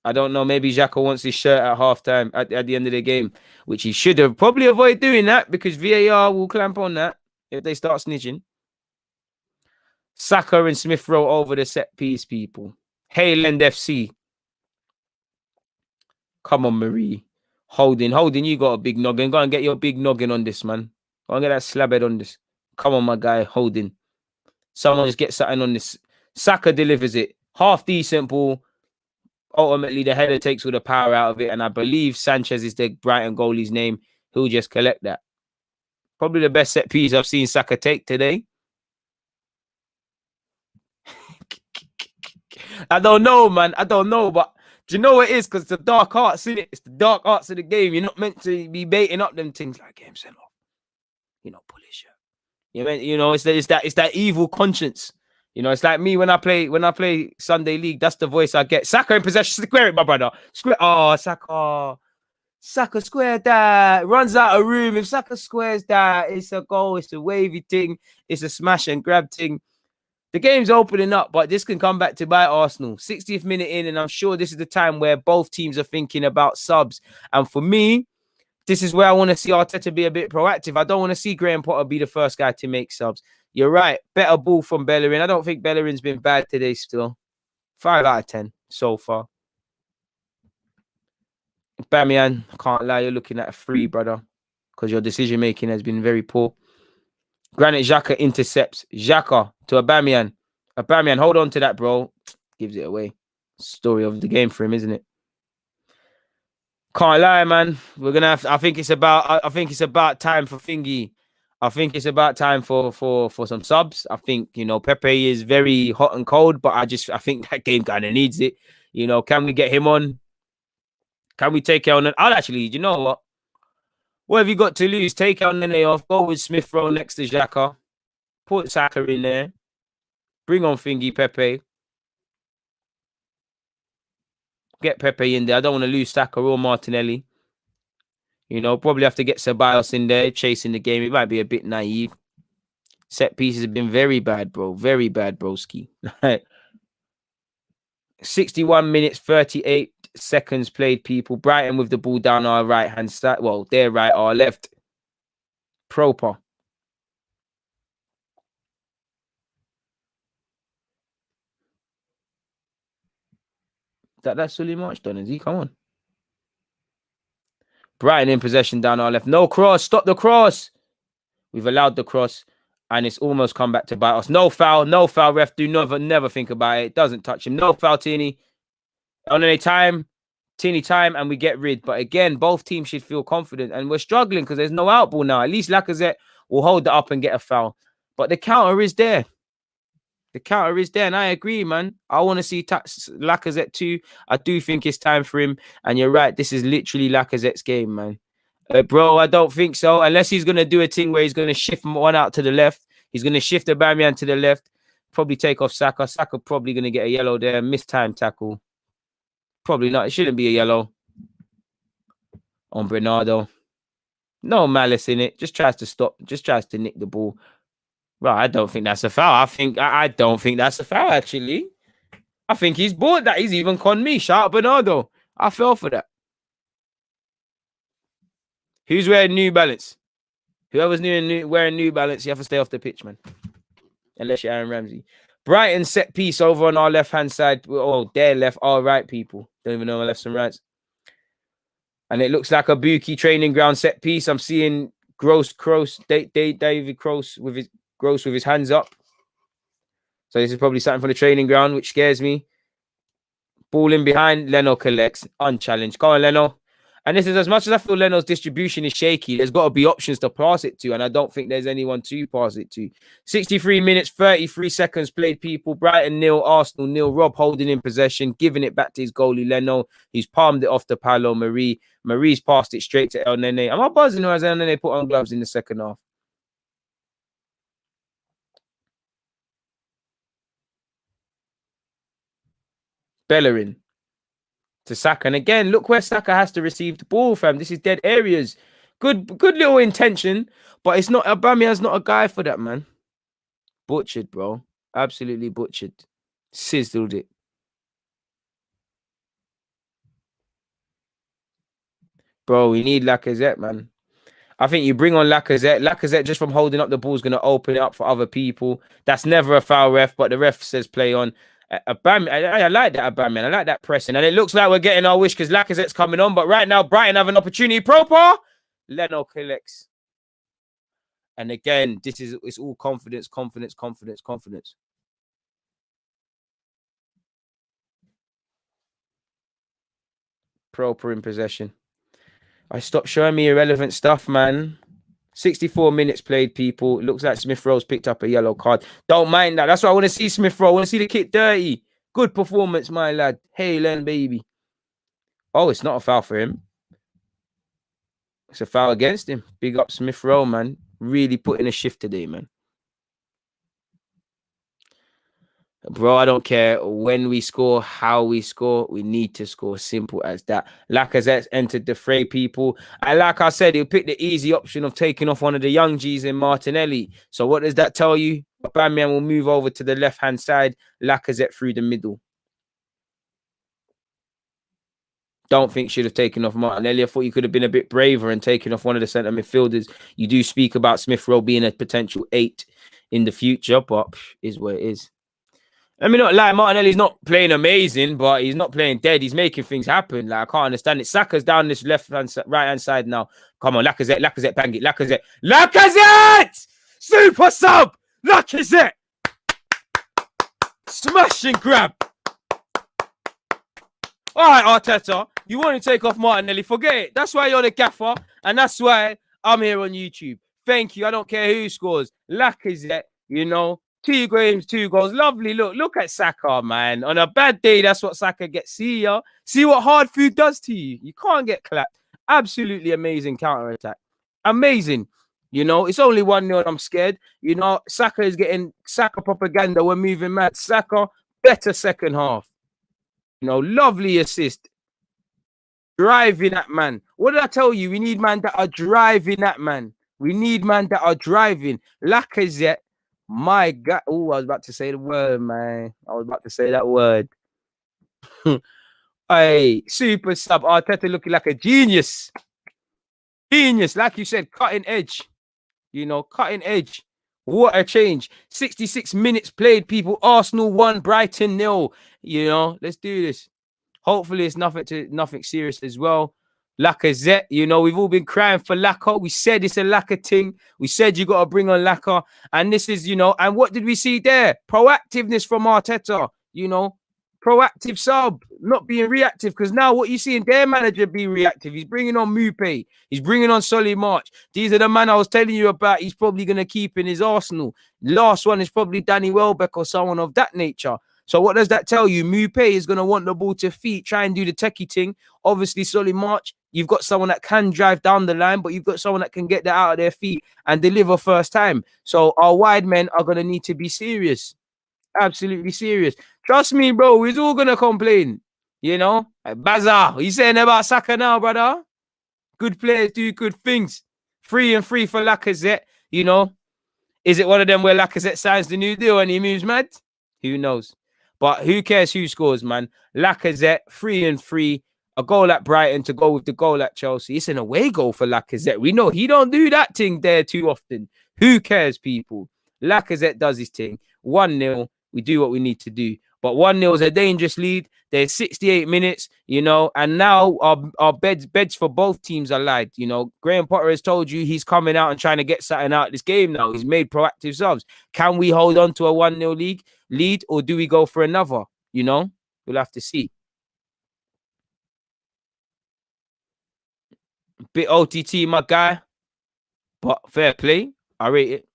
I don't know. Maybe Xhaka wants his shirt at halftime at the end of the game, which he should have probably avoided doing that because VAR will clamp on that if they start snitching. Saka and Smith Rowe over the set piece, people. Hayland FC. Come on, Marie. Holding, you got a big noggin. Go and get your big noggin on this, man. Go and get that slab head on this. Come on, my guy. Holding. Someone just get something on this. Saka delivers it. Half decent ball. Ultimately, the header takes all the power out of it. And I believe Sanchez is the Brighton goalie's name. He'll just collect that. Probably the best set piece I've seen Saka take today. I don't know, man. I don't know, but do you know what it is? Because it's the dark arts, innit? It's the dark arts of the game. You're not meant to be baiting up them things like game sent off. You know, pull his shirt. You know, it's that evil conscience. You know, it's like me when I play Sunday League. That's the voice I get. Saka in possession. Square it, my brother. Square. Oh, Saka. Saka squared that. Runs out of room. If Saka squares that, it's a goal. It's a wavy thing. It's a smash and grab thing. The game's opening up, but this can come back to bite Arsenal. 60th minute in, and I'm sure this is the time where both teams are thinking about subs. And for me, this is where I want to see Arteta be a bit proactive. I don't want to see Graham Potter be the first guy to make subs. You're right. Better ball from Bellerin. I don't think Bellerin's been bad today still. 5 out of 10 so far. Bamian, I can't lie, you're looking at a 3, brother, because your decision-making has been very poor. Granit Xhaka intercepts. Xhaka to Aubameyang. Aubameyang, hold on to that, bro. Gives it away. Story of the game for him, isn't it? Can't lie, man. We're gonna have. I think it's about time for Thingy. I think it's about time for some subs. I think, you know, Pepe is very hot and cold, but I think that game kind of needs it. You know, can we get him on? Can we take out? I'll actually. You know what? What have you got to lose? Take out Nene off. Go with Smith Rowe next to Xhaka. Put Saka in there. Bring on Thingy Pepe. Get Pepe in there. I don't want to lose Saka or Martinelli. You know, probably have to get Ceballos in there chasing the game. It might be a bit naive. Set pieces have been very bad, bro. Very bad, broski. 61 minutes, 38 seconds played, people. Brighton with the ball down our right-hand side. Well, their right, our left. Proper. That's Sully March done, is he? Come on. Brighton in possession down our left. No cross. Stop the cross. We've allowed the cross, and it's almost come back to bite us. No foul. No foul, ref. Do never think about it. It doesn't touch him. No foul, Tini. On any time. Tini time, and we get rid. But again, both teams should feel confident, and we're struggling because there's no outball now. At least Lacazette will hold it up and get a foul. But the counter is there. The counter is there, and I agree, man. I want to see Lacazette too. I do think it's time for him, and you're right. This is literally Lacazette's game, man. Bro, I don't think so. Unless he's going to do a thing where he's going to shift one out to the left. He's going to shift Aubameyang to the left. Probably take off Saka. Saka probably going to get a yellow there. Mistime tackle. Probably not. It shouldn't be a yellow on Bernardo. No malice in it. Just tries to stop. Just tries to nick the ball. Well, I don't think that's a foul. I don't think that's a foul, actually. I think he's bought that. He's even conned me. Shout out Bernardo. I fell for that. Who's wearing New Balance? Whoever's wearing New Balance, you have to stay off the pitch, man. Unless you're Aaron Ramsey. Brighton set piece over on our left-hand side. Oh, their left, our right, people. Don't even know my lefts and rights. And it looks like a Buki training ground set piece. I'm seeing David Gross with his hands up. So this is probably something for the training ground, which scares me. Ball in behind. Leno collects. Unchallenged. Go on, Leno. And this is, as much as I feel Leno's distribution is shaky, there's got to be options to pass it to, and I don't think there's anyone to pass it to. 63 minutes, 33 seconds played, people. Brighton 0, Arsenal 0. Rob holding in possession, giving it back to his goalie, Leno. He's palmed it off to Paolo Marie. Marie's passed it straight to El Nene. Am I buzzing, or has El Nene put on gloves in the second half? Bellerin to Saka. And again, look where Saka has to receive the ball, fam. This is dead areas. Good little intention, but it's not. Aubameyang's not a guy for that, man. Butchered, bro. Absolutely butchered. Sizzled it. Bro, we need Lacazette, man. I think you bring on Lacazette. Lacazette, just from holding up the ball, is going to open it up for other people. That's never a foul, ref, but the ref says play on. I like that, Aubameyang. I like that pressing. And it looks like we're getting our wish because Lacazette's coming on. But right now, Brighton have an opportunity. Proper. Leno collects. And again, it's all confidence, confidence, confidence, confidence. Proper in possession. I stopped showing me irrelevant stuff, man. 64 minutes played, people. It looks like Smith Rowe's picked up a yellow card. Don't mind that. That's why I want to see Smith Rowe. I want to see the kit dirty. Good performance, my lad. Hey, Len, baby. Oh, it's not a foul for him. It's a foul against him. Big up Smith Rowe, man. Really putting a shift today, man. Bro, I don't care when we score, how we score. We need to score. Simple as that. Lacazette's entered the fray, people. And like I said, he'll pick the easy option of taking off one of the young G's in Martinelli. So what does that tell you? Aubameyang will move over to the left-hand side. Lacazette through the middle. Don't think should have taken off Martinelli. I thought you could have been a bit braver and taken off one of the centre midfielders. You do speak about Smith Rowe being a potential 8 in the future, but is what it is. I mean, not like Martinelli's not playing amazing, but he's not playing dead. He's making things happen. Like, I can't understand it. Saka's down this right hand side now. Come on, Lacazette, bang it. Lacazette! Super sub! Lacazette! Smash and grab. All right, Arteta, you want to take off Martinelli, forget it. That's why you're the gaffer, and that's why I'm here on YouTube. Thank you. I don't care who scores. Lacazette, 2 games, 2 goals. Lovely. Look at Saka, man. On a bad day, that's what Saka gets. See ya. See what hard food does to you. You can't get clapped. Absolutely amazing counter-attack. Amazing. It's only 1-0 and I'm scared. Saka is getting Saka propaganda. We're moving mad. Saka, better second half. Lovely assist. Driving that man. What did I tell you? We need man that are driving that man. We need man that are driving. Lacazette. My God. Oh, I was about to say the word, man. I was about to say that word. Hey, super sub. Arteta looking like a genius. Genius. Like you said, cutting edge. Cutting edge. What a change. 66 minutes played, people. Arsenal 1, Brighton 0. Let's do this. Hopefully it's nothing serious as well. Lacazette, we've all been crying for Lacazette. We said it's a Lacazette thing. We said you got to bring on Lacazette. And this is, and what did we see there? Proactiveness from Arteta, proactive sub, not being reactive. Because now what you see in their manager be reactive. He's bringing on Mupe. He's bringing on Solly March. These are the men I was telling you about. He's probably going to keep in his Arsenal. Last one is probably Danny Welbeck or someone of that nature. So what does that tell you? Mupe is going to want the ball to feet, try and do the techie thing. Obviously, Solly March, you've got someone that can drive down the line, but you've got someone that can get that out of their feet and deliver first time. So our wide men are going to need to be serious. Absolutely serious. Trust me, bro. We're all going to complain. Bazaar. You saying about Saka now, brother? Good players do good things. Free and free for Lacazette. Is it one of them where Lacazette signs the new deal and he moves mad? Who knows? But who cares who scores, man? Lacazette, 3 and 3. A goal at Brighton to go with the goal at Chelsea. It's an away goal for Lacazette. We know he don't do that thing there too often. Who cares, people? Lacazette does his thing. 1-0. We do what we need to do. But 1-0 is a dangerous lead. There's 68 minutes, and now our beds for both teams are light. Graham Potter has told you he's coming out and trying to get something out of this game now. He's made proactive subs. Can we hold on to a 1-0 lead, or do we go for another? We'll have to see. Bit OTT, my guy, but fair play. I rate it.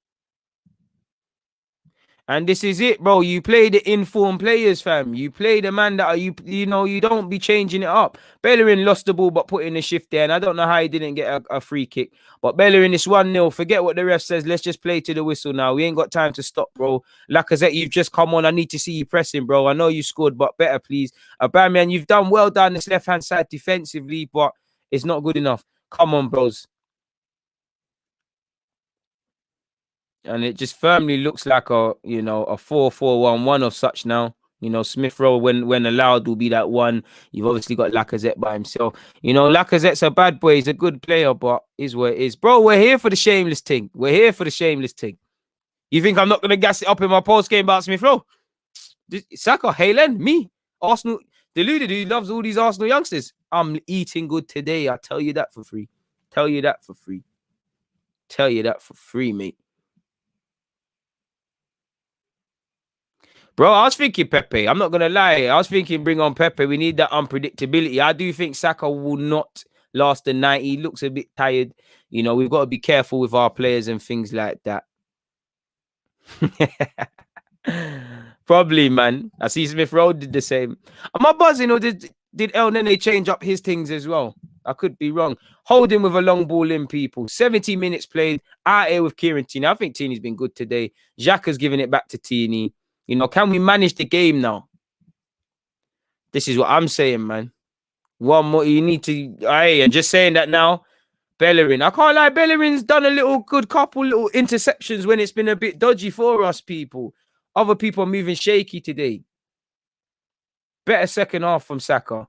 And this is it, bro. You play the informed players, fam. You play the man that are you don't be changing it up. Bellerin lost the ball, but put in a shift there. And I don't know how he didn't get a free kick. But Bellerin is 1-0. Forget what the ref says. Let's just play to the whistle now. We ain't got time to stop, bro. Lacazette, you've just come on. I need to see you pressing, bro. I know you scored, but better, please. Aubameyang, you've done well down this left-hand side defensively, but it's not good enough. Come on, bros. And it just firmly looks like a 4-4-1-1 of such now. You know, Smith Rowe, when allowed, will be that one. You've obviously got Lacazette by himself. You know, Lacazette's a bad boy. He's a good player, but is what it is. Bro, we're here for the shameless thing. We're here for the shameless thing. You think I'm not going to gas it up in my post game about Smith Rowe? Saka, Haaland, me, Arsenal, Deluded, who loves all these Arsenal youngsters. I'm eating good today. I tell you that for free. Tell you that for free. Tell you that for free, mate. Bro, I was thinking Pepe. I'm not going to lie. I was thinking bring on Pepe. We need that unpredictability. I do think Saka will not last the 90. He looks a bit tired. You know, we've got to be careful with our players and things like that. Probably, man. I see Smith Rowe did the same. Am I buzzing, or did El Nene change up his things as well? I could be wrong. Holding with a long ball in, people. 70 minutes played out here with Kieran Tierney. I think Tierney's been good today. Xhaka's giving it back to Tierney. You know, can we manage the game now? This is what I'm saying, man. One more, you need to. Hey, and just saying that now. Bellerin. I can't lie, Bellerin's done a little good couple little interceptions when it's been a bit dodgy for us, people. Other people are moving shaky today. Better second half from Saka.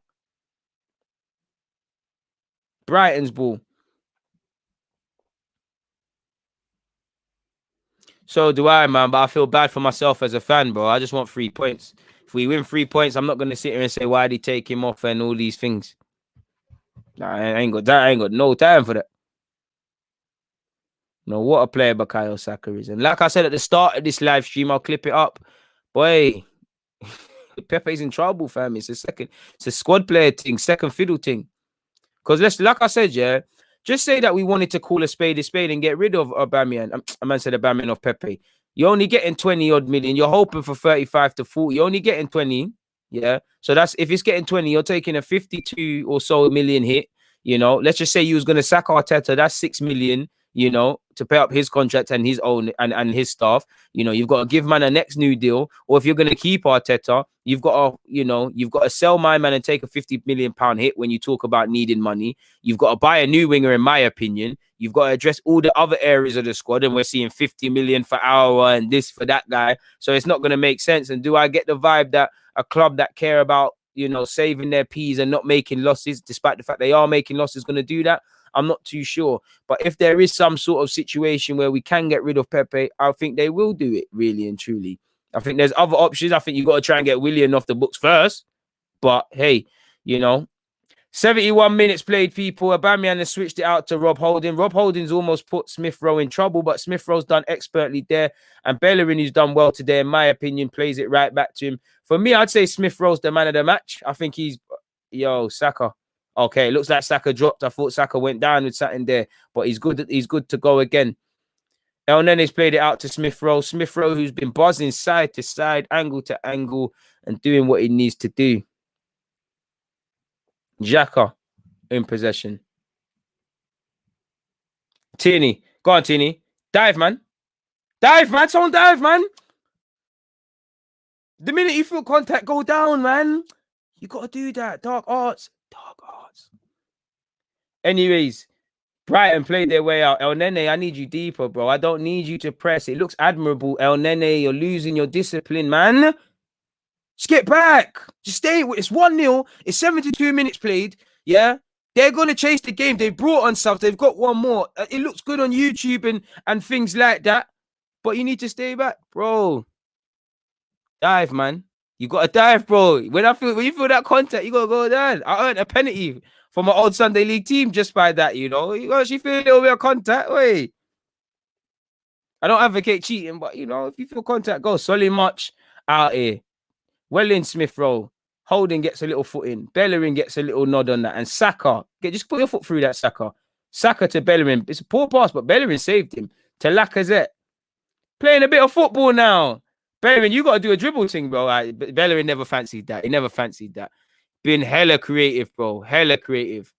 Brighton's ball. So do I, man, but I feel bad for myself as a fan, bro. I just want 3 points. If we win 3 points, I'm not going to sit here and say, why did he take him off and all these things. Nah, I ain't got no time for that. No, what a player Bukayo Saka is. And like I said at the start of this live stream, I'll clip it up. Boy, Pepe's in trouble, fam. It's a squad player thing, second fiddle thing. Because like I said, yeah, just say that we wanted to call a spade and get rid of Aubameyang. I man said Aubameyang of Pepe. You're only getting 20 odd million. You're hoping for 35 to 40. You're only getting 20. Yeah. So that's, if it's getting 20, you're taking a 52 or so million hit. You know, let's just say you was going to sack Arteta. That's 6 million, you know, to pay up his contract and his own and his staff. You know, you've got to give man a next new deal. Or if you're going to keep Arteta, you've got to sell my man and take a 50 million pound hit when you talk about needing money. You've got to buy a new winger, in my opinion. You've got to address all the other areas of the squad, and we're seeing 50 million for our and this for that guy. So it's not going to make sense. And do I get the vibe that a club that care about, you know, saving their P's and not making losses, despite the fact they are making losses, going to do that? I'm not too sure. But if there is some sort of situation where we can get rid of Pepe, I think they will do it, really and truly. I think there's other options. I think you've got to try and get Willian off the books first. But hey, you know, 71 minutes played, people. Aubameyang has switched it out to Rob Holding. Rob Holding's almost put Smith Rowe in trouble, but Smith Rowe's done expertly there. And Bellerin, who's done well today, in my opinion, plays it right back to him. For me, I'd say Smith Rowe's the man of the match. I think he's... Yo, Saka. Okay, it looks like Saka dropped. I thought Saka went down with something there, but he's good. He's good to go again. El Nene's played it out to Smith Rowe. Smith Rowe, who's been buzzing side to side, angle to angle, and doing what he needs to do. Xhaka in possession. Tierney. Go on, Tierney. Dive, man. Dive, man. Someone dive, man. The minute you feel contact, go down, man. You got to do that. Dark arts. Dark arts. Anyways, Brighton played their way out. El Nene, I need you deeper, bro. I don't need you to press. It looks admirable. El Nene, you're losing your discipline, man. Just get back. Just stay. It's 1-0. It's 72 minutes played. Yeah. They're going to chase the game. They've brought on stuff. They've got one more. It looks good on YouTube and things like that. But you need to stay back, bro. Dive, man. You got to dive, bro. When you feel that contact, you got to go down. I earned a penalty for my old Sunday League team just by that, you know. You actually feel a little bit of contact. Wait. I don't advocate cheating, but, you know, if you feel contact, go. Solly much out here. Well in, Smith Rowe. Holding gets a little foot in. Bellerin gets a little nod on that. And Saka, just put your foot through that, Saka. Saka to Bellerin. It's a poor pass, but Bellerin saved him. To Lacazette. Playing a bit of football now. Bellerin, you got to do a dribble thing, bro. Bellerin never fancied that. He never fancied that. Been hella creative, bro. Hella creative.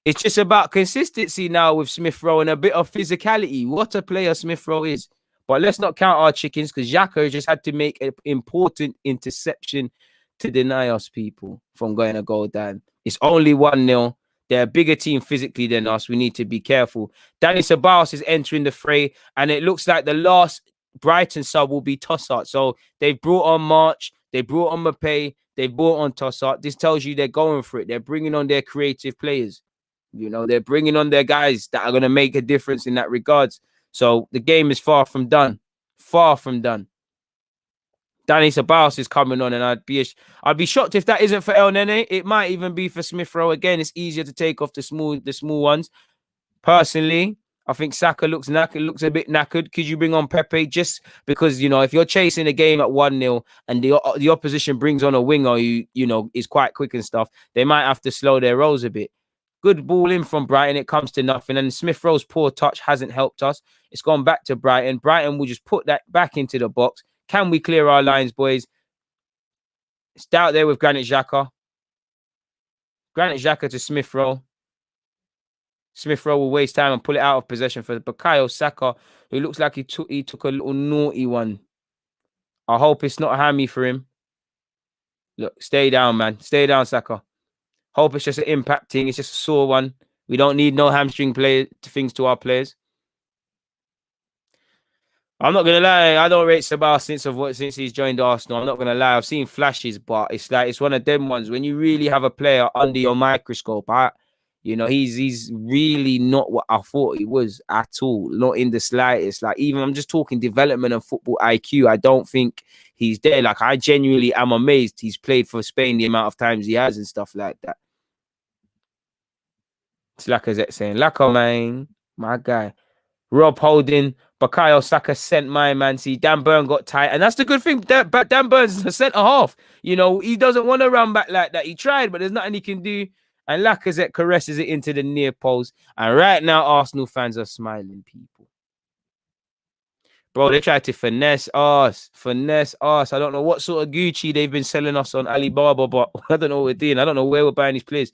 It's just about consistency now with Smith Rowe and a bit of physicality. What a player Smith Rowe is. But let's not count our chickens, because Xhaka just had to make an important interception to deny us, people, from going to goal down. It's only 1-0. They're a bigger team physically than us. We need to be careful. Danny Ceballos is entering the fray, and it looks like the last Brighton sub will be Tossart. So they've brought on March. They brought on Mbappe. They brought on Tossart. This tells you they're going for it. They're bringing on their creative players. You know, they're bringing on their guys that are going to make a difference in that regards. So the game is far from done. Far from done. Danny Ceballos is coming on, and I'd be shocked if that isn't for El Nene. It might even be for Smith Rowe. Again, it's easier to take off the small ones. Personally, I think Saka looks knackered, looks a bit knackered. Could you bring on Pepe just because, you know, if you're chasing a game at 1-0 and the opposition brings on a winger who, you know, is quite quick and stuff, they might have to slow their rolls a bit. Good ball in from Brighton. It comes to nothing. And Smith Rowe's poor touch hasn't helped us. It's gone back to Brighton. Brighton will just put that back into the box. Can we clear our lines, boys? It's out there with Granit Xhaka. Granit Xhaka to Smith Rowe. Smith Rowe will waste time and pull it out of possession for Bukayo Saka, who looks like he took a little naughty one. I hope it's not a hammy for him. Look, stay down, man. Stay down, Saka. Hope it's just an impact thing. It's just a sore one. We don't need no hamstring things to our players. I'm not gonna lie, I don't rate Ceballos since he's joined Arsenal. I'm not gonna lie, I've seen flashes, but it's one of them ones when you really have a player under your microscope. You know, he's really not what I thought he was at all, not in the slightest. Like, even I'm just talking development and football IQ. I don't think he's there. Like, I genuinely am amazed he's played for Spain the amount of times he has and stuff like that. It's Lacazette saying, Lacazette, man, my guy. Rob Holding, Bukayo Saka sent my man. See, Dan Burn got tight. And that's the good thing. Dan Burn's a centre half. You know, he doesn't want to run back like that. He tried, but there's nothing he can do. And Lacazette caresses it into the near post. And right now, Arsenal fans are smiling, people. Bro, they tried to finesse us. I don't know what sort of Gucci they've been selling us on Alibaba, but I don't know what we're doing. I don't know where we're buying these players.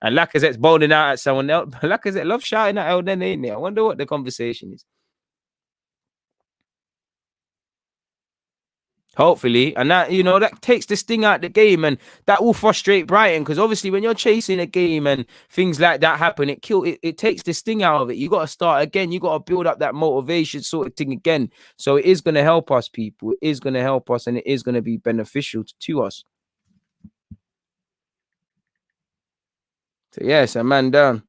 And Lacazette's bowling out at someone else. Lacazette loves shouting at El Nene, ain't it? I wonder what the conversation is. Hopefully. And that, you know, that takes the sting out of the game, and that will frustrate Brighton, because obviously when you're chasing a game and things like that happen, it takes the sting out of it. You got to start again. You got to build up that motivation sort of thing again. So it is going to help us, people. It is going to help us, and it is going to be beneficial to us. So yes, a man down.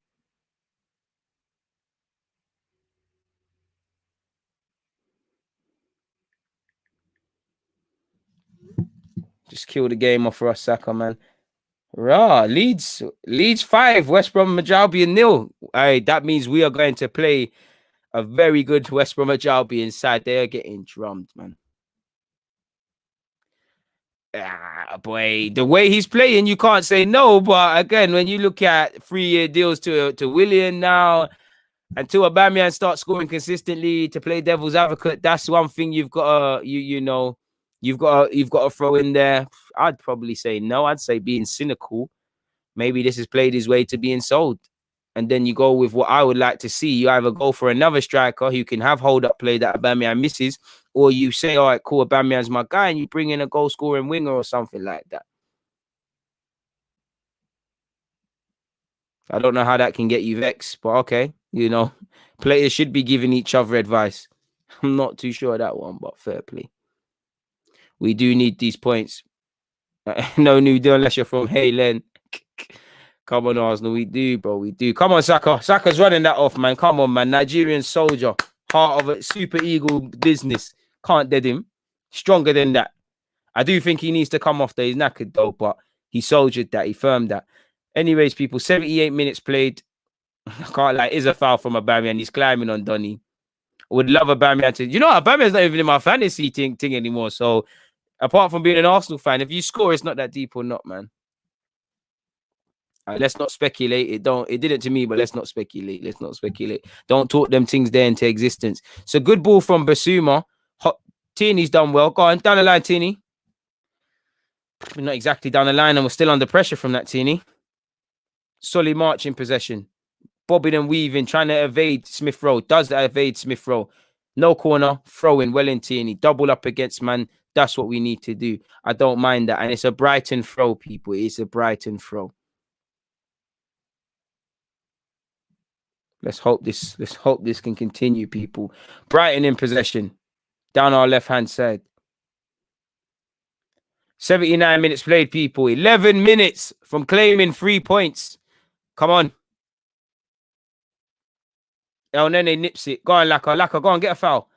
Just kill the game off for us, Saka, man. Leeds 5, West Brom Albion 0. Hey, that means we are going to play a very good West Brom Albion side. They are getting drummed, man. Boy, the way he's playing, you can't say no. But again, when you look at 3-year deals to Willian now, until Aubameyang starts scoring consistently, to play devil's advocate, that's one thing you've got to you've got to throw in there. I'd probably say no. I'd say being cynical. Maybe this has played his way to being sold. And then you go with what I would like to see. You either go for another striker who can have hold-up play that Aubameyang misses, or you say, all right, cool, Aubameyang's my guy, and you bring in a goal-scoring winger or something like that. I don't know how that can get you vexed, but okay. You know, players should be giving each other advice. I'm not too sure of that one, but fair play. We do need these points. No new deal unless you're from Haylen. Come on, Arsenal. We do, bro. We do. Come on, Saka. Saka's running that off, man. Come on, man. Nigerian soldier. Heart of a super eagle business. Can't dead him. Stronger than that. I do think he needs to come off there. He's knackered, though, but he soldiered that. He firmed that. Anyways, people, 78 minutes played. I can't lie. It is a foul from Aubameyang. He's climbing on Donny. I would love Aubameyang to... You know, Aubameyang's not even in my fantasy thing anymore. So, apart from being an Arsenal fan, if you score, it's not that deep or not, man. Let's not speculate. It didn't to me, but let's not speculate. Don't talk them things there into existence. So good ball from Basuma. Tierney's done well. Go on, down the line, Tierney. We're not exactly down the line, and we're still under pressure from that Tierney. Solly March in possession. Bobbing and weaving, trying to evade Smith Rowe. Does that evade Smith Rowe? No corner, throwing well in Tierney. Double up against man. That's what we need to do. I don't mind that. And it's a Brighton throw, people. It's a Brighton throw. Let's hope this can continue, people. Brighton in possession. Down our left-hand side. 79 minutes played, people. 11 minutes from claiming 3 points. Come on. El Nene nips it. Go on, Laka, go on, get a foul.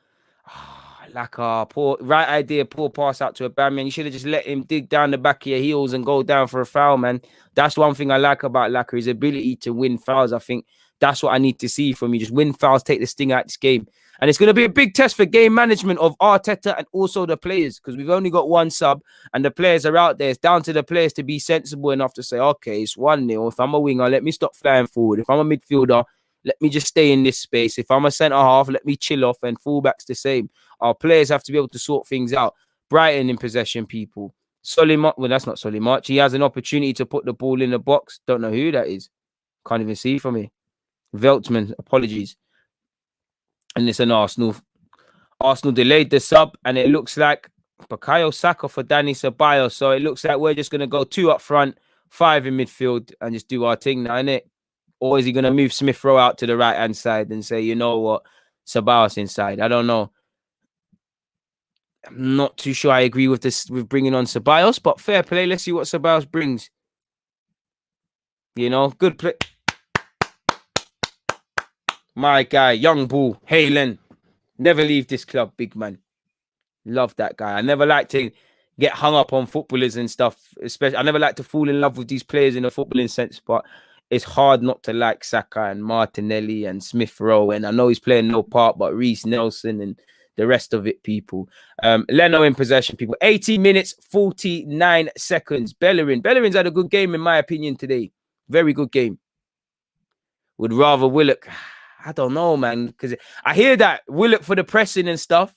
Laka, poor right idea, poor pass out to Aubameyang. You should have just let him dig down the back of your heels and go down for a foul, man. That's one thing I like about Laka, his ability to win fouls. I think that's what I need to see from you. Just win fouls, take the sting out of this game. And it's going to be a big test for game management of Arteta and also the players, because we've only got one sub and the players are out there. It's down to the players to be sensible enough to say, okay, it's 1-0. If I'm a winger, let me stop flying forward. If I'm a midfielder, let me just stay in this space. If I'm a centre-half, let me chill off, and fullback's the same. Our players have to be able to sort things out. Brighton in possession, people. Well, that's not Solly March. He has an opportunity to put the ball in the box. Don't know who that is. Can't even see from here. Veltman, apologies. And it's an Arsenal. Arsenal delayed the sub, and it looks like Bukayo Saka for Danny Ceballos. So it looks like we're just going to go 2 up front, 5 in midfield, and just do our thing now, innit? Or is he going to move Smith Rowe out to the right-hand side and say, you know what, Ceballos inside? I don't know. I'm not too sure I agree with this, with bringing on Ceballos, but fair play. Let's see what Ceballos brings. You know, good play. My guy, young bull, Haaland. Never leave this club, big man. Love that guy. I never like to get hung up on footballers and stuff. Especially, I never like to fall in love with these players in a footballing sense, but it's hard not to like Saka and Martinelli and Smith Rowe. And I know he's playing no part, but Reece Nelson and the rest of it, people. Leno in possession, people. 80 minutes, 49 seconds. Bellerin's had a good game, in my opinion, today. Very good game. Would rather Willock. I don't know, man, because I hear that Willock for the pressing and stuff,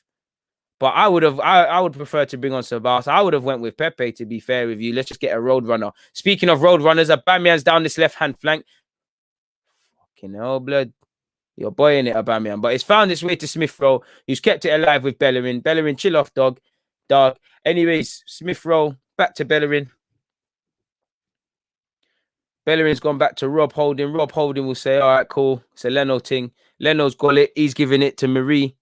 but I would prefer to bring on Ceballos. I would have went with Pepe, to be fair with you. Let's just get a road runner. Speaking of road runners, Aubameyang's down this left-hand flank. Fucking hell, blood. You're boy in it, Aubameyang. But it's found its way to Smith Rowe, who's kept it alive with Bellerin. Bellerin, chill off, dog. Anyways, Smith Rowe, back to Bellerin. Bellerin's gone back to Rob Holding. Rob Holding will say, all right, cool. It's a Leno thing. Leno's got it. He's giving it to Marie.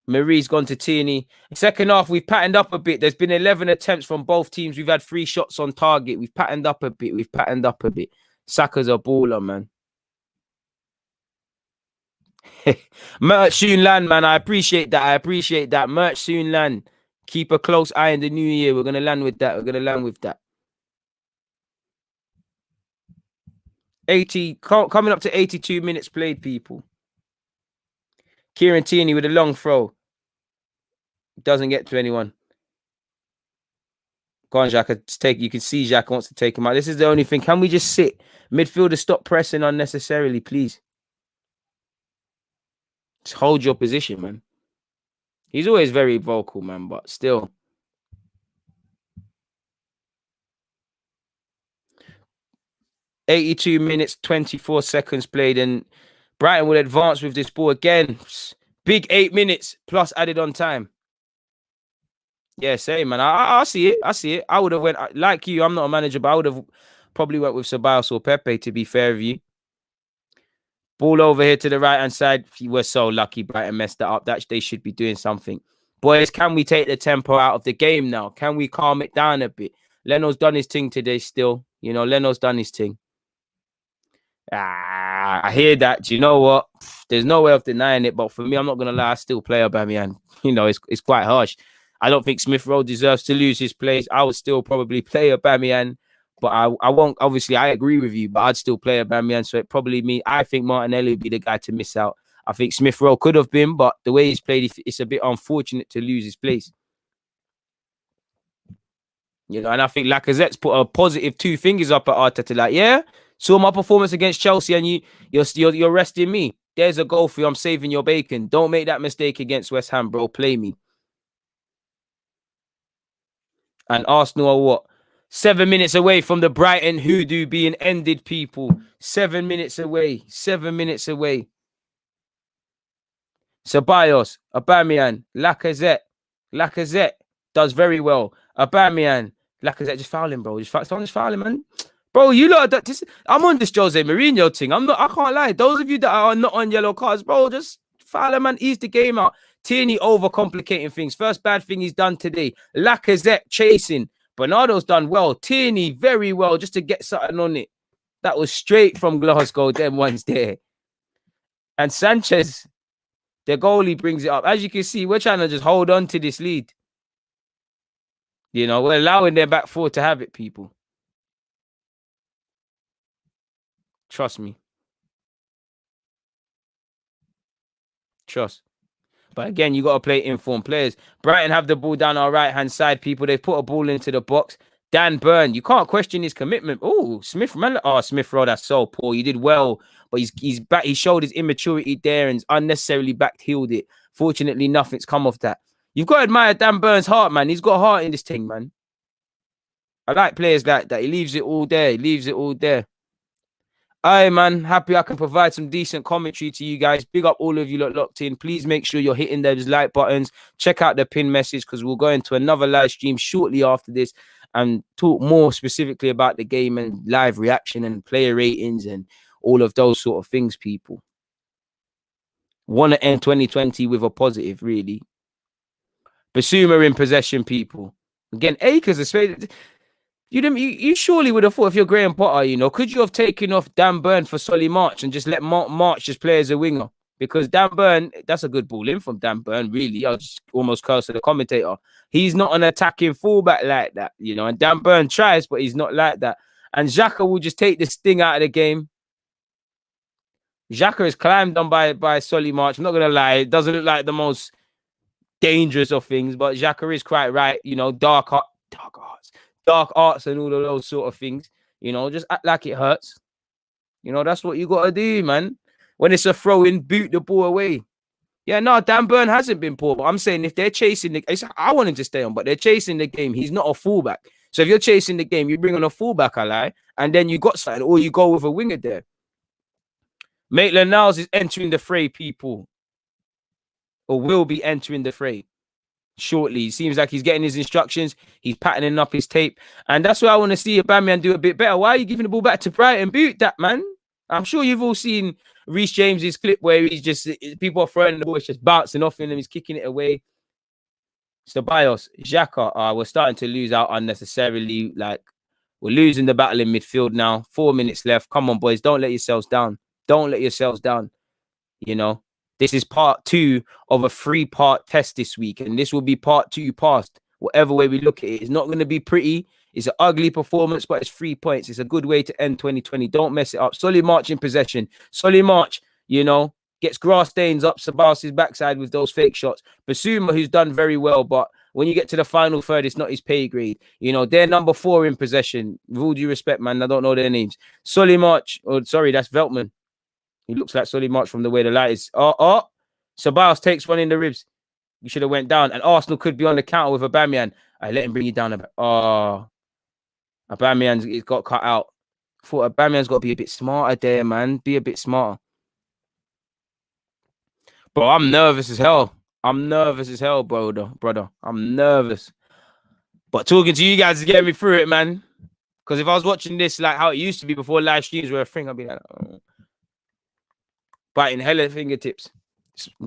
Marie's gone to Tierney. Second half, we've patterned up a bit. There's been 11 attempts from both teams. We've had 3 shots on target. We've patterned up a bit. Saka's a baller, man. Merch soon land, man. I appreciate that. Merch soon land. Keep a close eye in the new year. We're going to land with that. 80, coming up to 82 minutes played, people. Kieran Tierney with a long throw. Doesn't get to anyone. Go on, Xhaka. You can see Xhaka wants to take him out. This is the only thing. Can we just sit? Midfielder, stop pressing unnecessarily, please. Just hold your position, man. He's always very vocal, man, but still. $82 minutes, 24 seconds played, and Brighton will advance with this ball again. Big 8 minutes plus added on time. Yeah, same, man. I see it. I would have went, like you, I'm not a manager, but I would have probably went with Ceballos or Pepe, to be fair with you. Ball over here to the right-hand side. We're so lucky Brighton messed that up. That they should be doing something. Boys, can we take the tempo out of the game now? Can we calm it down a bit? Leno's done his thing today still. You know, Leno's done his thing. I hear that. Do you know what? There's no way of denying it. But for me, I'm not going to lie. I still play Aubameyang. You know, it's quite harsh. I don't think Smith Rowe deserves to lose his place. I would still probably play Aubameyang. But I won't. Obviously, I agree with you. But I'd still play Aubameyang. So it probably means I think Martinelli would be the guy to miss out. I think Smith Rowe could have been. But the way he's played, it's a bit unfortunate to lose his place. You know, and I think Lacazette's put a positive 2 fingers up at Arteta. Like, yeah, saw my performance against Chelsea and you're resting me. There's a goal for you. I'm saving your bacon. Don't make that mistake against West Ham, bro. Play me. And Arsenal are what? 7 minutes away from the Brighton hoodoo being ended, people. 7 minutes away. 7 minutes away. Ceballos, Aubameyang, Lacazette does very well. Aubameyang, Lacazette just fouling, bro. Just fouling, man. Bro, you lot, I'm on this Jose Mourinho thing. I can't lie. Those of you that are not on yellow cards, bro, just foul him, man. Ease the game out. Tierney overcomplicating things. First bad thing he's done today. Lacazette chasing. Bernardo's done well. Tierney, very well, just to get something on it. That was straight from Glasgow, them ones there. And Sanchez, the goalie, brings it up. As you can see, we're trying to just hold on to this lead. You know, we're allowing their back four to have it, people. Trust me. Trust. But again, you got to play informed players. Brighton have the ball down our right-hand side, people. They've put a ball into the box. Dan Burn, you can't question his commitment. Oh, Smith, man. Oh, Smith Rowe, that's so poor. You did well, but he's back. He showed his immaturity there and unnecessarily back-heeled it. Fortunately, nothing's come of that. You've got to admire Dan Burn's heart, man. He's got heart in this thing, man. I like players like that. He leaves it all there. He leaves it all there. Aye, man, happy I can provide some decent commentary to you guys. Big up all of you lot locked in. Please make sure you're hitting those like buttons. Check out the pin message because we'll go into another live stream shortly after this and talk more specifically about the game and live reaction and player ratings and all of those sort of things, people. Want to end 2020 with a positive, really. Basuma in possession, people. Again, Akers, especially... You surely would have thought if you're Graham Potter, you know, could you have taken off Dan Burn for Solly March and just let March just play as a winger? Because Dan Burn, that's a good ball in from Dan Burn, really. I'll just almost curse at the commentator. He's not an attacking fullback like that, you know, and Dan Burn tries, but he's not like that. And Xhaka will just take the sting out of the game. Xhaka is climbed on by Solly March. I'm not going to lie. It doesn't look like the most dangerous of things, but Xhaka is quite right. You know, dark arts and all of those sort of things, you know, just act like it hurts. You know, that's what you got to do, man. When it's a throw-in, boot the ball away. Yeah, no, Dan Burn hasn't been poor, but I'm saying if they're chasing the... I want him to stay on, but they're chasing the game. He's not a fullback. So if you're chasing the game, you bring on a fullback, I lie, and then you got something, or you go with a winger there. Maitland-Niles is entering the fray, people. Or will be entering the fray shortly. It seems like he's getting his instructions. He's patterning up his tape. And that's why I want to see Aubameyang do a bit better. Why are you giving the ball back to Brighton? Boot that, man. I'm sure you've all seen Reece James's clip where he's just, people are throwing the ball, it's just bouncing off him and he's kicking it away. Ceballos, Xhaka, we're starting to lose out unnecessarily. Like, we're losing the battle in midfield now. 4 minutes left. Come on, boys. Don't let yourselves down. Don't let yourselves down. You know, this is part 2 of a 3-part test this week, and this will be part 2 past. Whatever way we look at it, it's not going to be pretty. It's an ugly performance, but it's 3 points. It's a good way to end 2020. Don't mess it up. Solly March in possession. Solly March, you know, gets grass stains up Ceballos' backside with those fake shots. Basuma, who's done very well, but when you get to the final third, it's not his pay grade. You know, they're number 4 in possession. With all due respect, man, I don't know their names. Solly March, oh, sorry, that's Veltman. He looks like Solly March from the way the light is. Ceballos takes one in the ribs. You should have went down. And Arsenal could be on the counter with Aubameyang. I let him bring you down a bit. Aubameyang's got cut out. I thought Aubameyang's got to be a bit smarter there, man. Be a bit smarter. Bro, I'm nervous as hell. I'm nervous as hell, brother. I'm nervous. But talking to you guys is getting me through it, man. Because if I was watching this like how it used to be before live streams were a thing, I'd be like... biting hella fingertips,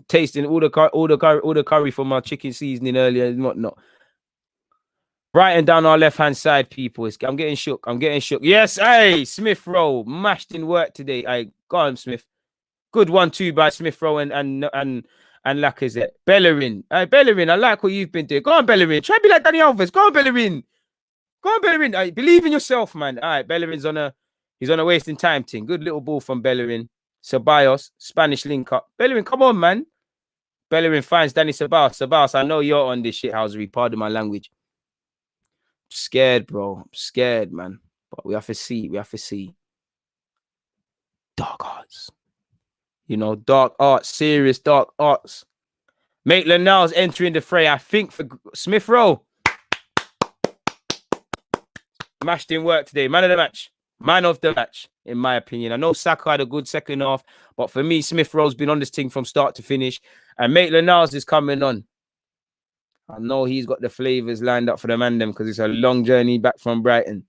tasting all the curry from my chicken seasoning earlier and whatnot. Brighton down our left-hand side, people. I'm getting shook. Yes, hey, Smith Rowe mashed in work today. Go on, Smith. Good 1-2 by Smith Rowe and Lacazette. Bellerin. Hey, Bellerin, I like what you've been doing. Go on, Bellerin. Try to be like Danny Alves. Go on, Bellerin. Believe in yourself, man. All right, Bellerin's on a wasting time thing. Good little ball from Bellerin. Ceballos, Spanish link up. Bellerin, come on, man. Bellerin finds Danny Ceballos. Ceballos, I know you're on this shithousery. Pardon my language. I'm scared, bro. I'm scared, man. But we have to see. Dark arts. You know, dark arts. Serious dark arts. Maitland-Niles entering the fray, I think, for Smith Rowe. Mashed in work today. Man of the match, in my opinion. I know Saka had a good second half, but for me, Smith Rowe's been on this thing from start to finish. And Maitland-Niles is coming on. I know he's got the flavours lined up for the man because it's a long journey back from Brighton.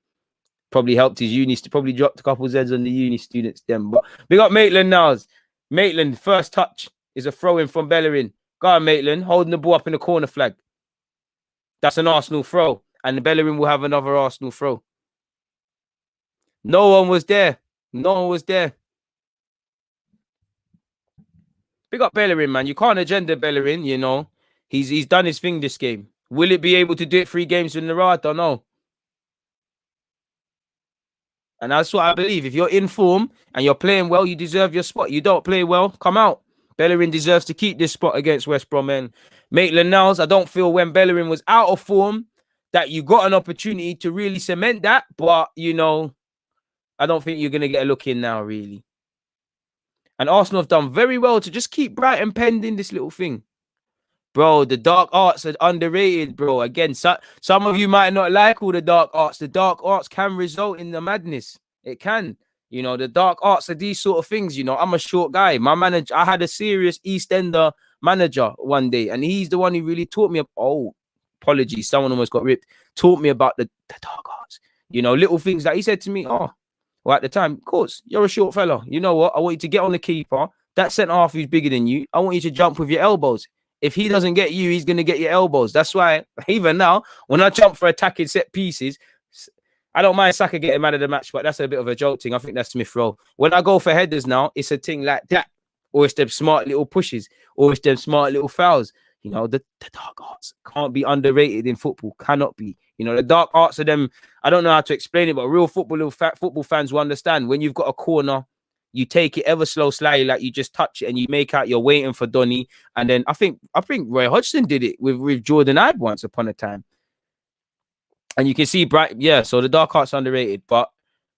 Probably helped his uni, probably dropped a couple of Z's on the uni students then. But we got Maitland-Niles. Maitland, first touch is a throw-in from Bellerin. Go on, Maitland, holding the ball up in the corner flag. That's an Arsenal throw. and Bellerin will have another Arsenal throw. No one was there. No one was there. Big up Bellerin, man. You can't agenda Bellerin, you know. He's done his thing this game. Will it be able to do it 3 games in a row? I don't know. And that's what I believe. If you're in form and you're playing well, you deserve your spot. You don't play well, come out. Bellerin deserves to keep this spot against West Brom. And Maitland-Niles, I don't feel when Bellerin was out of form that you got an opportunity to really cement that. But, you know, I don't think you're going to get a look in now, really. And Arsenal have done very well to just keep Brighton pending this little thing. Bro, the dark arts are underrated, bro. Again, some of you might not like all the dark arts. The dark arts can result in the madness. It can. You know, the dark arts are these sort of things. You know, I'm a short guy. My manager, I had a serious East Ender manager one day, and he's the one who really taught me. Oh, apologies. Someone almost got ripped. Taught me about the dark arts. You know, little things that he said to me. Oh, well, at the time, of course, you're a short fella. You know what? I want you to get on the keeper. That centre half who's bigger than you. I want you to jump with your elbows. If he doesn't get you, he's going to get your elbows. That's why, even now, when I jump for attacking set pieces, I don't mind Saka getting man of the match, but that's a bit of a joke thing. I think that's Smith Rowe. When I go for headers now, it's a thing like that. Or it's them smart little pushes. Or it's them smart little fouls. You know, the dark arts can't be underrated in football. Cannot be. You know, the dark arts of them, I don't know how to explain it, but real football fans will understand. When you've got a corner, you take it ever slow, slightly, like you just touch it and you make out you're waiting for Donny. And then I think Roy Hodgson did it with Jordan Ibe once upon a time. And you can see so the dark arts underrated, but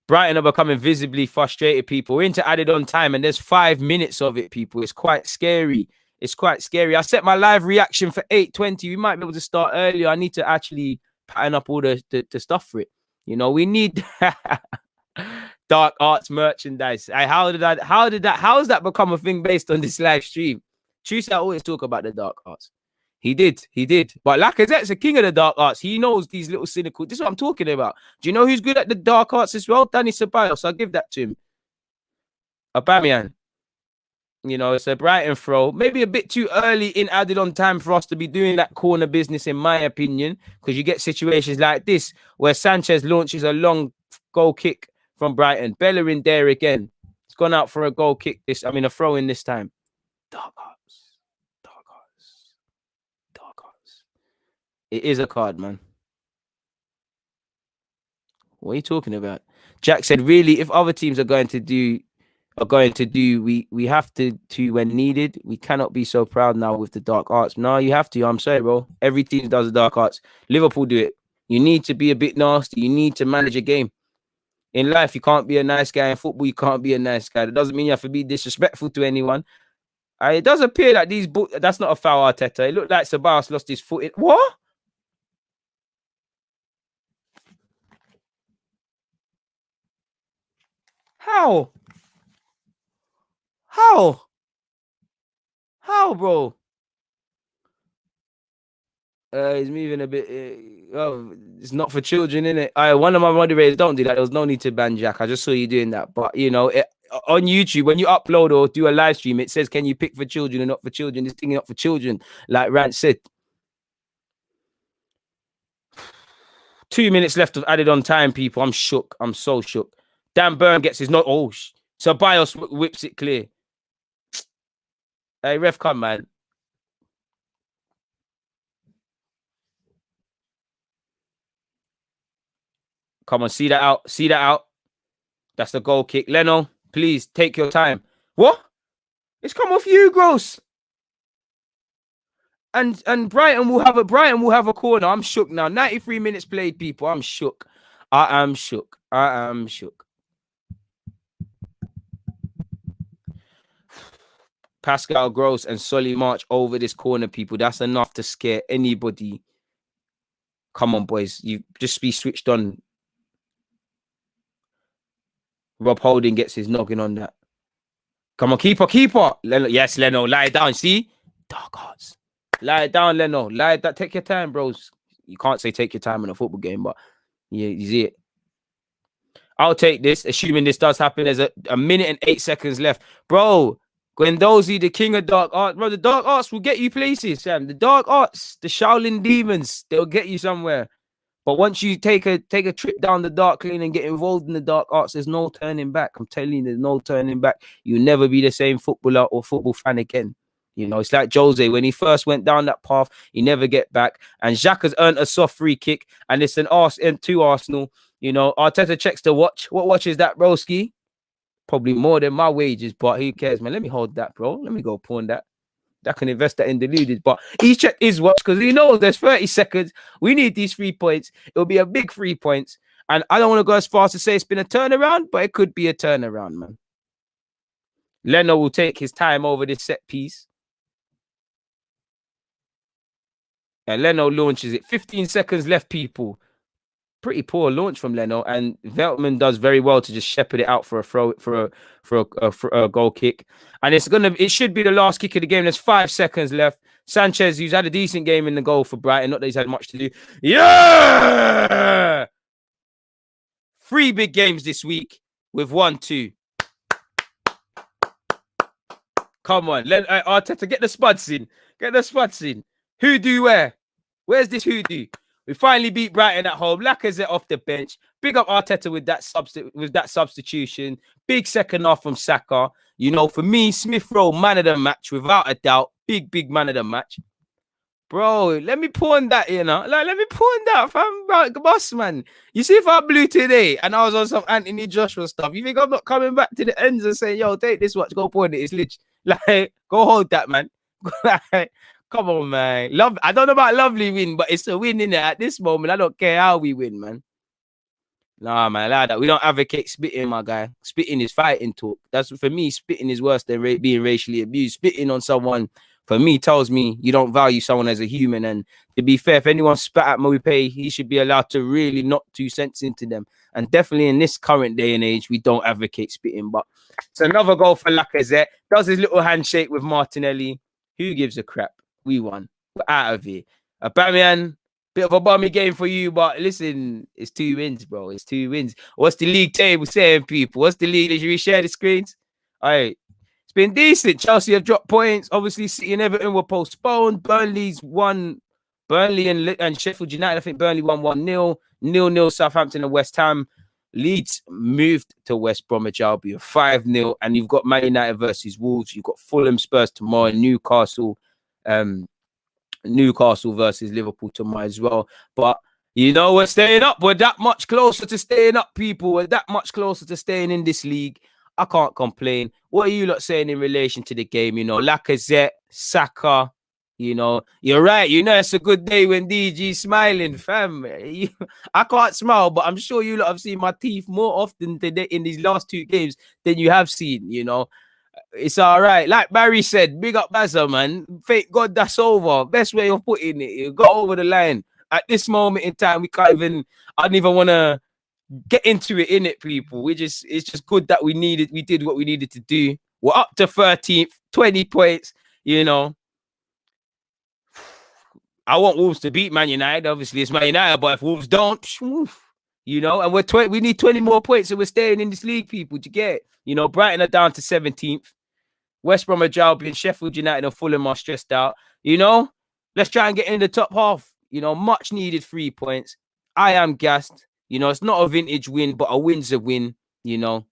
Brighton are becoming visibly frustrated, people. We're into added on time and there's 5 minutes of it, people. It's quite scary. It's quite scary. I set my live reaction for 8:20. We might be able to start earlier. I need to actually pattern up all the stuff for it. You know, we need dark arts merchandise. How has that become a thing based on this live stream? Tuesday, I always talk about the dark arts. He did. But Lacazette's a king of the dark arts. He knows these little cynical. This is what I'm talking about. Do you know who's good at the dark arts as well? Danny Ceballos. I'll give that to him. Aubameyang. You know, it's a Brighton throw. Maybe a bit too early in added on time for us to be doing that corner business, in my opinion, because you get situations like this where Sanchez launches a long goal kick from Brighton. Bellerin there again. It's gone out for a goal kick. A throw in this time. Dark arts. It is a card, man. What are you talking about? Jack said, really, if other teams are going to do, we have to when needed. We cannot be so proud now with the dark arts. No, you have to. I'm sorry, bro. Every team does the dark arts. Liverpool do it. You need to be a bit nasty. You need to manage a game. In life, you can't be a nice guy. In football, you can't be a nice guy. That doesn't mean you have to be disrespectful to anyone. It does appear that that's not a foul, Arteta. It looked like Ceballos lost his foot. What? How? How, bro? He's moving a bit. It's not for children, innit? One of my moderators don't do that. There was no need to ban Jack. I just saw you doing that. But, you know, on YouTube, when you upload or do a live stream, it says, can you pick for children and not for children? This thing is not for children, like Rant said. 2 minutes left of added on time, people. I'm shook. I'm so shook. Dan Burn gets his not. Oh, so Bios whips it clear. Hey, ref, come, man. Come on, see that out. See that out. That's the goal kick. Leno, please take your time. What? It's come off you, Gross. And Brighton will have a corner. I'm shook now. 93 minutes played, people. I'm shook. I am shook. Pascal Gross and Solly March over this corner, people. That's enough to scare anybody. Come on, boys. You just be switched on. Rob Holding gets his noggin on that. Come on, keeper. Leno, yes, Leno, lie down. See? Dark arts. Lie down, Leno. Lie down. Take your time, bros. You can't say take your time in a football game, but yeah, you see it. I'll take this, assuming this does happen. There's a minute and 8 seconds left. Bro, Guendouzi, the king of dark arts. Bro, the dark arts will get you places, Sam. The dark arts, the Shaolin demons, they'll get you somewhere. But once you take a trip down the dark lane and get involved in the dark arts, there's no turning back. I'm telling you, there's no turning back. You'll never be the same footballer or football fan again. You know, it's like Jose. When he first went down that path, he never get back. And Jacques has earned a soft free kick, and it's an to Arsenal. You know, Arteta checks the watch. What watch is that, broski? Probably more than my wages, but who cares, man? Let me hold that, bro. Let me go pawn that. I can invest that in Deluded. But he checked his watch because he knows there's 30 seconds. We need these 3 points. It'll be a big 3 points. And I don't want to go as far as to say it's been a turnaround, but it could be a turnaround, man. Leno will take his time over this set piece. And Leno launches it. 15 seconds left, people. Pretty poor launch from Leno, and Veltman does very well to just shepherd it out for a throw for a goal kick. And it should be the last kick of the game. There's 5 seconds left. Sanchez, who's had a decent game in the goal for Brighton, not that he's had much to do. Yeah, 3 big games this week with 1-2. Come on, Arteta, get the spuds in. Get the spuds in. Who do where? Where's this hoodoo? We finally beat Brighton at home. Lacazette off the bench. Big up Arteta with that substitution. Big second half from Saka. You know, for me, Smith Rowe, man of the match, without a doubt. Big man of the match. Bro, let me pawn that, you know. Like, let me pawn that, fam. Boss, man. You see if I blew today and I was on some Anthony Joshua stuff, you think I'm not coming back to the ends and saying, yo, take this watch, go pawn it. It's lit. Like, go hold that, man. Come on, man. I don't know about lovely win, but it's a win in it at this moment. I don't care how we win, man. Nah, man, like that. We don't advocate spitting, my guy. Spitting is fighting talk. That's for me. Spitting is worse than being racially abused. Spitting on someone, for me, tells me you don't value someone as a human. And to be fair, if anyone spat at Mopay, he should be allowed to really knock 2 cents into them. And definitely in this current day and age, we don't advocate spitting. But it's another goal for Lacazette. Does his little handshake with Martinelli. Who gives a crap? We won. We're out of here. Aubameyang, bit of a bummy game for you, but listen, it's 2 wins, bro. It's 2 wins. What's the league table saying, people? What's the league? Should we share the screens? All right. It's been decent. Chelsea have dropped points. Obviously, City and Everton were postponed. Burnley's won. Burnley and Sheffield United, I think Burnley won 1-0. 0-0 Southampton and West Ham. Leeds moved to West Bromwich Albion 5-0. And you've got Man United versus Wolves. You've got Fulham, Spurs tomorrow, Newcastle versus Liverpool tomorrow as well. But you know, we're staying up. We're that much closer to staying up, people. We're that much closer to staying in this league. I can't complain. What are you lot saying in relation to the game? You know, Lacazette, Saka, you know, you're right. You know, it's a good day when DG's smiling, fam. I can't smile, but I'm sure you lot have seen my teeth more often today in these last 2 games than you have seen, you know. It's all right. Like Barry said, big up Bazza, man. Thank God that's over. Best way of putting it. You got over the line. At this moment in time, I don't even want to get into it, in it, people. It's just good that we did what we needed to do. We're up to 13th, 20 points, you know. I want Wolves to beat Man United. Obviously, it's Man United, but if Wolves don't, you know, and we need 20 more points, so we're staying in this league, people. Do you get it? You know, Brighton are down to 17th. West Bromwich Albion, Sheffield United and Fulham are stressed out. You know, let's try and get in the top half. You know, much needed 3 points. I am gassed. You know, it's not a vintage win, but a win's a win. You know,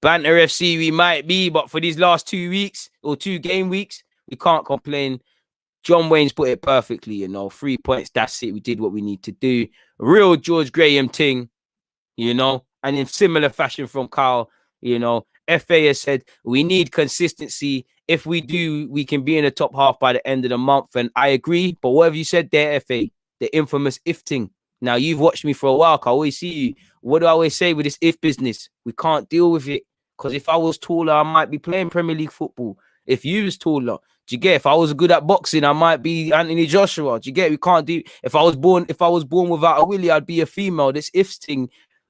Banter FC we might be, but for these last 2 weeks or 2 game weeks, we can't complain. John Wayne's put it perfectly. You know, 3 points. That's it. We did what we need to do. Real George Graham ting. You know, and in similar fashion from Carl. You know, FA has said we need consistency. If we do, we can be in the top half by the end of the month. And I agree. But what have you said there, FA? The infamous if thing. Now, you've watched me for a while. I always see you. What do I always say with this if business? We can't deal with it. Because if I was taller, I might be playing Premier League football. If you was taller, do you get? If I was good at boxing, I might be Anthony Joshua. Do you get? We can't do. If I was born without a willy, I'd be a female. This if thing.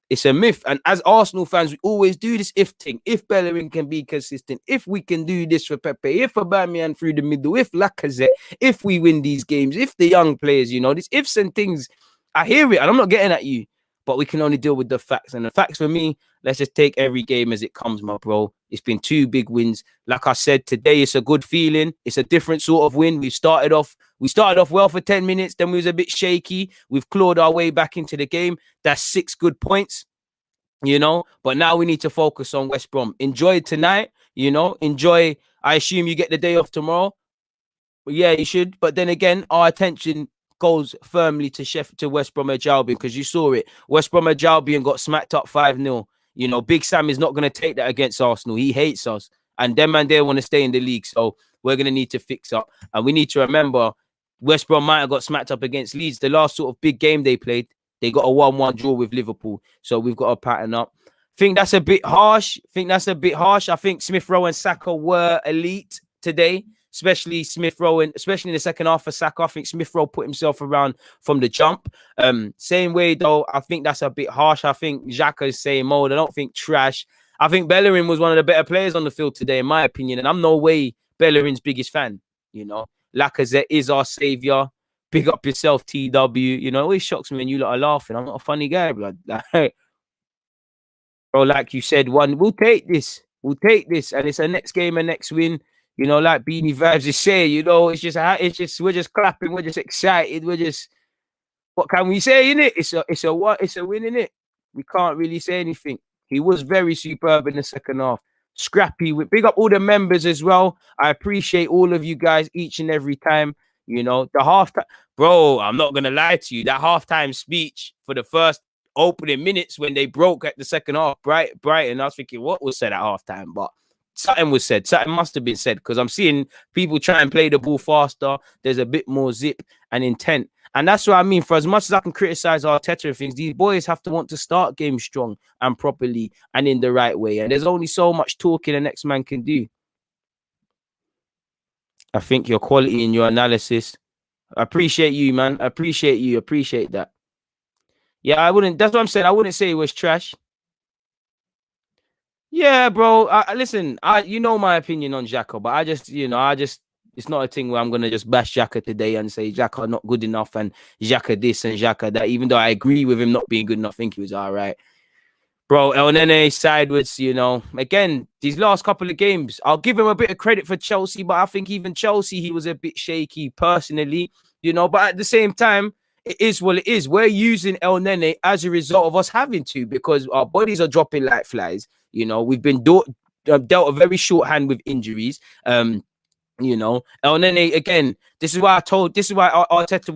It's a myth. And as Arsenal fans, we always do this if thing. If Bellerin can be consistent, if we can do this for Pepe, if Aubameyang through the middle, if Lacazette, if we win these games, if the young players, you know, these ifs and things, I hear it and I'm not getting at you, but we can only deal with the facts. And the facts for me, let's just take every game as it comes, my bro. It's been 2 big wins. Like I said, today it's a good feeling. It's a different sort of win. We started off well for 10 minutes. Then we was a bit shaky. We've clawed our way back into the game. That's 6 good points, you know. But now we need to focus on West Brom. Enjoy tonight, you know. Enjoy. I assume you get the day off tomorrow. Yeah, you should. But then again, our attention goes firmly to West Bromwich Albion, because you saw it. West Bromwich Albion got smacked up 5-0. You know, Big Sam is not going to take that against Arsenal. He hates us. And them and they want to stay in the league. So we're going to need to fix up. And we need to remember, West Brom might have got smacked up against Leeds. The last sort of big game they played, they got a 1-1 draw with Liverpool. So we've got to pattern up. Think that's a bit harsh. I think Smith Rowe and Saka were elite today, especially Smith Rowe, especially in the second half for Saka. I think Smith Rowe put himself around from the jump. Same way though, I think that's a bit harsh. I think Xhaka is same mode. I don't think trash. I think Bellerin was one of the better players on the field today, in my opinion. And I'm no way Bellerin's biggest fan. You know, Lacazette is our savior. Big up yourself, TW. You know, it always shocks me when you lot are laughing. I'm not a funny guy, blood. Bro, like you said, we'll take this. And it's a next game, a next win. You know, like Beanie Vibes is saying, you know, we're just clapping, we're just excited, what can we say, innit? It's a win, innit? We can't really say anything. He was very superb in the second half. Scrappy. Big up all the members as well. I appreciate all of you guys each and every time. You know, the halftime, bro, I'm not gonna lie to you. That halftime speech for the first opening minutes when they broke at the second half, Brighton, I was thinking, what was said at halftime? But something was said. Something must have been said, because I'm seeing people try and play the ball faster. There's a bit more zip and intent. And that's what I mean. For as much as I can criticize Arteta and things, these boys have to want to start games strong and properly and in the right way. And there's only so much talking the next man can do. I think your quality in your analysis. I appreciate you, man. I appreciate you. Appreciate that. Yeah, I wouldn't. That's what I'm saying. I wouldn't say it was trash. Yeah, bro. Listen, you know my opinion on Xhaka, but it's not a thing where I'm gonna just bash Xhaka today and say Xhaka not good enough and Xhaka this and Xhaka that. Even though I agree with him not being good enough, I think he was all right. Bro, El Nene sideways, you know. Again, these last couple of games, I'll give him a bit of credit for Chelsea, but I think even Chelsea, he was a bit shaky personally, you know. But at the same time, it is what it is. We're using El Nene as a result of us having to, because our bodies are dropping like flies. You know, we've been dealt a very short hand with injuries. You know, El Nene, again, this is why Arteta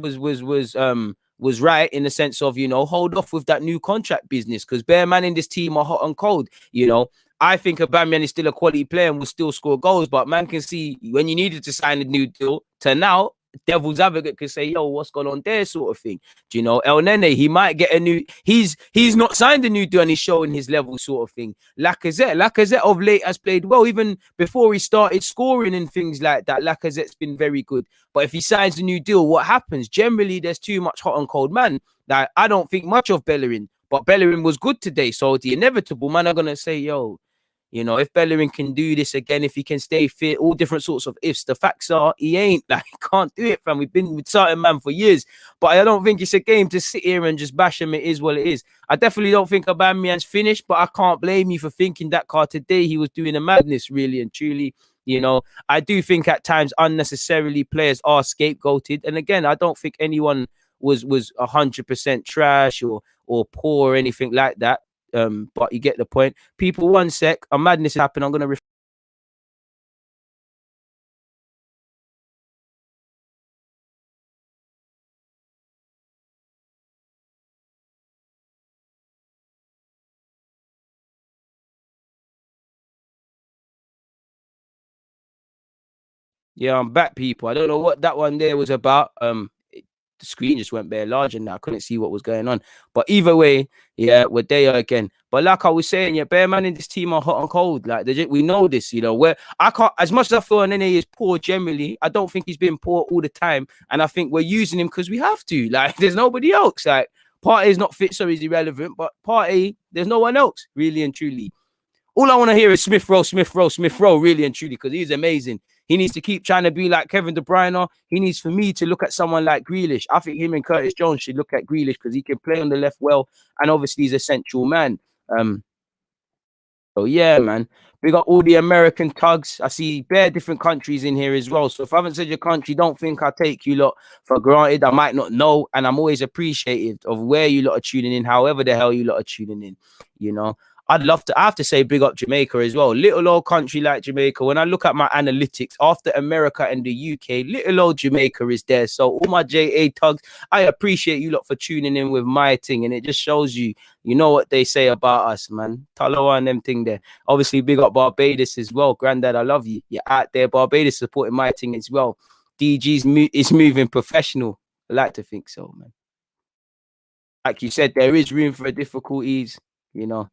was right in the sense of, you know, hold off with that new contract business, because bare man in this team are hot and cold. You know, I think Aubameyang is still a quality player and will still score goals, but man can see when you needed to sign a new deal to now, devil's advocate could say, yo, what's going on there, sort of thing. Do you know, El Nene, he might get a new, he's not signed a new deal and he's showing his level, sort of thing. Lacazette of late has played well, even before he started scoring and things like that. Lacazette's been very good. But if he signs a new deal, what happens? Generally, there's too much hot and cold man. Like, I don't think much of Bellerin, but Bellerin was good today. So the inevitable man are going to say, yo, you know, if Bellerin can do this again, if he can stay fit, all different sorts of ifs. The facts are he ain't. Like, can't do it, fam. We've been with certain man for years. But I don't think it's a game to sit here and just bash him. It is what it is. I definitely don't think Aubameyang's finished, but I can't blame you for thinking that car today. He was doing a madness, really and truly. You know, I do think at times unnecessarily players are scapegoated. And again, I don't think anyone was 100% trash or poor or anything like that. But you get the point. People, one sec. A madness happened. I'm gonna. Yeah, I'm back, people. I don't know what that one there was about. The screen just went bare large and I couldn't see what was going on. But either way, yeah, we're there again. But like I was saying, yeah, bare man in this team are hot and cold. Like we know this, you know. Where I can't, as much as I feel Nene is poor generally, I don't think he's been poor all the time. And I think we're using him because we have to. Like, there's nobody else. Like, Partey is not fit, so he's irrelevant. But Partey, there's no one else, really and truly. All I want to hear is Smith Rowe, really and truly, because he's amazing. He needs to keep trying to be like Kevin De Bruyne. He needs for me to look at someone like Grealish. I think him and Curtis Jones should look at Grealish because he can play on the left well, and obviously he's a central man. Oh yeah, man. We got all the American tugs. I see bare different countries in here as well. So if I haven't said your country, don't think I take you lot for granted. I might not know, and I'm always appreciative of where you lot are tuning in, however the hell you lot are tuning in. You know, I'd love to. I have to say, big up Jamaica as well. Little old country like Jamaica. When I look at my analytics after America and the UK, little old Jamaica is there. So all my JA tugs, I appreciate you lot for tuning in with my thing, and it just shows you, you know what they say about us, man. Taloa and them thing there. Obviously, big up Barbados as well. Granddad, I love you. You're out there, Barbados, supporting my thing as well. DG's is moving professional. I like to think so, man. Like you said, there is room for difficulties, you know.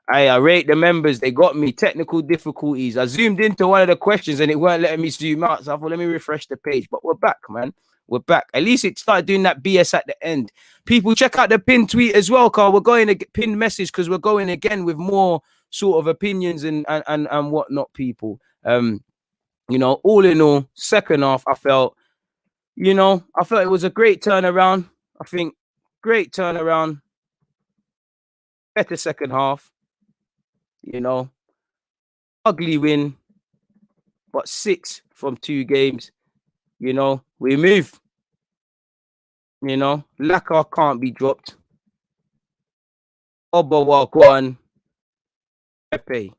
I rate the members. They got me technical difficulties. I zoomed into one of the questions and it weren't letting me zoom out. So I thought, let me refresh the page. But we're back, man. We're back. At least it started doing that BS at the end. People, check out the pinned tweet as well, Carl. We're going to pinned message because we're going again with more sort of opinions and whatnot, people. You know, all in all, second half, I felt it was a great turnaround. I think great turnaround. Better second half. You know, ugly win, but 6 from 2 games. You know, we move. You know, Laka can't be dropped. Obawa Kwan, Pepe.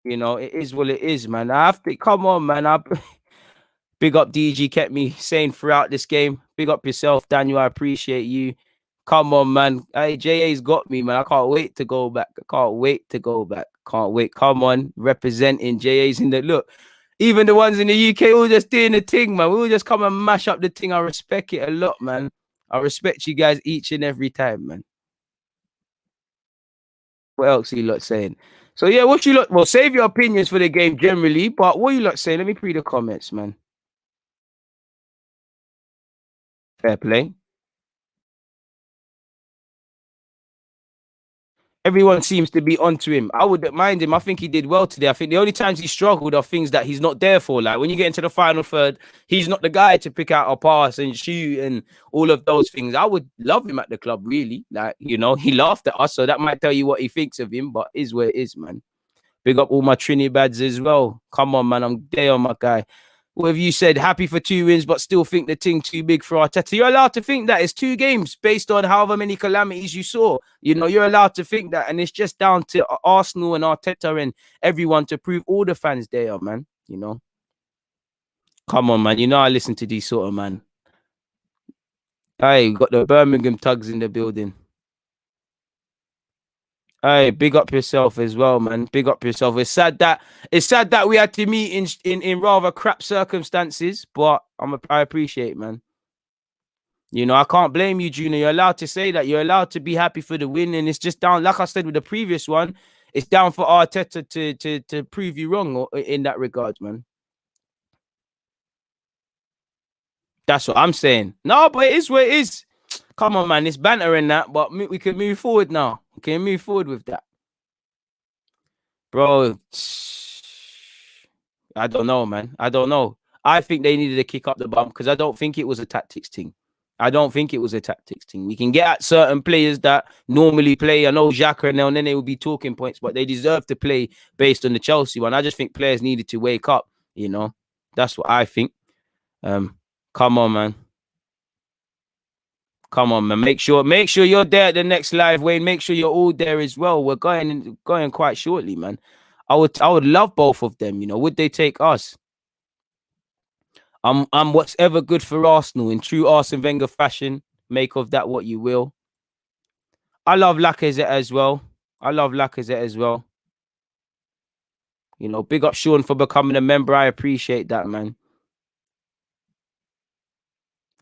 You know, it is what it is, man. I have to come on, man. Big up DG, kept me sane throughout this game. Big up yourself, Daniel. I appreciate you. Come on, man. Hey, JA's got me, man. I can't wait to go back. I can't wait to go back. Can't wait. Come on, representing JA's in the look. Even the ones in the UK, all just doing the thing, man. We all just come and mash up the thing. I respect it a lot, man. I respect you guys each and every time, man. What else are you lot saying? So yeah, what you lot? Well, save your opinions for the game generally, but what you lot saying? Let me read the comments, man. Fair play. Everyone seems to be onto him. I wouldn't mind him. I think he did well today. I think the only times he struggled are things that he's not there for. Like when you get into the final third, he's not the guy to pick out a pass and shoot and all of those things. I would love him at the club, really. Like, you know, he laughed at us, so that might tell you what he thinks of him, but is where it is, man. Big up all my Trinibads as well. Come on, man. I'm there on my guy. What have you said? Happy for 2 wins, but still think the thing too big for Arteta. You're allowed to think that. It's 2 games based on however many calamities you saw. You know, you're allowed to think that. And it's just down to Arsenal and Arteta and everyone to prove all the fans there, man. You know. Come on, man. You know I listen to these sort of man. Hey, got the Birmingham tugs in the building. Hey, big up yourself as well, man. Big up yourself. It's sad that we had to meet in rather crap circumstances, but I appreciate it, man. You know, I can't blame you, Junior. You're allowed to say that. You're allowed to be happy for the win, and it's just down, like I said with the previous one, it's down for Arteta to prove you wrong in that regard, man. That's what I'm saying. No, but it is what it is. Come on, man. It's banter in that, but we can move forward now. We can move forward with that. Bro, I don't know, man. I don't know. I think they needed to kick up the bum because I don't think it was a tactics thing. I don't think it was a tactics thing. We can get at certain players that normally play. I know Xhaka and then they will be talking points, but they deserve to play based on the Chelsea one. I just think players needed to wake up, you know. That's what I think. Come on, man. Come on, man. Make sure you're there at the next live, Wayne. Make sure you're all there as well. We're going quite shortly, man. I would love both of them, you know. Would they take us? I'm whatever good for Arsenal in true Arsene Wenger fashion. Make of that what you will. I love Lacazette as well. You know, big up Sean for becoming a member. I appreciate that, man.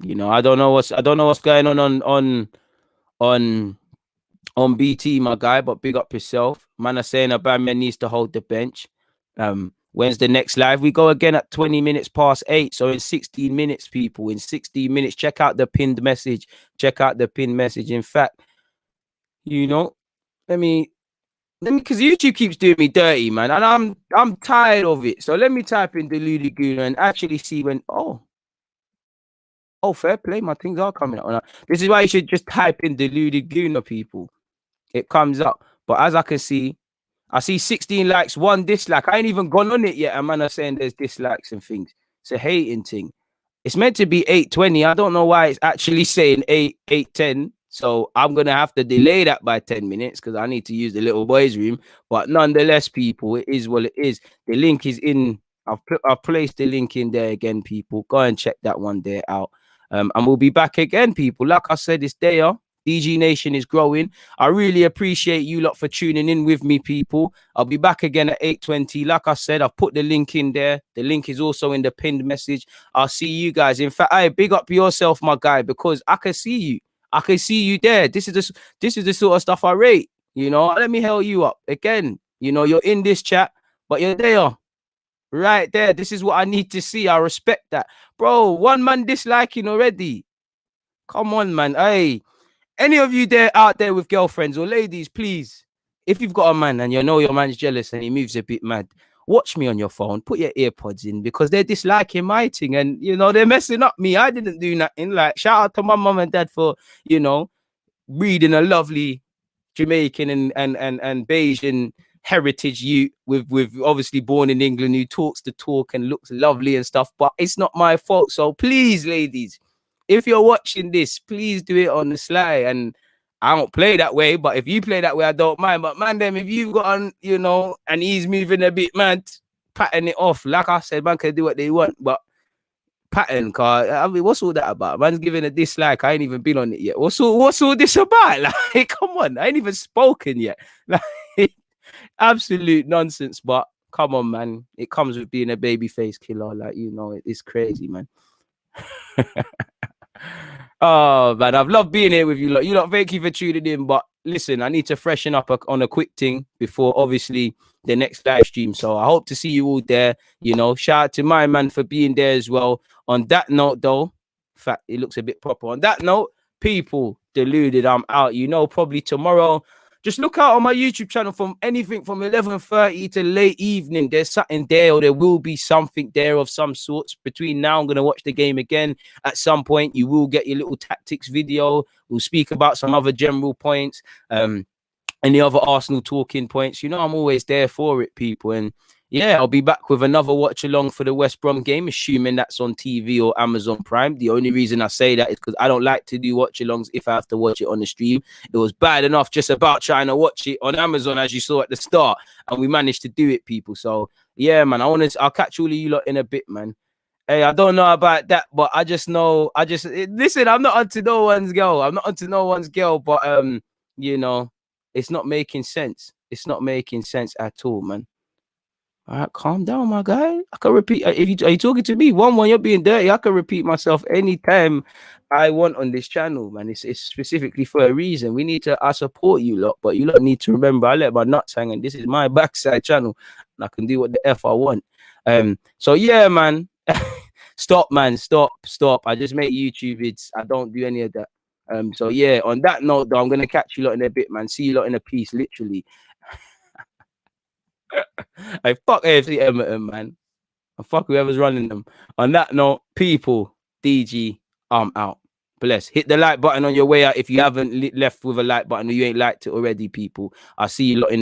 You know, I don't know what's going on BT, my guy, but big up yourself. Man are saying Aubameyang needs to hold the bench. When's the next live? We go again at 20 minutes past 8. So in 16 minutes, people, in 16 minutes, check out the pinned message. In fact, you know, let me, because YouTube keeps doing me dirty, man, and I'm tired of it. So let me type in Deluded Gooner and actually see when. Oh, fair play. My things are coming up. This is why you should just type in Deluded Gooner, people. It comes up. But as I can see, I see 16 likes, 1 dislike. I ain't even gone on it yet. And man are saying there's dislikes and things. It's a hating thing. It's meant to be 8:20. I don't know why it's actually saying 8:10. So I'm gonna have to delay that by 10 minutes because I need to use the little boys' room. But nonetheless, people, it is what it is. The link is in. I've placed the link in there again, people. Go and check that one there out. And we'll be back again, people. Like I said, it's there. DG Nation is growing. I really appreciate you lot for tuning in with me, people. I'll be back again at 8:20. Like I said, I've put the link in there. The link is also in the pinned message. I'll see you guys. In fact, I big up yourself, my guy, because I can see you. I can see you there. This is the sort of stuff I rate. You know, let me help you up again. You know, you're in this chat, but you're there. Right there. This is what I need to see. I respect that. Bro, 1 man disliking already. Come on, man. Hey. Any of you there out there with girlfriends or ladies, please, if you've got a man and you know your man's jealous and he moves a bit mad, watch me on your phone, put your earpods in because they're disliking my thing and, you know, they're messing up me. I didn't do nothing. Like, shout out to my mum and dad for, you know, breeding a lovely Jamaican and Bayesian heritage youth with obviously born in England who talks the talk and looks lovely and stuff, but it's not my fault. So please, ladies, if you're watching this, please do it on the sly. And I don't play that way, but if you play that way, I don't mind. But man, them, if you've got on, you know, and he's moving a bit mad, pattern it off. Like I said, man can do what they want, but pattern, car. I mean, what's all that about? Man's giving a dislike. I ain't even been on it yet. What's all this about? Like, come on, I ain't even spoken yet. Like, absolute nonsense. But come on, man, it comes with being a babyface killer. Like, you know, it's crazy, man. Oh man, I've loved being here with you lot. You lot, thank you for tuning in. But listen, I need to freshen up on a quick thing before obviously the next live stream. So I hope to see you all there. You know, shout out to my man for being there as well. On that note, though, in fact, it looks a bit proper. On that note, people, deluded, I'm out. You know, probably tomorrow. Just look out on my YouTube channel from anything from 11:30 to late evening. There's something there, or there will be something there of some sorts. Between now, I'm going to watch the game again. At some point, you will get your little tactics video. We'll speak about some other general points, any other Arsenal talking points. You know, I'm always there for it, people. And yeah, I'll be back with another watch along for the West Brom game, assuming that's on TV or Amazon Prime. The only reason I say that is because I don't like to do watch alongs if I have to watch it on the stream. It was bad enough just about trying to watch it on Amazon, as you saw at the start, and we managed to do it, people. So yeah, man, I'll catch all of you lot in a bit, man. Hey, I don't know about that, but I just know, listen, I'm not onto no one's girl. I'm not onto no one's girl, but you know, it's not making sense. It's not making sense at all, man. All right, calm down, my guy. I can repeat. If are you talking to me? One, you're being dirty. I can repeat myself anytime I want on this channel, man. It's specifically for a reason. We need to. I support you lot, but you lot need to remember. I let my nuts hang, and this is my backside channel, and I can do what the f I want. So yeah, man. Stop, man. Stop. I just make YouTube vids. I don't do any of that. So yeah. On that note, though, I'm gonna catch you lot in a bit, man. See you lot in a piece, literally. I fuck AFC Everton, man. I fuck whoever's running them. On that note, people, DG, I'm out. Bless. Hit the like button on your way out if you haven't left with a like button or you ain't liked it already, people. I'll see you lot in